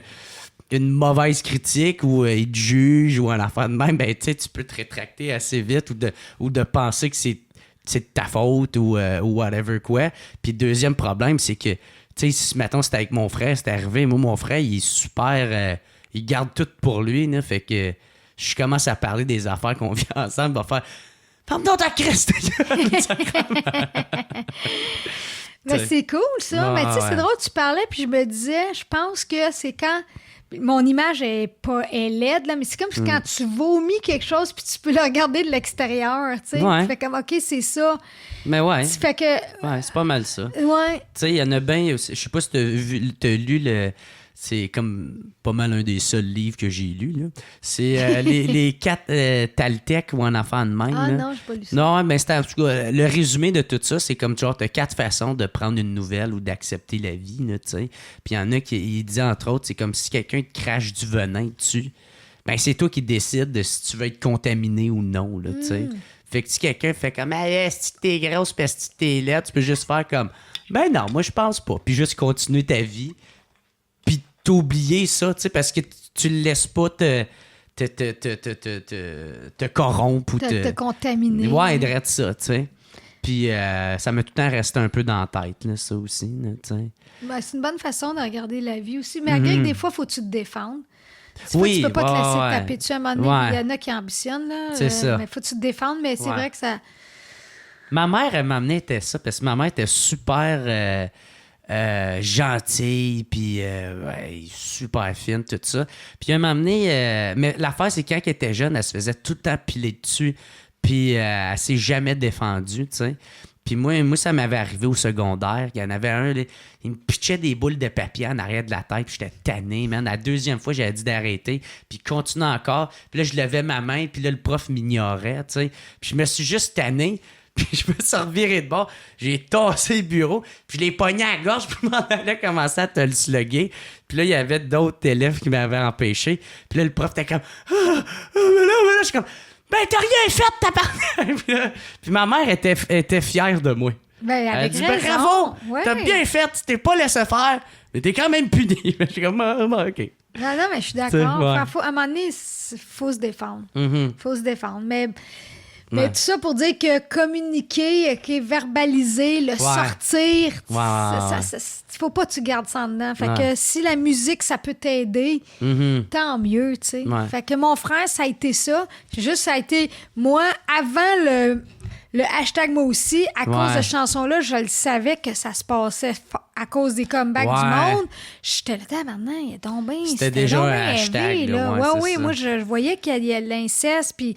une mauvaise critique ou ils te jugent ou un affaire de même, ben, tu sais, tu peux te rétracter assez vite ou de penser que c'est de ta faute ou whatever quoi. Puis le deuxième problème, c'est que, tu sais, mettons, c'était avec mon frère, c'était arrivé. Moi, mon frère, il est super... il garde tout pour lui, là, fait que je commence à parler des affaires qu'on vit ensemble, il va faire... Ferme donc ta creste! Ben, c'est cool, ça. Mais tu sais, c'est drôle, tu parlais, puis je me disais, je pense que c'est quand... Mon image est laide, là, mais c'est comme quand tu vomis quelque chose puis tu peux le regarder de l'extérieur, tu sais. Ouais. Tu fais comme, OK, c'est ça. Mais ouais. Ça fait que... Ouais, c'est pas mal ça. Ouais. Tu sais, il y en a bien... Je sais pas si t'as lu le... C'est comme pas mal un des seuls livres que j'ai lu, là. C'est les 4 Taltech ou un enfant de même. Ah là. non, j'ai pas lu ça. Non, mais c'était en tout cas, le résumé de tout ça, c'est comme genre, t'as 4 façons de prendre une nouvelle ou d'accepter la vie, là, tu sais. Puis il y en a qui disent, entre autres, c'est comme si quelqu'un te crache du venin dessus. Ben, c'est toi qui décides de si tu veux être contaminé ou non, là, tu sais. Fait que si quelqu'un fait comme, si t'es grosse, parce que t'es laide, tu peux juste faire comme, ben non, moi je pense pas. Puis juste continuer ta vie. Puis t'oublier ça, tu sais, parce que tu le laisses pas te corrompre ou te contaminer. Ouais, de ça, tu sais. Puis ça m'a tout le temps resté un peu dans la tête, là, ça aussi, tu sais. Ben, c'est une bonne façon de regarder la vie aussi. Mais malgré que des fois, il faut que tu te défendes. Tu peux pas te laisser taper dessus à un moment donné. Il y en a qui ambitionnent, là. C'est ça. Mais il faut que tu te défendes, mais c'est vrai que ça... Ma mère, elle m'amenait ça, parce que ma mère était super... gentille, puis super fine, tout ça. Puis elle m'a amené... mais l'affaire, c'est quand elle était jeune, elle se faisait tout le temps piler dessus, puis elle s'est jamais défendue, tu sais. Puis moi, ça m'avait arrivé au secondaire. Il y en avait un, là, il me pitchait des boules de papier en arrière de la tête, puis j'étais tanné, man. La deuxième fois, j'avais dit d'arrêter, puis il continuait encore. Puis là, je levais ma main, puis là, le prof m'ignorait, tu sais. Puis je me suis juste tanné. Puis je me suis reviré de bord, j'ai tassé le bureau, puis je l'ai pogné à la gorge, puis je m'en allais commencer à te le slugger. Puis là, il y avait d'autres élèves qui m'avaient empêché. Puis là, le prof était comme mais là, je suis comme ben, t'as rien fait, tabarnak! Puis ma mère était fière de moi. Ben, avec elle a dit, bravo! Ouais. T'as bien fait, tu t'es pas laissé faire, mais t'es quand même puni. Je suis comme, OK. Non, mais je suis d'accord. À un moment donné, il faut se défendre. Faut se défendre. Mais tout ça pour dire que communiquer, verbaliser, le sortir, il faut pas que tu gardes ça en dedans. Fait que si la musique, ça peut t'aider, tant mieux, tu sais. Fait que mon frère, ça a été ça. Puis juste, ça a été, moi, avant le hashtag moi aussi, à cause de cette chanson-là, je le savais que ça se passait à cause des comebacks du monde. J'étais là, maintenant, il est donc bien. C'était déjà un hashtag. Oui, moi, je voyais qu'il y a l'inceste, puis...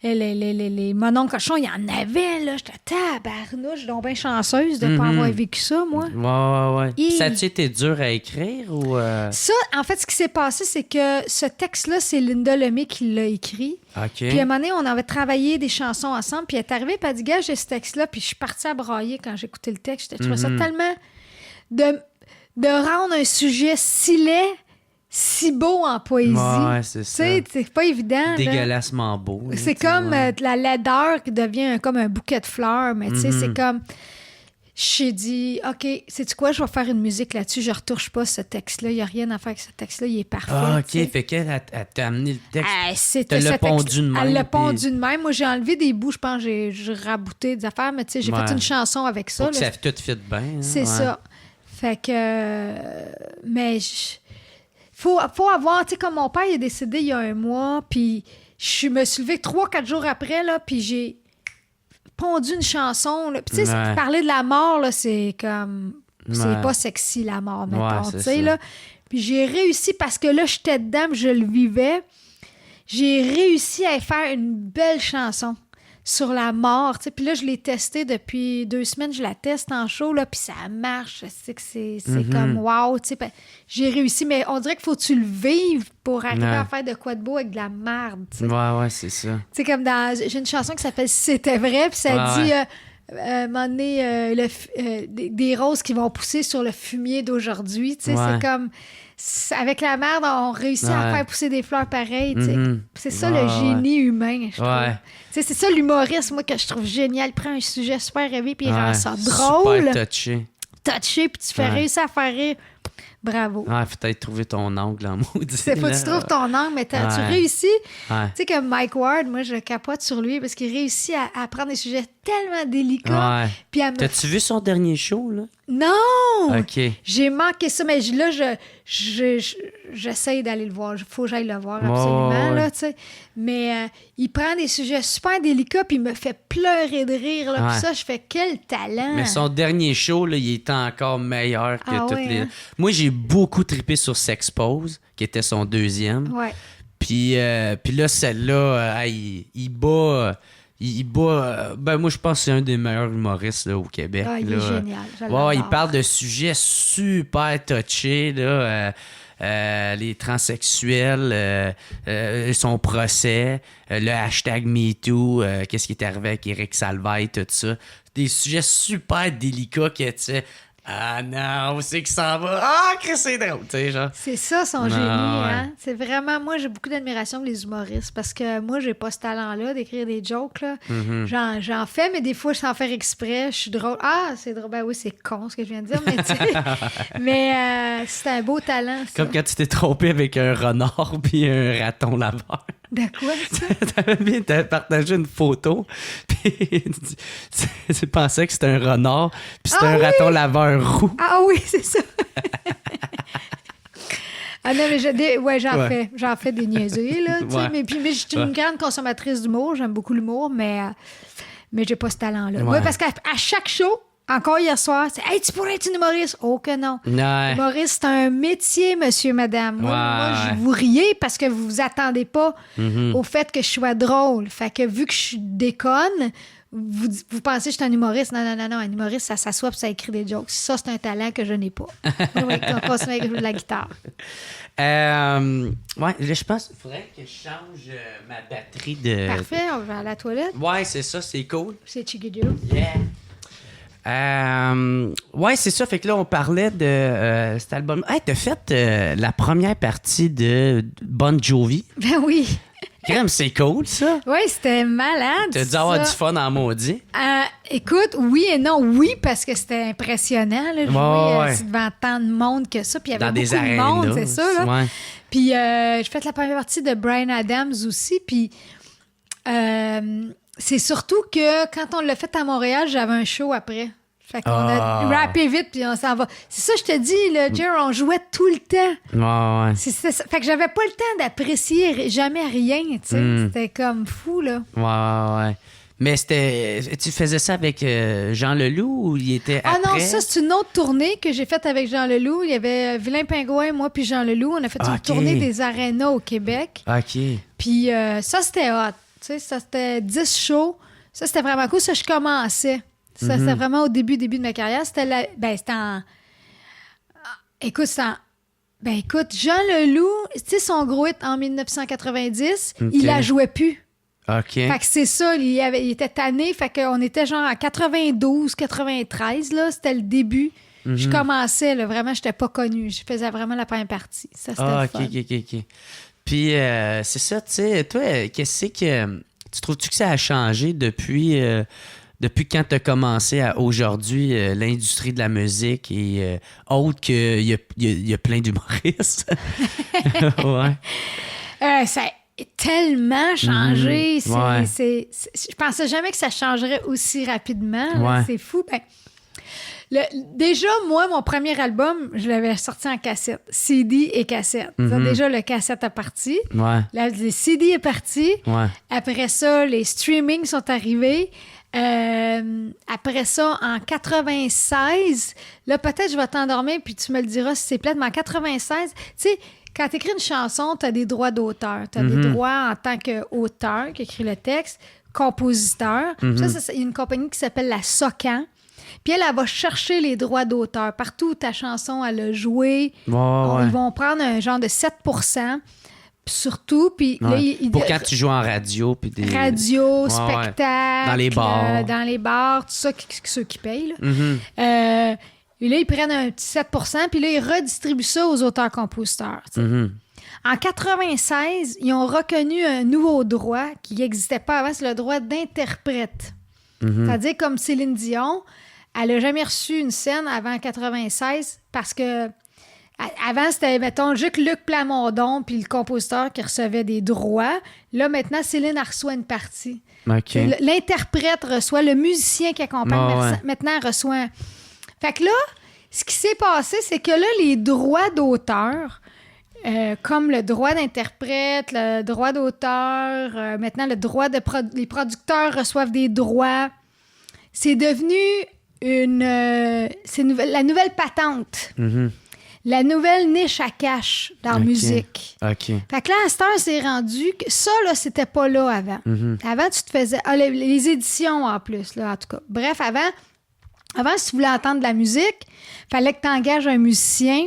Les monons cochons, il y en avait, là. J'étais tabarnouche, je suis donc bien chanceuse de ne pas avoir vécu ça, moi. Ouais. Ça a-tu été dur à écrire ou... Ça, en fait, ce qui s'est passé, c'est que ce texte-là, c'est Linda Lemay qui l'a écrit. OK. Puis à un moment donné, on avait travaillé des chansons ensemble, puis elle est arrivée, puis elle dit, gars, j'ai ce texte-là, puis je suis partie à brailler quand j'ai écouté le texte. Je trouvais ça tellement... De rendre un sujet si laid... si beau en poésie. Ouais, c'est ça. Tu sais, c'est pas évident. Dégueulassement beau. C'est comme la laideur qui devient comme un bouquet de fleurs, mais tu sais, c'est comme... J'ai dit, OK, sais-tu quoi, je vais faire une musique là-dessus, je retouche pas ce texte-là, il n'y a rien à faire avec ce texte-là, il est parfait. Ah, OK, t'sais. fait qu'elle t'a amené le texte. Elle l'a pondu de même. Elle l'a pondu de même. Moi, j'ai enlevé des bouts, je pense, j'ai rabouté des affaires, mais tu sais, j'ai fait une chanson avec ça. Pour que ça tout fit bien. C'est ça. Fait que... mais... faut avoir, tu sais, comme mon père il est décédé il y a 1 mois, puis je me suis levée 3-4 jours après, là, puis j'ai pondu une chanson, là. Puis tu sais, parler de la mort, là, c'est comme... C'est pas sexy, la mort, mettons, tu sais, là. Puis j'ai réussi, parce que là, j'étais dedans, puis je le vivais, j'ai réussi à faire une belle chanson sur la mort, tu sais. Puis là, je l'ai testée depuis 2 semaines, je la teste en show, là, puis ça marche. Je sais que c'est comme wow, tu sais. J'ai réussi, mais on dirait qu'il faut que tu le vives pour arriver à faire de quoi de beau avec de la merde, tu sais. Ouais, c'est ça. Tu sais, comme j'ai une chanson qui s'appelle « C'était vrai », puis ça dit... un moment donné, des roses qui vont pousser sur le fumier d'aujourd'hui. Tu sais, c'est comme... Avec la merde, on réussit à faire pousser des fleurs pareilles. Tu sais. C'est ça le génie humain, je trouve. Tu sais, c'est ça l'humoriste, moi, que je trouve génial. Il prend un sujet super rêvé puis il rend ça drôle. Super touché. Puis tu fais réussir à faire rire. Bravo. Ouais, faut peut-être trouver ton angle en maudit. Faut que tu trouves ton angle, mais tu réussis. Tu sais, comme Mike Ward, moi, je capote sur lui parce qu'il réussit à prendre des sujets tellement délicats. Puis T'as-tu vu son dernier show, là? Non! OK. J'ai manqué ça, mais là, j'essaye d'aller le voir. Il faut que j'aille le voir, absolument, là, tu sais. Mais il prend des sujets super délicats, puis il me fait pleurer de rire, là. Puis ça, je fais quel talent! Mais son dernier show, là, il était encore meilleur que toutes les... Hein? Moi, j'ai beaucoup trippé sur Sexpose, qui était son 2e. Ouais. Puis là, celle-là, il bat... moi, je pense que c'est un des meilleurs humoristes là, au Québec. Ah, il est génial. Il parle de sujets super touchés, là, les transsexuels, son procès, le hashtag MeToo, qu'est-ce qui est arrivé avec Éric Salvaille, tout ça. Des sujets super délicats que tu sais. Ah non, où c'est qu'il s'en va? Ah, que c'est drôle, tu sais, genre. C'est ça, son génie, hein? C'est vraiment... Moi, j'ai beaucoup d'admiration pour les humoristes parce que moi, j'ai pas ce talent-là d'écrire des jokes, là. J'en fais, mais des fois, je s'en faire exprès. Je suis drôle. Ah, c'est drôle. Ben oui, c'est con, ce que je viens de dire, mais tu sais... mais c'est un beau talent, ça. Comme quand tu t'es trompé avec un renard puis un raton laveur. De quoi, ça? T'avais partagé une photo, puis tu pensais que c'était un renard, puis c'était un raton laveur roux. Ah oui, c'est ça. Ah non, mais j'en fais des niaiseries, là, tu sais, mais je suis une grande consommatrice d'humour, j'aime beaucoup l'humour, mais j'ai pas ce talent-là. Oui, parce qu'à chaque show, encore hier soir, c'est « Hey, tu pourrais être une humoriste? » Oh que non. Humoriste, c'est un métier, monsieur, madame. Moi, je vous riez parce que vous vous attendez pas au fait que je sois drôle. Fait que vu que je déconne, vous pensez que je suis un humoriste. Non, un humoriste, ça s'assoit et ça écrit des jokes. Ça, c'est un talent que je n'ai pas. Oui, on continue avec de la guitare. Je pense qu'il faudrait que je change ma batterie de... Parfait, on va à la toilette. Ouais, c'est ça, c'est cool. C'est Chigidoo. Yeah. C'est ça. Fait que là, on parlait de cet album. Hey, t'as fait la première partie de Bon Jovi. Ben oui. Crème, c'est cool, ça. Oui, c'était malade. T'as dû avoir du fun en maudit. Écoute, oui et non. Oui, parce que c'était impressionnant, là, jouer devant tant de monde que ça. Puis il y avait beaucoup de monde, c'est ça. Là. Ouais. Puis j'ai fait la première partie de Bryan Adams aussi. Puis c'est surtout que quand on l'a fait à Montréal, j'avais un show après. Fait qu'on a rappé vite, puis on s'en va. C'est ça, je te dis, là, Jer, on jouait tout le temps. Ouais. C'est ça. Fait que j'avais pas le temps d'apprécier jamais rien, tu sais. C'était comme fou, là. Ouais. Mais tu faisais ça avec Jean Leloup ou il était après? Ah non, ça, c'est une autre tournée que j'ai faite avec Jean Leloup. Il y avait Vilain Pingouin, moi, puis Jean Leloup. On a fait une tournée des arénas au Québec. OK. Puis ça, c'était hot. Tu sais, ça, c'était 10 shows. Ça, c'était vraiment cool. Ça, je commençais. Ça, c'était vraiment au début de ma carrière. C'était en... Écoute, Jean Leloup, tu sais, son gros hit en 1990, il la jouait plus. OK. Fait que c'est ça, il était tanné. Fait qu'on était genre en 92, 93, là. C'était le début. Je commençais, là. Vraiment, j'étais pas connue. Je faisais vraiment la première partie. Ça, c'était le fun. OK. Puis, c'est ça, tu sais, toi, qu'est-ce que... Tu trouves-tu que ça a changé depuis quand tu as commencé à aujourd'hui, l'industrie de la musique et autre qu'il y a plein d'humoristes? Ouais. Ça a tellement changé. Je pensais jamais que ça changerait aussi rapidement. Là. C'est fou. Déjà, moi, mon premier album, je l'avais sorti en cassette. CD et cassette. Déjà, le cassette est parti. Ouais. Les CD est parti. Ouais. Après ça, les streamings sont arrivés. Après ça, en 96, là, peut-être je vais t'endormir puis tu me le diras si c'est plate, mais en 96, tu sais, quand tu écris une chanson, tu as des droits d'auteur. Tu as des droits en tant qu'auteur qui écrit le texte, compositeur. Ça, il y a une compagnie qui s'appelle la Socan. Puis elle va chercher les droits d'auteur. Partout où ta chanson, elle a joué, ils vont prendre un genre de 7%. Surtout, puis là, pour quand tu joues en radio, puis des... Radio, spectacle... Dans les bars. Dans les bars, tout ça, ceux qui payent, là. Et là, ils prennent un petit 7%, puis là, ils redistribuent ça aux auteurs-compositeurs. En 96, ils ont reconnu un nouveau droit qui n'existait pas avant, c'est le droit d'interprète. C'est-à-dire, comme Céline Dion, elle n'a jamais reçu une scène avant 96 parce que avant, c'était, mettons, juste Luc Plamondon puis le compositeur qui recevait des droits. Là, maintenant, Céline en reçoit une partie. Okay. L'interprète reçoit, le musicien qui accompagne maintenant reçoit. Fait que là, ce qui s'est passé, c'est que là, les droits d'auteur, comme le droit d'interprète, le droit d'auteur, maintenant le droit les producteurs reçoivent des droits, c'est devenu la nouvelle patente. La nouvelle niche à cash dans la musique. OK. Fait que là, à cette heure, c'est rendu que ça, là, c'était pas là avant. Avant, tu te faisais... les éditions, en plus, là, en tout cas. Bref, avant, si tu voulais entendre de la musique, fallait que tu engages un musicien,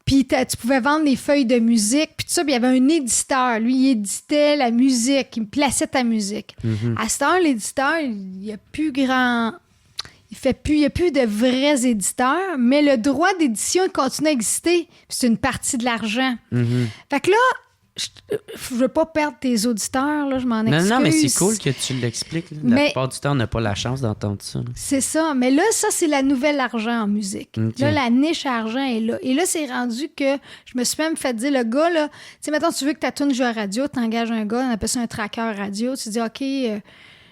puis tu pouvais vendre des feuilles de musique, puis tout ça, puis il y avait un éditeur. Lui, il éditait la musique, il plaçait ta musique. À cette heure, l'éditeur, il n'y a plus grand... Il n'y a plus de vrais éditeurs, mais le droit d'édition continue à exister. C'est une partie de l'argent. Fait que là, je veux pas perdre tes auditeurs, là, je m'en excuse. Non, mais c'est cool que tu l'expliques. La plupart du temps, on n'a pas la chance d'entendre ça. C'est ça. Mais là, ça, c'est la nouvelle argent en musique. Là, la niche à argent est là. Et là, c'est rendu que je me suis même fait dire, le gars, là, tu sais, mettons, tu veux que ta tune joue à radio, tu engages un gars, on appelle ça un tracker radio, tu dis, OK,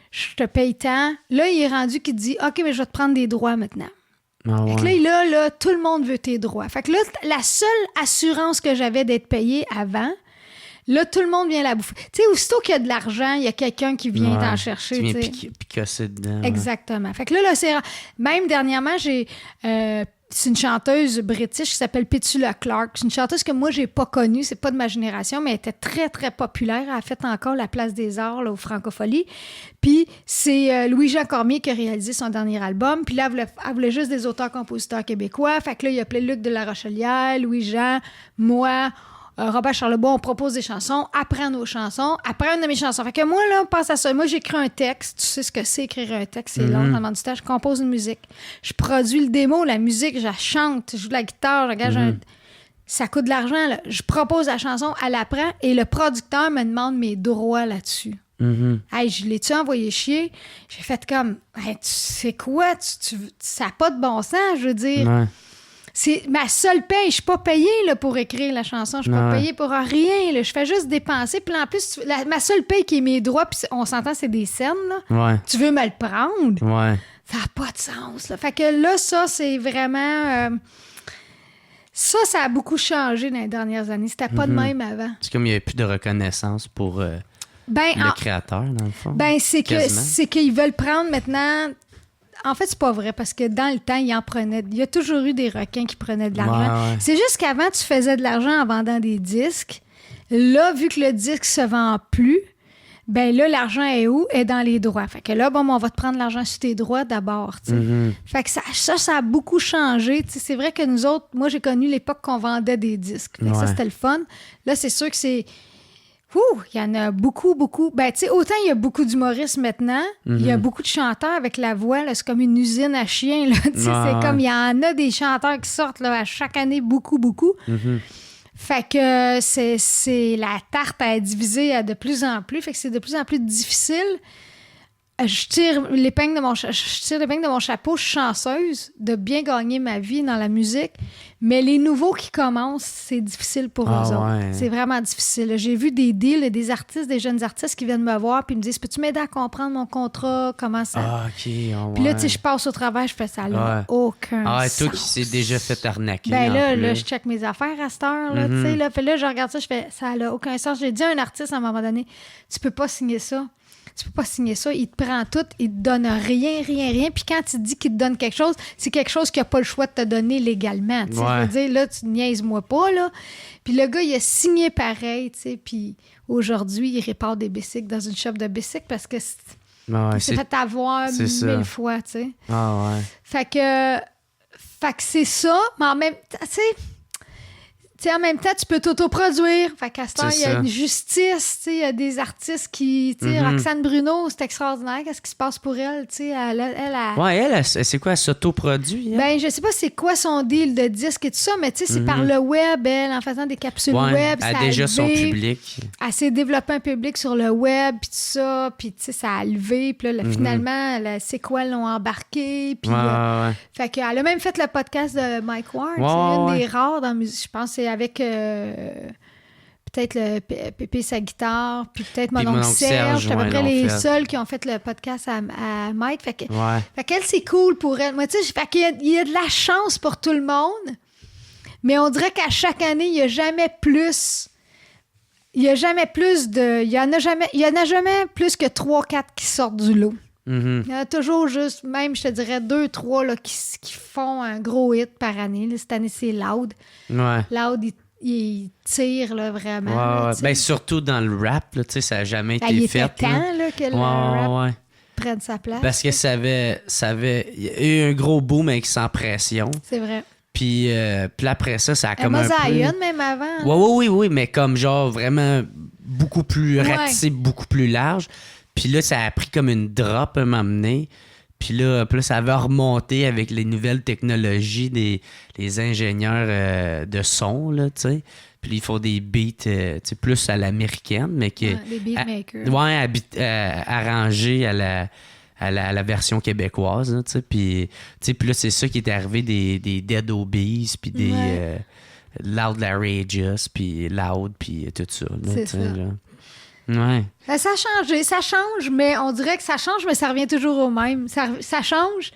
je te paye tant. Là, il est rendu qu'il dit, OK, mais je vais te prendre des droits maintenant. Fait que là, tout le monde veut tes droits. Fait que là, la seule assurance que j'avais d'être payé avant, là, tout le monde vient la bouffer. Tu sais, aussitôt qu'il y a de l'argent, il y a quelqu'un qui vient t'en chercher. Tu viens picasser dedans. Exactement. Fait que là, c'est... Même dernièrement, j'ai... c'est une chanteuse british qui s'appelle Petula Clark. C'est une chanteuse que moi, j'ai pas connue. C'est pas de ma génération, mais elle était très, très populaire. Elle a fait encore la Place des Arts là, au Francophonie. Puis c'est Louis-Jean Cormier qui a réalisé son dernier album. Puis là, elle voulait juste des auteurs-compositeurs québécois. Fait que là, il a appelé Luc de la Rochelière, Louis-Jean, moi... Robert Charlebois, on propose des chansons, apprends nos chansons, apprends une de mes chansons. Fait que moi, là, pense à ça. Moi, j'écris un texte. Tu sais ce que c'est écrire un texte, c'est long, ça demande du temps. Je compose une musique. Je produis le démo, la musique, je la chante, je joue de la guitare, j'engage ça coûte de l'argent, là. Je propose la chanson, elle apprend et le producteur me demande mes droits là-dessus. Hey, je l'ai-tu envoyé chier? J'ai fait comme, hey, tu sais quoi? Ça n'a pas de bon sens, je veux dire. Ouais. C'est ma seule paye. Je suis pas payée là, pour écrire la chanson. Je suis pas payée pour rien. Là. Je fais juste dépenser. Puis en plus, ma seule paye qui est mes droits, puis on s'entend, c'est des scènes. Là. Tu veux me le prendre? Ça n'a pas de sens. Là. Fait que là, ça, c'est vraiment... Ça a beaucoup changé dans les dernières années. C'était pas de même avant. C'est comme il n'y avait plus de reconnaissance pour le créateur, dans le fond. Ben, c'est qu'ils veulent prendre maintenant... En fait, c'est pas vrai, parce que dans le temps, ils en prenaient. Il y a toujours eu des requins qui prenaient de l'argent. C'est juste qu'avant, tu faisais de l'argent en vendant des disques. Là, vu que le disque se vend plus, ben là, l'argent est où? Est dans les droits. Fait que là, bon, on va te prendre l'argent sur tes droits d'abord. Fait que ça a beaucoup changé. T'sais, c'est vrai que nous autres, moi, j'ai connu l'époque qu'on vendait des disques. Fait que ça, c'était le fun. Là, c'est sûr que c'est... il y en a beaucoup, beaucoup. Ben, tu sais, autant il y a beaucoup d'humoristes maintenant, il y a beaucoup de chanteurs avec la voix, là, c'est comme une usine à chiens, là. C'est comme, il y en a des chanteurs qui sortent, là, à chaque année, beaucoup, beaucoup. Fait que c'est la tarte à diviser de plus en plus, fait que c'est de plus en plus difficile. je tire l'épingle de mon chapeau. Je suis chanceuse de bien gagner ma vie dans la musique. Mais les nouveaux qui commencent, c'est difficile pour eux autres. C'est vraiment difficile. J'ai vu des deals, des artistes, des jeunes artistes qui viennent me voir puis me disent « Peux-tu m'aider à comprendre mon contrat? Comment ça? » Puis là, tu sais, je passe au travail, je fais ça. Là, aucun sens. Toi qui s'est déjà fait arnaquer. Là, je check mes affaires à cette heure. Là, tu sais, là, puis là, je regarde ça, je fais « Ça n'a aucun sens. » J'ai dit à un artiste à un moment donné « Tu peux pas signer ça. Tu peux pas signer ça. Il te prend tout, il te donne rien. Puis quand il te dit qu'il te donne quelque chose, c'est quelque chose qu'il n'a pas le choix de te donner légalement. Je veux dire, là, tu niaises-moi pas, là. » Puis le gars, il a signé pareil, tu sais. Puis aujourd'hui, il répare des bicycles dans une shop de bicycles parce que il s'est fait avoir 1000 fois, tu sais. Fait que c'est ça, mais en même temps, tu sais... T'sais, en même temps, tu peux t'autoproduire. Fait qu'à ce temps, il y a une justice. Il y a des artistes qui... Roxane Bruno, c'est extraordinaire. Qu'est-ce qui se passe pour elle? Elle, c'est quoi? Elle s'autoproduit? Hein? Ben, je sais pas c'est quoi son deal de disque et tout ça, mais c'est par le web, elle, en faisant des capsules web. Elle a déjà son public. Elle s'est développée un public sur le web, puis tout ça. Puis, ça a levé. Puis là, finalement, c'est quoi, l'ont embarqué. Puis, fait qu'elle a même fait le podcast de Mike Ward. C'est une des rares dans la musique, je pense, c'est avec peut-être le Pépé sa guitare, puis peut-être mon oncle Serge. C'est à peu près les seuls qui ont fait le podcast à Mike. Fait qu'elle, c'est cool pour elle. Moi, tu sais, fait qu'il y a de la chance pour tout le monde, mais on dirait qu'à chaque année, il n'y a jamais plus. Il y en a jamais plus que 3-4 qui sortent du lot. Il y en a toujours juste, même, je te dirais, 2-3 là, qui font un gros hit par année. Là, cette année, c'est Loud. Loud, il tire là, vraiment. Là, ben, surtout dans le rap, là, ça n'a jamais été il fait. Il était temps là, que le rap prenne sa place. Parce que ça avait... Il y a eu un gros boom avec Sans Pression. C'est vrai. Puis après ça, ça a comme un peu... Zion, même avant. Oui, mais comme genre vraiment beaucoup plus ratissé, beaucoup plus large. Puis là, ça a pris comme une drop à m'amener. Puis là, ça avait remonté avec les nouvelles technologies des ingénieurs de son, là, tu sais. Puis ils font des beats, plus à l'américaine, mais qui... des beatmakers. Arrangés à la version québécoise, tu sais. Puis là, c'est ça qui est arrivé des Dead Obies, puis des Loud Larageous, puis Loud, puis tout ça. Là, c'est ça. Là. Ouais. Ça a changé, ça change, mais on dirait que ça change, mais ça revient toujours au même. Ça change,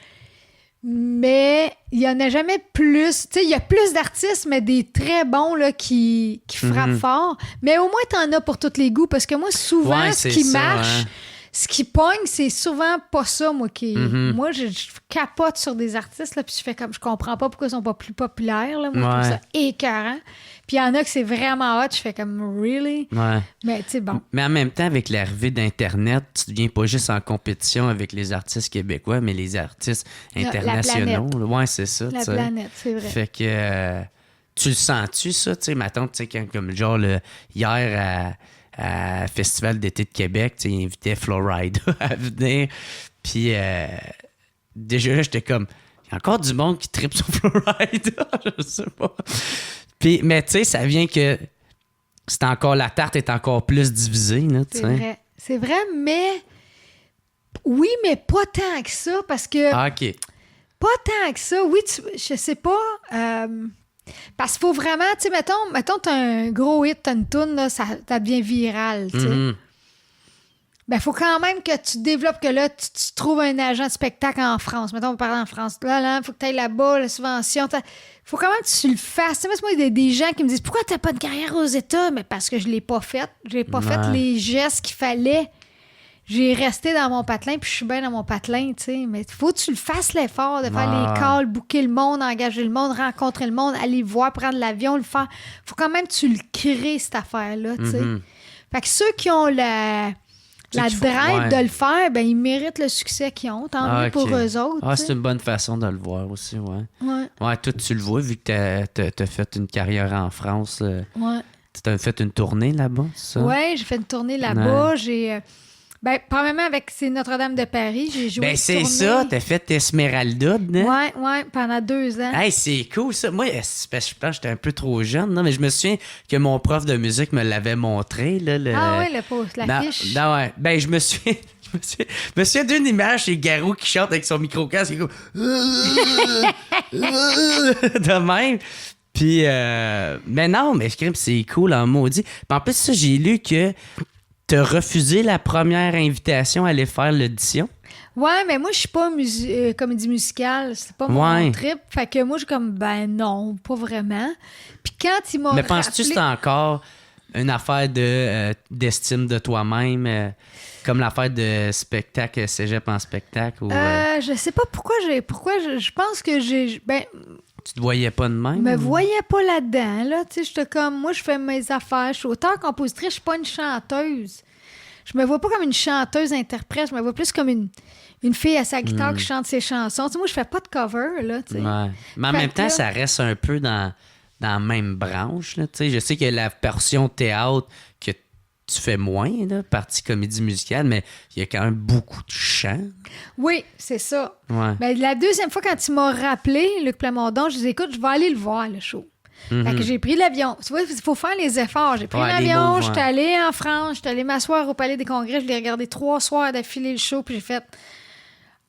mais il n'y en a jamais plus. Tu sais, il y a plus d'artistes, mais des très bons là, qui frappent fort. Mais au moins, tu en as pour tous les goûts, parce que moi, souvent, ce qui marche, ce qui pogne, c'est souvent pas ça, moi, qui... Moi, je capote sur des artistes, là, puis je fais comme... Je comprends pas pourquoi ils sont pas plus populaires, là. Moi, je trouve ça écœurant. Puis il y en a que c'est vraiment hot, je fais comme « really? » Mais tu sais, bon. Mais en même temps, avec l'arrivée d'Internet, tu deviens pas juste en compétition avec les artistes québécois, mais les artistes internationaux. Ouais, c'est ça. La planète, c'est vrai. Fait que... tu le sens-tu, ça? Tu sais, mettons, tu sais, comme genre, hier à Festival d'été de Québec, tu sais, il invitait Florida à venir. Puis déjà là, j'étais comme... Il y a encore du monde qui tripe sur Florida, je sais pas. Puis, mais tu sais, ça vient que la tarte est encore plus divisée. Là, c'est vrai, mais oui, mais pas tant que ça, parce que... OK. Pas tant que ça. Oui, je sais pas. Parce qu'il faut vraiment, tu sais, mettons, t'as un gros hit, t'as une toune, là, ça devient viral, tu sais. Ben, il faut quand même que tu développes, que là, tu trouves un agent de spectacle en France. Mettons, on parle en France. Là, il faut que tu ailles là-bas, la subvention. Il faut quand même que tu le fasses. Tu sais, moi, il y a des gens qui me disent « Pourquoi tu n'as pas de carrière aux États? » Mais parce que je ne l'ai pas faite. Je n'ai pas fait les gestes qu'il fallait. J'ai resté dans mon patelin, puis je suis bien dans mon patelin, tu sais. Mais il faut que tu le fasses l'effort de faire les calls, booker le monde, engager le monde, rencontrer le monde, aller voir, prendre l'avion, le faire. Il faut quand même que tu le crées, cette affaire-là, tu sais. Fait que ceux qui ont la drive de le faire, ben ils méritent le succès qu'ils ont. Tant mieux pour eux autres. C'est une bonne façon de le voir aussi, ouais. Ouais, toi, tu le vois, vu que t'as fait une carrière en France. Tu as fait une tournée là-bas, c'est ça? Oui, j'ai fait une tournée là-bas. J'ai... premièrement, avec Notre-Dame de Paris, j'ai joué une c'est tournée. ça, t'as fait Esmeralda, dedans? Oui, pendant 2 ans. Hey, c'est cool, ça. Moi, je pense que j'étais un peu trop jeune, non? Mais je me souviens que mon prof de musique me l'avait montré, là. Le post, l'affiche. Ouais. Ben, je me souviens Je me souviens d'une image, c'est Garou qui chante avec son micro-casque, comme... de même. Puis, mais non, mais c'est cool en maudit. Puis en plus, ça, j'ai lu que t'as refusé la première invitation à aller faire l'audition. Ouais, mais moi, je suis pas comédie musicale. C'est pas mon trip. Fait que moi, je suis comme, ben non, pas vraiment. Puis quand ils m'ont Mais penses-tu que c'est encore une affaire d'estime de toi-même, comme l'affaire de spectacle, cégep en spectacle? Ou, je sais pas pourquoi je pense que ben, tu te voyais pas de même? Je me voyais pas là-dedans, là. Tu sais, j'étais comme, moi, je fais mes affaires. Je suis auteure-compositrice, je suis pas une chanteuse. Je me vois pas comme une chanteuse-interprète, je me vois plus comme une fille à sa guitare qui chante ses chansons. Tu sais, moi, je fais pas de cover, là, tu sais. Ouais. Mais en même temps, ça reste un peu dans la même branche, là, tu sais. Je sais que la portion théâtre que tu fais moins, là, partie comédie musicale, mais il y a quand même beaucoup de chant. Oui, c'est ça. Ouais. Ben, la deuxième fois, quand il m'a rappelé, Luc Plamondon, je dis, écoute, je vais aller le voir, le show. Fait que j'ai pris l'avion. Tu vois, il faut faire les efforts. J'ai pris l'avion, je suis allée en France, je suis allée m'asseoir au Palais des Congrès, je l'ai regardé 3 soirs d'affilée le show, puis j'ai fait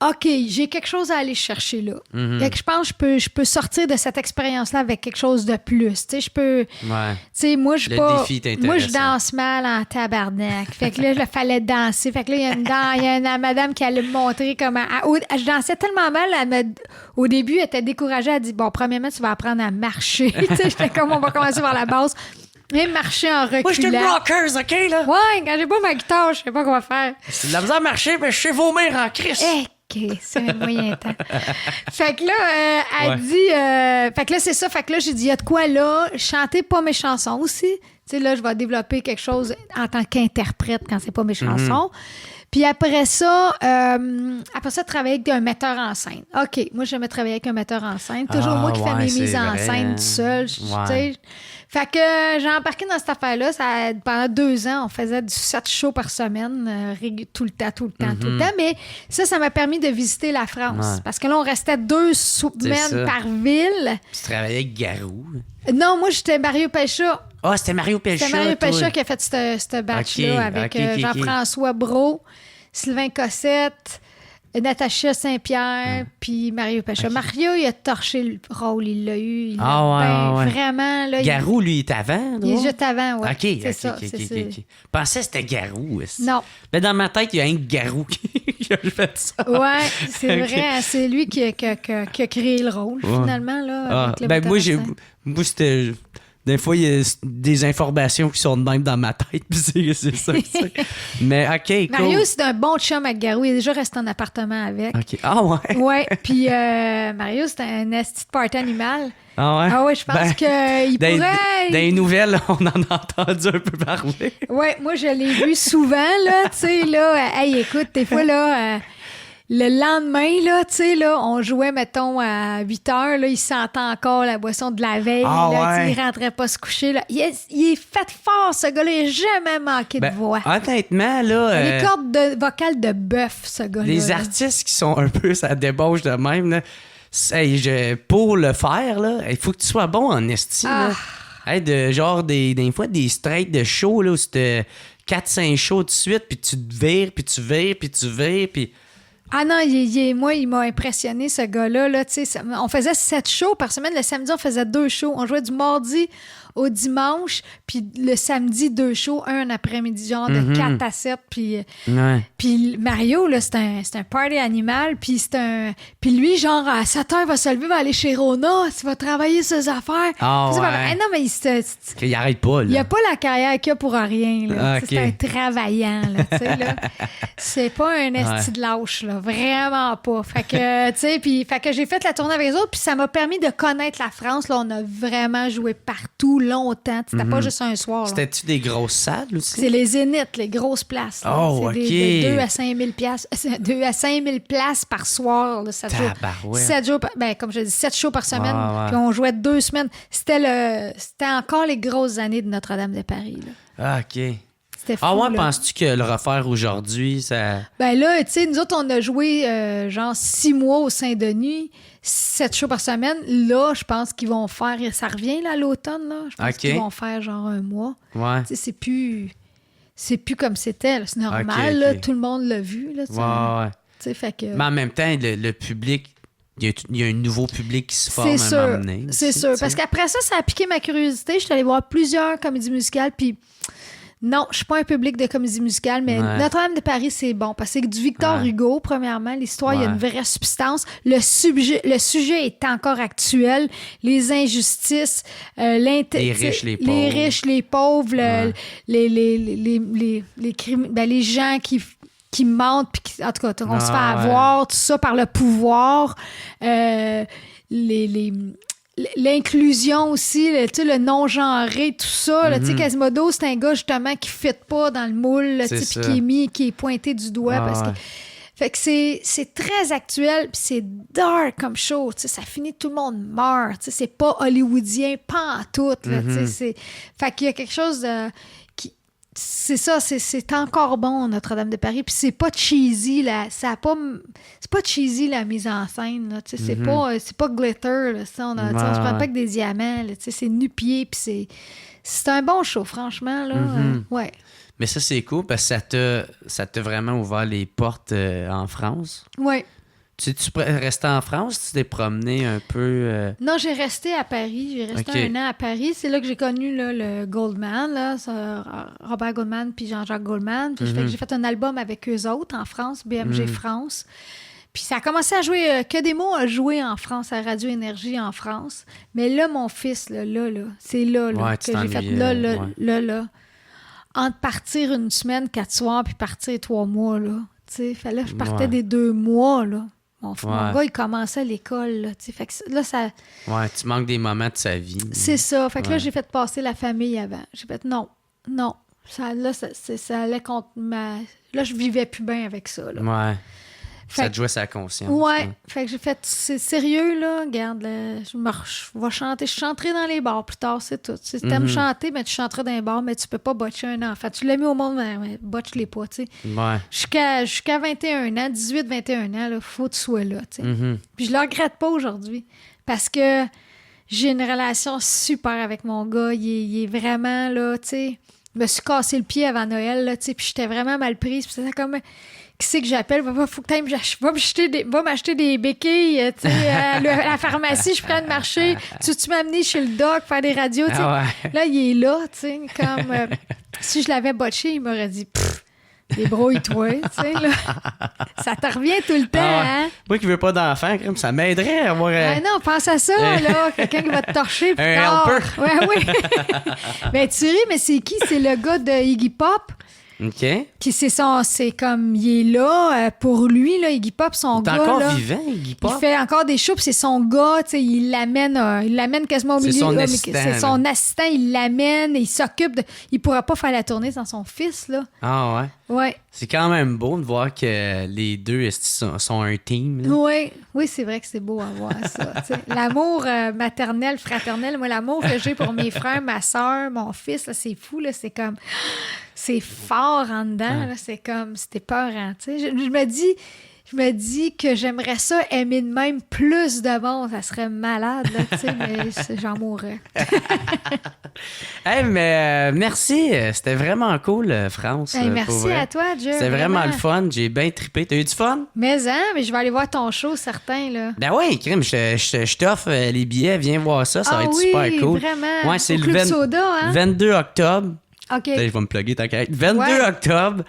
OK, j'ai quelque chose à aller chercher là. Fait que je pense que je peux sortir de cette expérience-là avec quelque chose de plus. Tu sais, je peux. Ouais. Tu sais, moi, je moi, je danse mal en tabarnak. Fait que là, il fallait danser. Fait que là, il y a une madame qui allait me montrer comment. Je dansais tellement mal, au début, elle était découragée. Elle dit bon, premièrement, tu vas apprendre à marcher. Tu sais, j'étais comme on va commencer par la base. Et marcher en reculant. Moi, j'étais une rockers, OK, là? Ouais, quand j'ai pas ma guitare, je sais pas quoi faire. C'est de la misère à marcher, mais je sais vomir en crise. OK, c'est un moyen temps. Fait que là, elle dit... fait que là, c'est ça. Fait que là, j'ai dit, il y a de quoi là? Chanter pas mes chansons aussi. Tu sais, là, je vais développer quelque chose en tant qu'interprète quand c'est pas mes chansons. Puis après ça, travailler avec un metteur en scène. OK, moi, j'aime travailler avec un metteur en scène. Toujours moi qui fais mes mises en scène tout seul. Tu sais. Fait que j'ai embarqué dans cette affaire-là. Pendant 2 ans, on faisait du 7 shows par semaine, tout le temps. Mais ça m'a permis de visiter la France. Ouais. Parce que là, on restait 2 semaines par ville. Tu travaillais avec Garou? Non, moi, j'étais Mario Pécha. Ah, c'était Mario Pécha. C'était Mario Pécha qui a fait ce batch-là avec Jean-François Brault, Sylvain Cossette, Natacha Saint-Pierre, puis Mario Pécha. Mario, il a torché le rôle, il l'a eu. Vraiment. Là, Garou, lui, il est avant? Il est juste avant, oui. OK. Je pensais que c'était Garou. Non. Mais dans ma tête, il y a un Garou qui a fait ça. Oui, c'est vrai. C'est lui qui a créé le rôle, finalement. Là, avec le moi, c'était... Des fois, il y a des informations qui sont de même dans ma tête, puis c'est ça. Mais OK, cool. Mario, c'est un bon chum avec Garou. Il est déjà resté en appartement avec. OK. Ah ouais? Ouais, puis Mario, c'est un esti de party animal. Ah ouais? Ah ouais, je pense qu'il pourrait... Dans les nouvelles, on en a entendu un peu parler. Ouais, moi, je l'ai vu souvent, là, tu sais, là. Hey, écoute, des fois, là... Le lendemain, là, tu sais, là, on jouait, mettons, à 8 heures, là, il sentait encore la boisson de la veille, là, il rentrait pas se coucher, là. Il est fait fort, ce gars-là, il n'a jamais manqué de voix. Honnêtement, là... Les cordes vocales de bœuf, ce gars-là. Les artistes qui sont un peu ça débauche de même, là, pour le faire, là, il faut que tu sois bon en esti, là. Hey, genre, des fois, des straights de show, là, où c'était 4-5 shows de suite, puis tu te vires, puis tu vires, puis tu vires, puis... Ah non, moi, il m'a impressionné, ce gars-là. Là, on faisait 7 shows par semaine. Le samedi, on faisait 2 shows. On jouait du mardi au dimanche, puis le samedi, 2 shows, un après-midi, genre de 4 à 7. Puis Mario, là, c'est un party animal. Puis lui, genre, à 7 heures, il va se lever, va aller chez Rona, il va travailler ses affaires. Non, mais il arrête pas, là. Il a pas la carrière qu'il a pour rien, là. C'est un travaillant, là, tu sais, là. C'est pas un esti de lâche, là. Vraiment pas. Fait que, tu sais, fait que j'ai fait la tournée avec les autres, puis ça m'a permis de connaître la France. Là, on a vraiment joué partout, longtemps. C'était pas juste un soir. C'était-tu des grosses salles aussi? C'est les Zéniths, les grosses places. Là. Oh, c'est OK. de 2 à 5 000 piastres. 2 à 5 000 places par soir. Là, 7 jours. 7 jours, comme je dis, 7 shows par semaine. Puis on jouait 2 semaines. C'était encore les grosses années de Notre-Dame de Paris. Là. Ah, OK. C'était fou, là. Penses-tu que le refaire aujourd'hui, ça... Ben là, tu sais, nous autres, on a joué genre 6 mois au Saint-Denis, 7 shows par semaine. Là, je pense qu'ils vont faire... Ça revient, là, à l'automne, là. Je pense qu'ils vont faire genre 1 mois. Ouais. Tu sais, c'est plus comme c'était. Là. C'est normal, là, tout le monde l'a vu. Là, fait que... Mais en même temps, le public, il y a un nouveau public qui se forme à un moment donné. C'est sûr. Parce qu'après ça a piqué ma curiosité. Je suis allée voir plusieurs comédies musicales, puis non, je suis pas un public de comédie musicale, mais Notre-Dame de Paris, c'est bon. Parce que c'est du Victor Hugo, premièrement. L'histoire, il y a une vraie substance. Le sujet est encore actuel. Les injustices, les riches, les pauvres. Les riches, les pauvres, les gens qui mentent, puis en tout cas, on se fait avoir, tout ça par le pouvoir. L'inclusion aussi, le non-genré, tout ça. Là, Quasimodo, c'est un gars justement qui ne fit pas dans le moule, puis qui est pointé du doigt. Parce que... Fait que c'est très actuel, puis c'est dark comme show. Ça finit, tout le monde meurt. C'est pas hollywoodien, pas en tout. Fait qu'il y a quelque chose de... C'est ça, c'est encore bon, Notre-Dame de Paris. Puis c'est pas cheesy, là. C'est pas cheesy, la mise en scène. Là. C'est pas glitter. Là. On se prend pas que des diamants. Là. C'est nu-pied. Puis c'est un bon show, franchement. Là. Ouais. Mais ça, c'est cool parce que ça t'a vraiment ouvert les portes en France. Oui. Tu restais en France? Tu t'es promené un peu? Non, j'ai resté à Paris. J'ai resté 1 an à Paris. C'est là que j'ai connu là, le Goldman, là, Robert Goldman puis Jean-Jacques Goldman. Puis j'ai fait un album avec eux autres en France, BMG France. Puis ça a commencé à jouer, Que des mots a joué en France, à Radio Énergie en France. Mais là, mon fils, là c'est là que j'ai fait là. Entre partir 1 semaine, 4 soirs, puis partir 3 mois, là. Tu sais, je partais des 2 mois, là. Mon gars, il commençait l'école, là. Fait que là, ça... Ouais, tu manques des moments de sa vie. C'est ça. Fait que là, j'ai fait passer la famille avant. J'ai fait non. Ça allait contre ma... Là, je vivais plus bien avec ça, là. Ouais. Ça te jouait sa conscience. Ouais. Fait que j'ai fait, c'est sérieux, là. Regarde, je vais chanter. Je chanterai dans les bars plus tard, c'est tout. Si t'aimes chanter, mais tu chanteras dans les bars, mais tu peux pas botcher un enfant. Tu l'as mis au monde, mais botche-les pas, tu sais. Ouais. Jusqu'à 21 ans, 18-21 ans, il faut que tu sois là, tu sais. Puis je le regrette pas aujourd'hui. Parce que j'ai une relation super avec mon gars. Il est vraiment, là, tu sais. Je me suis cassé le pied avant Noël, là, tu sais. Puis j'étais vraiment mal prise. Puis c'était comme... Qui c'est que j'appelle? Faut que va m'acheter des béquilles, tu sais, à la pharmacie, je prends le marché. Tu m'amener chez le doc, faire des radios, tu sais. Là, il est là, tu sais, comme... si je l'avais botché, il m'aurait dit, débrouille-toi, tu sais, là. Ça te revient tout le temps, hein? Moi qui veux pas d'enfant, ça m'aiderait à avoir... non, pense à ça, là, quelqu'un qui va te torcher plus tard. Un helper. Oui. Mais tu ris, mais c'est qui? C'est le gars de Iggy Pop. OK. Qui c'est comme il est là pour lui là, Iggy Pop, son gars. Il est encore là, vivant, Iggy Pop. Il fait encore des shows, puis c'est son gars, tu sais, il l'amène quasiment au milieu. C'est son assistant. C'est son assistant, il l'amène, il s'occupe de. Il pourra pas faire la tournée sans son fils là. Ah ouais. Ouais. C'est quand même beau de voir que les deux sont un team. Oui, c'est vrai que c'est beau à voir ça. L'amour maternel, fraternel, moi l'amour que j'ai pour mes frères, ma soeur, mon fils, là, c'est fou là, c'est comme. C'est fort en dedans, là, c'est comme, c'était épeurant, tu sais. Je me dis que j'aimerais ça aimer de même plus de monde, ça serait malade, là, tu sais, mais j'en mourrais. Hey, mais merci, c'était vraiment cool, France. Hey, merci à toi, Dieu. C'était vraiment le fun, j'ai bien trippé. T'as eu du fun? Mais je vais aller voir ton show, certain, là. Ben oui, Crime, je t'offre les billets, viens voir ça, ça va être super cool. Vraiment. Ouais, c'est Club Soda, hein? 22 octobre. OK. Je vais me plugger, t'inquiète. 22 octobre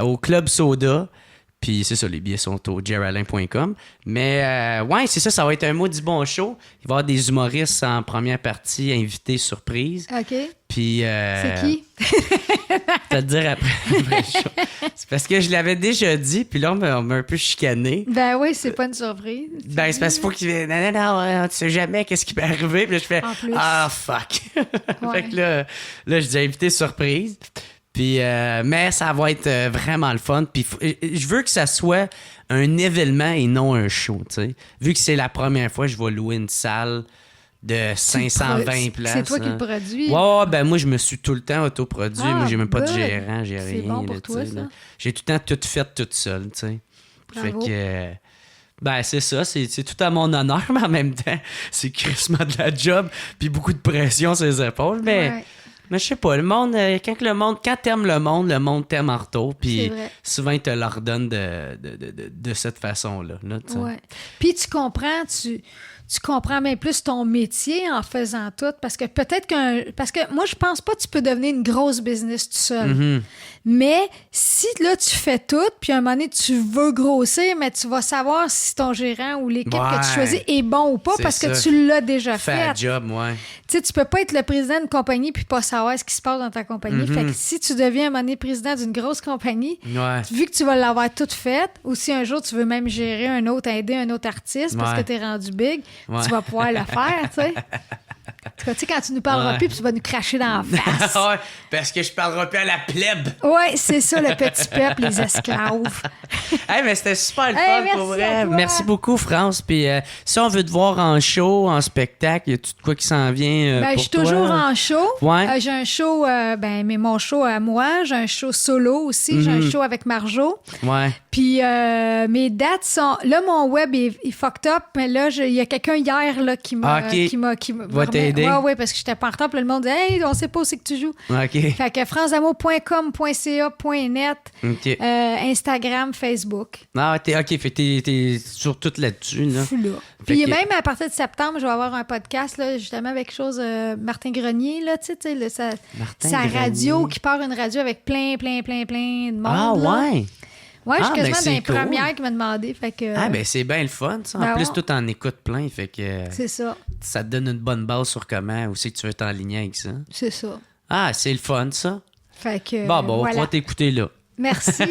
au Club Soda. Puis c'est ça, les billets sont au jeralain.com. Mais ouais, c'est ça, ça va être un maudit bon show. Il va y avoir des humoristes en première partie, invités surprise. OK. Puis... c'est qui? Je vais te dire après le show. C'est parce que je l'avais déjà dit, puis là, on m'a un peu chicané. Ben oui, c'est pas une surprise. Ben, c'est parce qu'il faut qu'il... Non, tu sais jamais qu'est-ce qui peut arriver. Puis là, je fais... Ah, fuck. Fait que là, je dis invité surprise. Puis, mais ça va être vraiment le fun. Puis, je veux que ça soit un événement et non un show, tu sais. Vu que c'est la première fois, je vais louer une salle de 520 places. C'est toi qui le produis? Ouais, ben moi, je me suis tout le temps autoproduit. Moi, j'ai même pas de good. gérant, j'ai rien. C'est bon pour toi, ça? J'ai tout le temps tout fait toute seule, tu sais. Bravo. Fait que... Ben, c'est ça, c'est tout à mon honneur, mais en même temps, c'est crissement de la job, puis beaucoup de pression sur les épaules, mais... Ouais. Mais je sais pas, le monde, quand t'aimes le monde t'aime en retour. Puis souvent, ils te l'ordonnent de cette façon-là. Là, ouais. Puis tu comprends bien plus ton métier en faisant tout. Parce que parce que moi, je pense pas que tu peux devenir une grosse business tout seul. Mm-hmm. Mais si là, tu fais tout, puis à un moment donné, tu veux grossir, mais tu vas savoir si ton gérant ou l'équipe que tu choisis est bon ou pas parce que tu l'as déjà fait. Fais un job, ouais. Tu sais, tu peux pas être le président d'une compagnie puis pas savoir ce qui se passe dans ta compagnie. Fait que si tu deviens à un moment donné président d'une grosse compagnie, vu que tu vas l'avoir toute faite, ou si un jour tu veux même gérer aider un autre artiste parce que t'es rendu big, tu vas pouvoir le faire, tu sais. Tu sais, quand tu nous parleras plus, puis tu vas nous cracher dans la face. Ouais, parce que je parlerai plus à la plèbe. Ouais, c'est ça, le petit peuple, les esclaves. Hey, mais c'était super le fun, pour vrai. Merci beaucoup, France. Puis si on veut te voir en show, en spectacle, y a-tu de quoi qui s'en vient pour je suis toujours en show. Ouais. J'ai un show, mais mon show à moi. J'ai un show solo aussi. J'ai un show avec Marjo. Ouais. Puis mes dates sont... Là, mon web est fucked up, mais là, il y a quelqu'un hier là, qui m'a... Va t'aider. Ouais, parce que j'étais pas en retard. Puis le monde dit « Hey, on sait pas où c'est que tu joues. » OK. Fait que francedamour.com.ca.net, Instagram, Facebook. Ah, OK. Fait que t'es sur tout là-dessus, là. Fou, là. Puis même à partir de septembre, je vais avoir un podcast, là, justement, avec Martin Grenier, là, tu sais, sa radio, qui part une radio avec plein de monde. Ah, ouais. Ouais, je suis quasiment ben dans les premières qui m'a demandé. Fait que, ben c'est bien le fun, ça. En plus, tout en écoute plein. Fait que c'est ça. Ça te donne une bonne base sur comment aussi que tu veux t'enligner avec ça. C'est ça. Ah, c'est le fun, ça. Fait que. Bon, on va t'écouter là. Merci.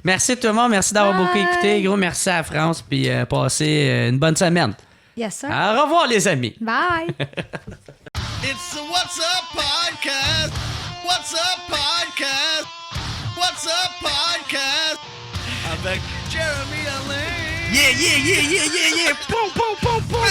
Merci tout le monde. Merci d'avoir beaucoup écouté. Gros merci à France. Puis passez une bonne semaine. Yes, sir. Au revoir, les amis. Bye. It's the What's Up Podcast. What's Up Podcast. What's Up Podcast. Avec Jeremy Alain. Yeah. Poum, poum, poum, poum.